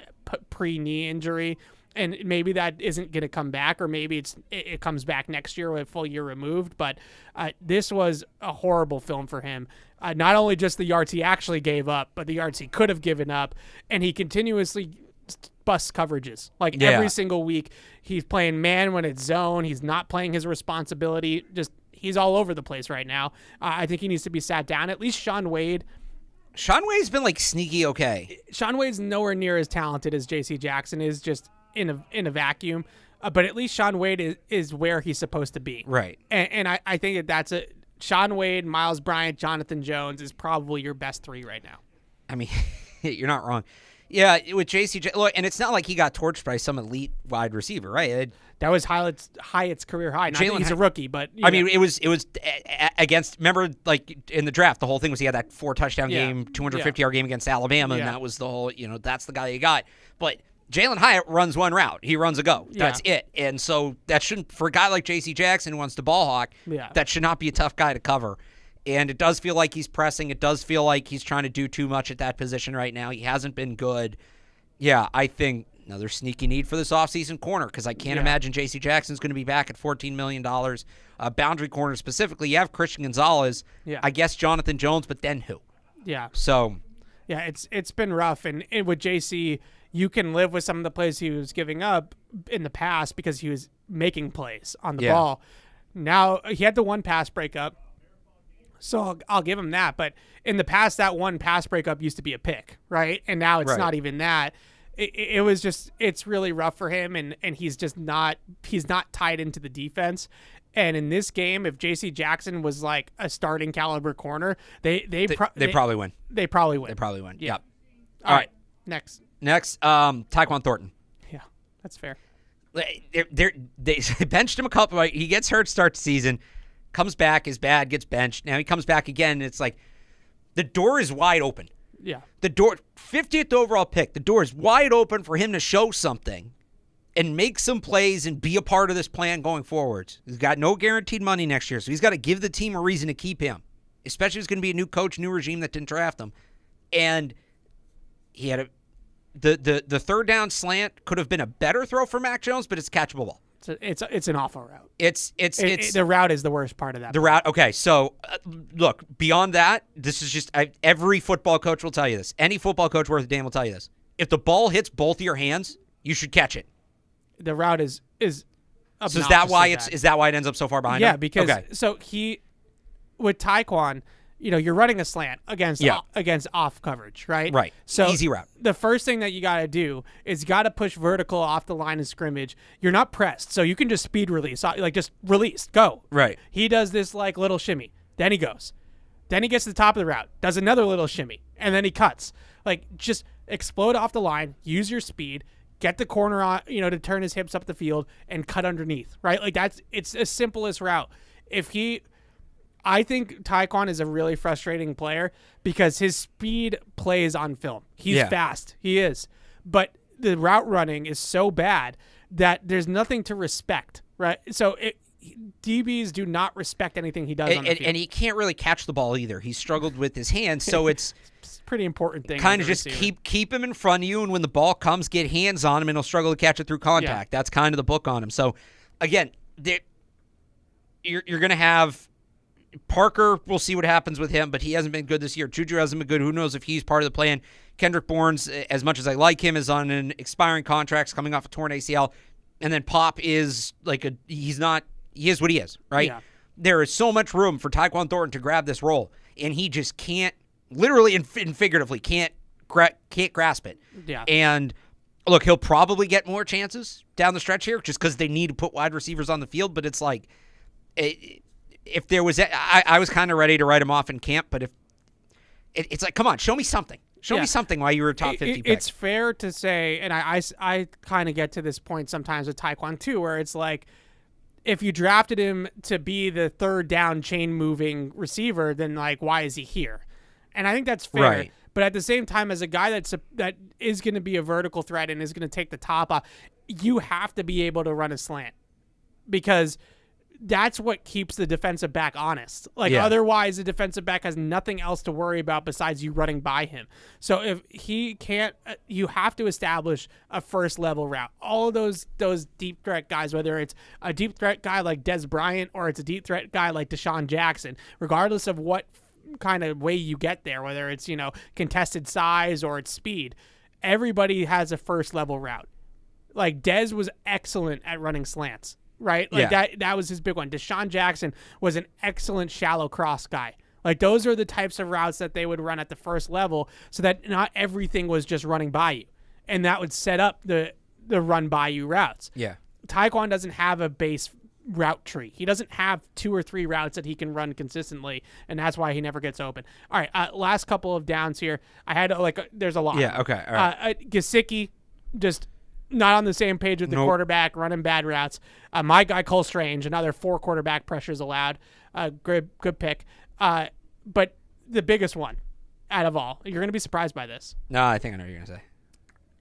pre-knee injury. And maybe that isn't going to come back, or maybe it comes back next year with a full year removed. But this was a horrible film for him. Not only just the yards he actually gave up, but the yards he could have given up. And he continuously busts coverages. Like every single week, he's playing man when it's zone. He's not playing his responsibility. He's all over the place right now. I think he needs to be sat down. At least Shaun Wade's been like sneaky okay. Shaun Wade's nowhere near as talented as J.C. Jackson is, just in a vacuum. But at least Shaun Wade is where he's supposed to be. Right. And I think that's Shaun Wade, Miles Bryant, Jonathan Jones is probably your best three right now. I mean, you're not wrong. Yeah, with JC, look, and it's not like he got torched by some elite wide receiver, right? That was Hyatt's career high. Not that he's a rookie, but I mean, it was against. Remember, like in the draft, the whole thing was he had that 4-touchdown game, 250-yard game against Alabama, and that was the whole. That's the guy you got. But Jalen Hyatt runs one route. He runs a go. That's it. And so that shouldn't, for a guy like J.C. Jackson who wants to ball hawk, that should not be a tough guy to cover. And it does feel like he's pressing. It does feel like he's trying to do too much at that position right now. He hasn't been good. Yeah, I think another sneaky need for this offseason corner, because I can't imagine J.C. Jackson's going to be back at $14 million. Boundary corner specifically, you have Christian Gonzalez. I guess Jonathan Jones, but then who? Yeah. So. Yeah, it's been rough. And with J.C., you can live with some of the plays he was giving up in the past because he was making plays on the ball. Now, he had the one pass breakup, so I'll give him that. But in the past, that one pass breakup used to be a pick, right? And now it's not even that. It was just, it's really rough for him, and he's just not tied into the defense. And in this game, if J.C. Jackson was like a starting caliber corner, they probably win. They probably win. They probably win. Yeah. Yep. All right. Next, Tyquan Thornton. Yeah, that's fair. They benched him a couple. He gets hurt, starts the season, comes back, is bad, gets benched. Now he comes back again, and it's like the door is wide open. Yeah. The door, 50th overall pick, the door is wide open for him to show something and make some plays and be a part of this plan going forwards. He's got no guaranteed money next year, so he's got to give the team a reason to keep him, especially if it's going to be a new coach, new regime that didn't draft him. And he had the third down slant could have been a better throw for Mac Jones, but it's a catchable ball. It's an awful route. It's the route is the worst part of that. The route. Okay, so look, beyond that, this is just every football coach will tell you this. Any football coach worth a damn will tell you this. If the ball hits both of your hands, you should catch it. The route is So is that why it ends up so far behind him? Yeah, because so he with Tyquan, you're running a slant against off coverage, right? Right. So easy route. The first thing that you got to do is you got to push vertical off the line of scrimmage. You're not pressed, so you can just speed release, like just release, go. Right. He does this like little shimmy, then he goes, then he gets to the top of the route, does another little shimmy, and then he cuts. Like just explode off the line, use your speed, get the corner on, to turn his hips up the field and cut underneath, right? Like it's the simplest route. I think Tyquan is a really frustrating player because his speed plays on film. He's fast. He is. But the route running is so bad that there's nothing to respect, right? So DBs do not respect anything he does on the field. And he can't really catch the ball either. He struggled with his hands, so it's a pretty important thing. Kind of just keep him in front of you, and when the ball comes, get hands on him, and he'll struggle to catch it through contact. That's kind of the book on him. So, again, you're going to have Parker, we'll see what happens with him, but he hasn't been good this year. Juju hasn't been good. Who knows if he's part of the plan. Kendrick Bourne's, as much as I like him, is on an expiring contract, coming off a torn ACL. And then Pop is he is what he is, right? Yeah. There is so much room for Tyquan Thornton to grab this role, and he just can't, literally and figuratively, can't grasp it. Yeah. And Look, he'll probably get more chances down the stretch here just because they need to put wide receivers on the field. But it's like, if there was, I was kind of ready to write him off in camp. But if it's like, come on, show me something. Show me something why you were a top 50 pick. It's fair to say, and I kind of get to this point sometimes with Tyquan too, where it's like, if you drafted him to be the third down chain moving receiver, then like, why is he here? And I think that's fair. Right. But at the same time, as a guy that is going to be a vertical threat and is going to take the top off, you have to be able to run a slant, because that's what keeps the defensive back honest. Like, otherwise, the defensive back has nothing else to worry about besides you running by him. So if he can't, you have to establish a first level route. All of those deep threat guys, whether it's a deep threat guy like Des Bryant or it's a deep threat guy like Deshaun Jackson, regardless of what kind of way you get there, whether it's, contested size or it's speed, everybody has a first level route. Like, Dez was excellent at running slants, right? Like that was his big one. Deshaun Jackson was an excellent shallow cross guy. Like, those are the types of routes that they would run at the first level, so that not everything was just running by you, and that would set up the run by you routes. Yeah. Tyquan doesn't have a base route tree. He doesn't have 2 or 3 routes that he can run consistently, and that's why he never gets open. All right, last couple of downs here. I had there's a lot. Yeah, okay, all right. Gesicki, just not on the same page with the quarterback, running bad routes. My guy Cole Strange, another 4 quarterback pressures allowed. Good pick. But the biggest one out of all, you're going to be surprised by this. No, I think I know what you're going to say.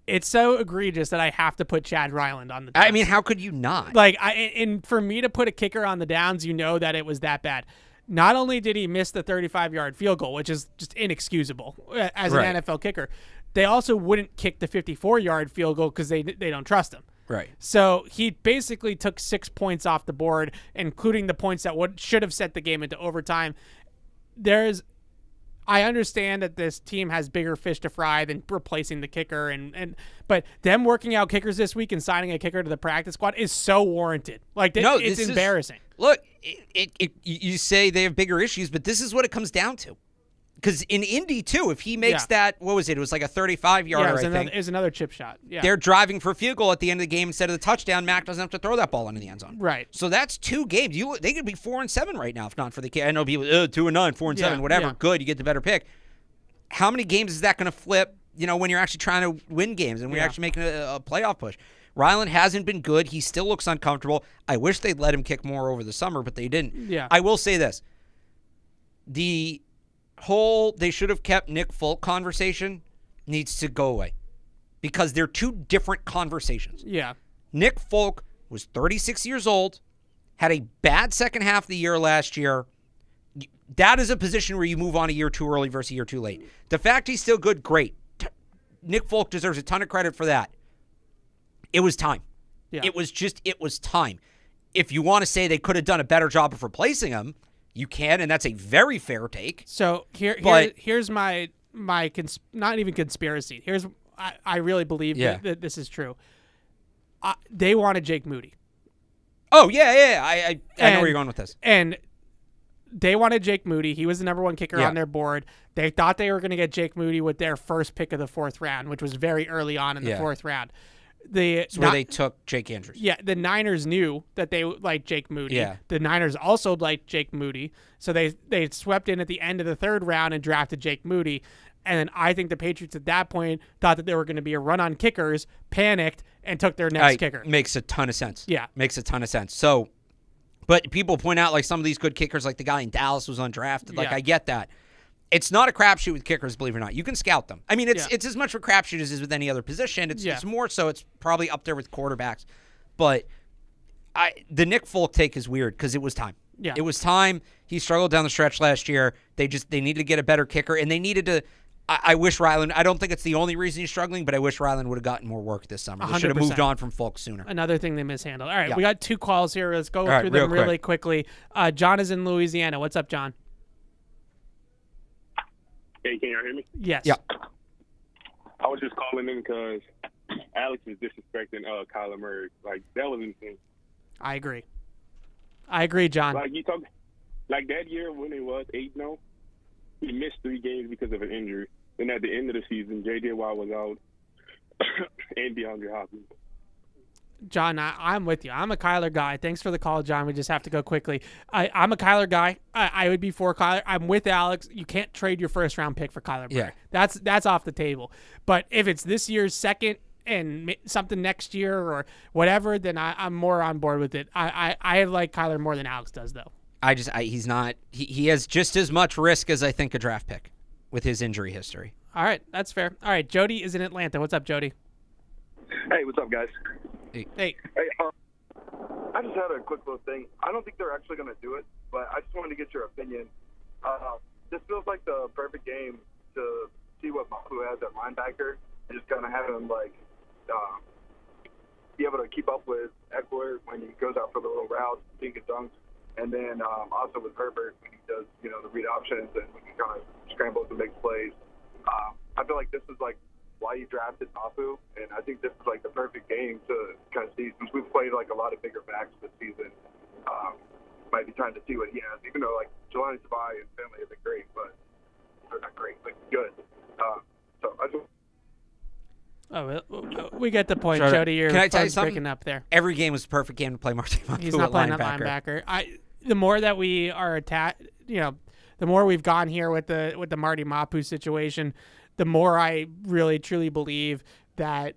It's so egregious that I have to put Chad Ryland on the downs. I mean, how could you not? Like, and for me to put a kicker on the downs, that it was that bad. Not only did he miss the 35-yard field goal, which is just inexcusable as an NFL kicker, they also wouldn't kick the 54-yard field goal because they don't trust him. Right. So he basically took 6 points off the board, including the points that should have set the game into overtime. I understand that this team has bigger fish to fry than replacing the kicker, but them working out kickers this week and signing a kicker to the practice squad is so warranted. Like, it's embarrassing. Look, you say they have bigger issues, but this is what it comes down to. Because in Indy, too, if he makes that, what was it? It was like a 35-yarder, I think. It was another chip shot. Yeah. They're driving for a field goal at the end of the game instead of the touchdown. Mac doesn't have to throw that ball into the end zone. Right. So that's 2 games. They could be 4-7 right now if not for the kick. I know people, 2-9, 4-7, whatever. Yeah. Good, you get the better pick. How many games is that going to flip, when you're actually trying to win games and we're actually making a playoff push? Ryland hasn't been good. He still looks uncomfortable. I wish they'd let him kick more over the summer, but they didn't. Yeah. I will say this. The whole they should have kept Nick Folk conversation needs to go away because they're 2 different conversations. Yeah. Nick Folk was 36 years old, had a bad second half of the year last year. That is a position where you move on a year too early versus a year too late. The fact he's still good, great. Nick Folk deserves a ton of credit for that. It was time. Yeah. It was time. If you want to say they could have done a better job of replacing him, you can, and that's a very fair take. So here's my not even conspiracy. I really believe that this is true. They wanted Jake Moody. Oh, yeah. I know where you're going with this. And they wanted Jake Moody. He was the number 1 kicker on their board. They thought they were going to get Jake Moody with their first pick of the 4th round, which was very early on in the 4th round. Where they took Jake Andrews. Yeah, the Niners knew that they liked Jake Moody. Yeah. The Niners also liked Jake Moody, so they swept in at the end of the 3rd round and drafted Jake Moody. And then I think the Patriots at that point thought that there were going to be a run on kickers, panicked, and took their next kicker. Makes a ton of sense. Yeah. Makes a ton of sense. So, but people point out like some of these good kickers, like the guy in Dallas was undrafted. Like, I get that. It's not a crapshoot with kickers, believe it or not. You can scout them. I mean, it's as much of a crapshoot as is with any other position. It's more so. It's probably up there with quarterbacks. But the Nick Folk take is weird because it was time. Yeah. It was time. He struggled down the stretch last year. They needed to get a better kicker, and they needed to. I wish Ryland. I don't think it's the only reason he's struggling, but I wish Ryland would have gotten more work this summer. They should have moved on from Folk sooner. Another thing they mishandled. All right, we got 2 calls here. Let's go through real them really quickly. John is in Louisiana. What's up, John? Hey, can y'all hear me? Yes. Yeah. I was just calling in because Alex was disrespecting Kyler Murray. Like, that was insane. I agree, John. Like, you talk, like that year when it was 8-0, he missed 3 games because of an injury. Then at the end of the season, J.J. Watt was out. and DeAndre Hopkins. John, I'm with you. I'm a Kyler guy. Thanks for the call, John. We just have to go quickly. I'm a Kyler guy. I would be for Kyler. I'm with Alex. You can't trade your first-round pick for Kyler Murray. Yeah. That's off the table. But if it's this year's second and something next year or whatever, then I'm more on board with it. I like Kyler more than Alex does, though. He's not. He has just as much risk as I think a draft pick with his injury history. All right, that's fair. All right, Jody is in Atlanta. What's up, Jody? Hey, what's up, guys? Hey. Hey, I just had a quick little thing. I don't think they're actually going to do it, but I just wanted to get your opinion. This feels like the perfect game to see what Mapu has at linebacker and just kind of have him, be able to keep up with Eckler when he goes out for the little routes, dink and dunks, and then also with Herbert when he does, the read options and when he kind of scrambles and makes plays. I feel like this is, why you drafted Mapu, and I think this is the perfect game to kind of see, since we've played a lot of bigger backs this season. Might be trying to see what he has, even though Jelani Savai and Finley have been great, but they're not great, but good. So I just We get the point, Sure. Jody. Your Can I tell you phone's something? breaking up there. Every game was a perfect game to play Marty Mapu He's not at playing linebacker. at linebacker. The more that we are the more we've gone here with the Marty Mapu situation, the more I really truly believe that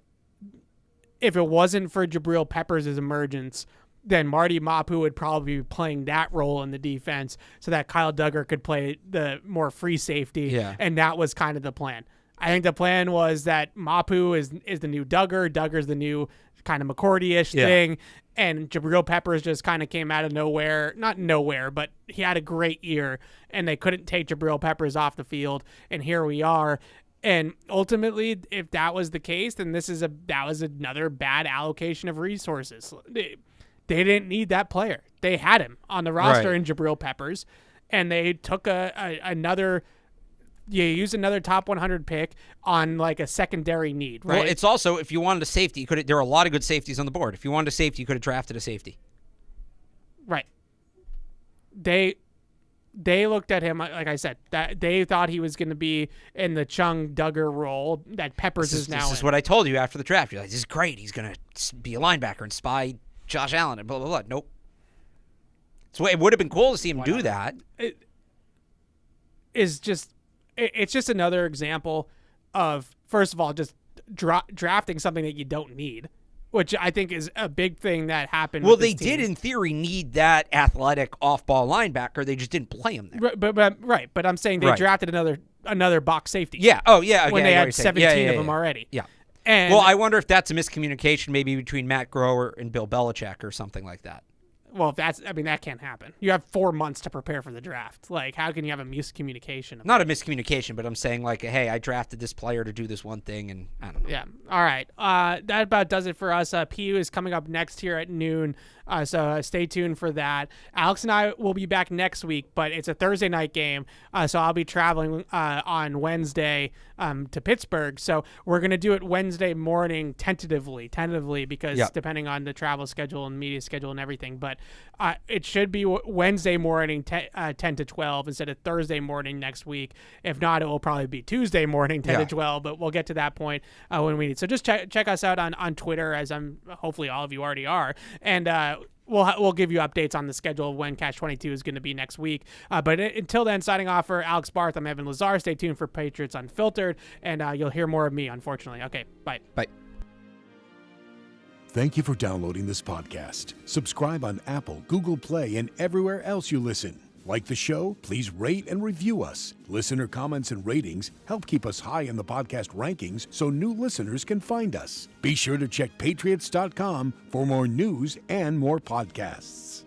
if it wasn't for Jabril Peppers' emergence, then Marty Mapu would probably be playing that role in the defense so that Kyle Duggar could play the more free safety. Yeah. And that was kind of the plan. I think the plan was that Mapu is the new Duggar. Duggar's the new kind of McCourty-ish thing. And Jabril Peppers just kind of came out of nowhere. Not nowhere, but he had a great year. And they couldn't take Jabril Peppers off the field. And here we are. And ultimately, if that was the case, then that was another bad allocation of resources. They didn't need that player. They had him on the roster in Jabril Peppers. And they took another... You use another top 100 pick on a secondary need, right? Well, it's also, if you wanted a safety, there are a lot of good safeties on the board. If you wanted a safety, you could have drafted a safety. Right. They looked at him, like I said, that they thought he was going to be in the Chung Duggar role that Peppers is now in. This is what I told you after the draft. You're like, this is great. He's going to be a linebacker and spy Josh Allen and blah, blah, blah. Nope. So it would have been cool to see him do that. It's just another example of, first of all, just drafting something that you don't need, which I think is a big thing that happened. Well, with this they team. did, in theory, need that athletic off-ball linebacker. They just didn't play him there. But I'm saying they drafted another box safety. Yeah. Oh, yeah. When they had 17 of them already. Yeah. And well, I wonder if that's a miscommunication maybe between Matt Grower and Bill Belichick or something like that. Well, that can't happen. You have 4 months to prepare for the draft. How can you have a miscommunication? Not a miscommunication, but I'm saying hey, I drafted this player to do this one thing, and I don't know. Yeah. All right. That about does it for us. PU is coming up next here at noon, so stay tuned for that. Alex and I will be back next week, but it's a Thursday night game, so I'll be traveling on Wednesday to Pittsburgh. So we're going to do it Wednesday morning tentatively because depending on the travel schedule and media schedule and everything, but it should be Wednesday morning 10 to 12 instead of Thursday morning next week. If not, it will probably be Tuesday morning 10 to 12, but we'll get to that point when we need. So just check us out on Twitter, as hopefully all of you already are, and we'll give you updates on the schedule of when Catch-22 is going to be next week. But until then, signing off for Alex Barth, I'm Evan Lazar. Stay tuned for Patriots Unfiltered, and you'll hear more of me, unfortunately. Okay, bye. Bye. Thank you for downloading this podcast. Subscribe on Apple, Google Play, and everywhere else you listen. Like the show? Please rate and review us. Listener comments and ratings help keep us high in the podcast rankings so new listeners can find us. Be sure to check Patriots.com for more news and more podcasts.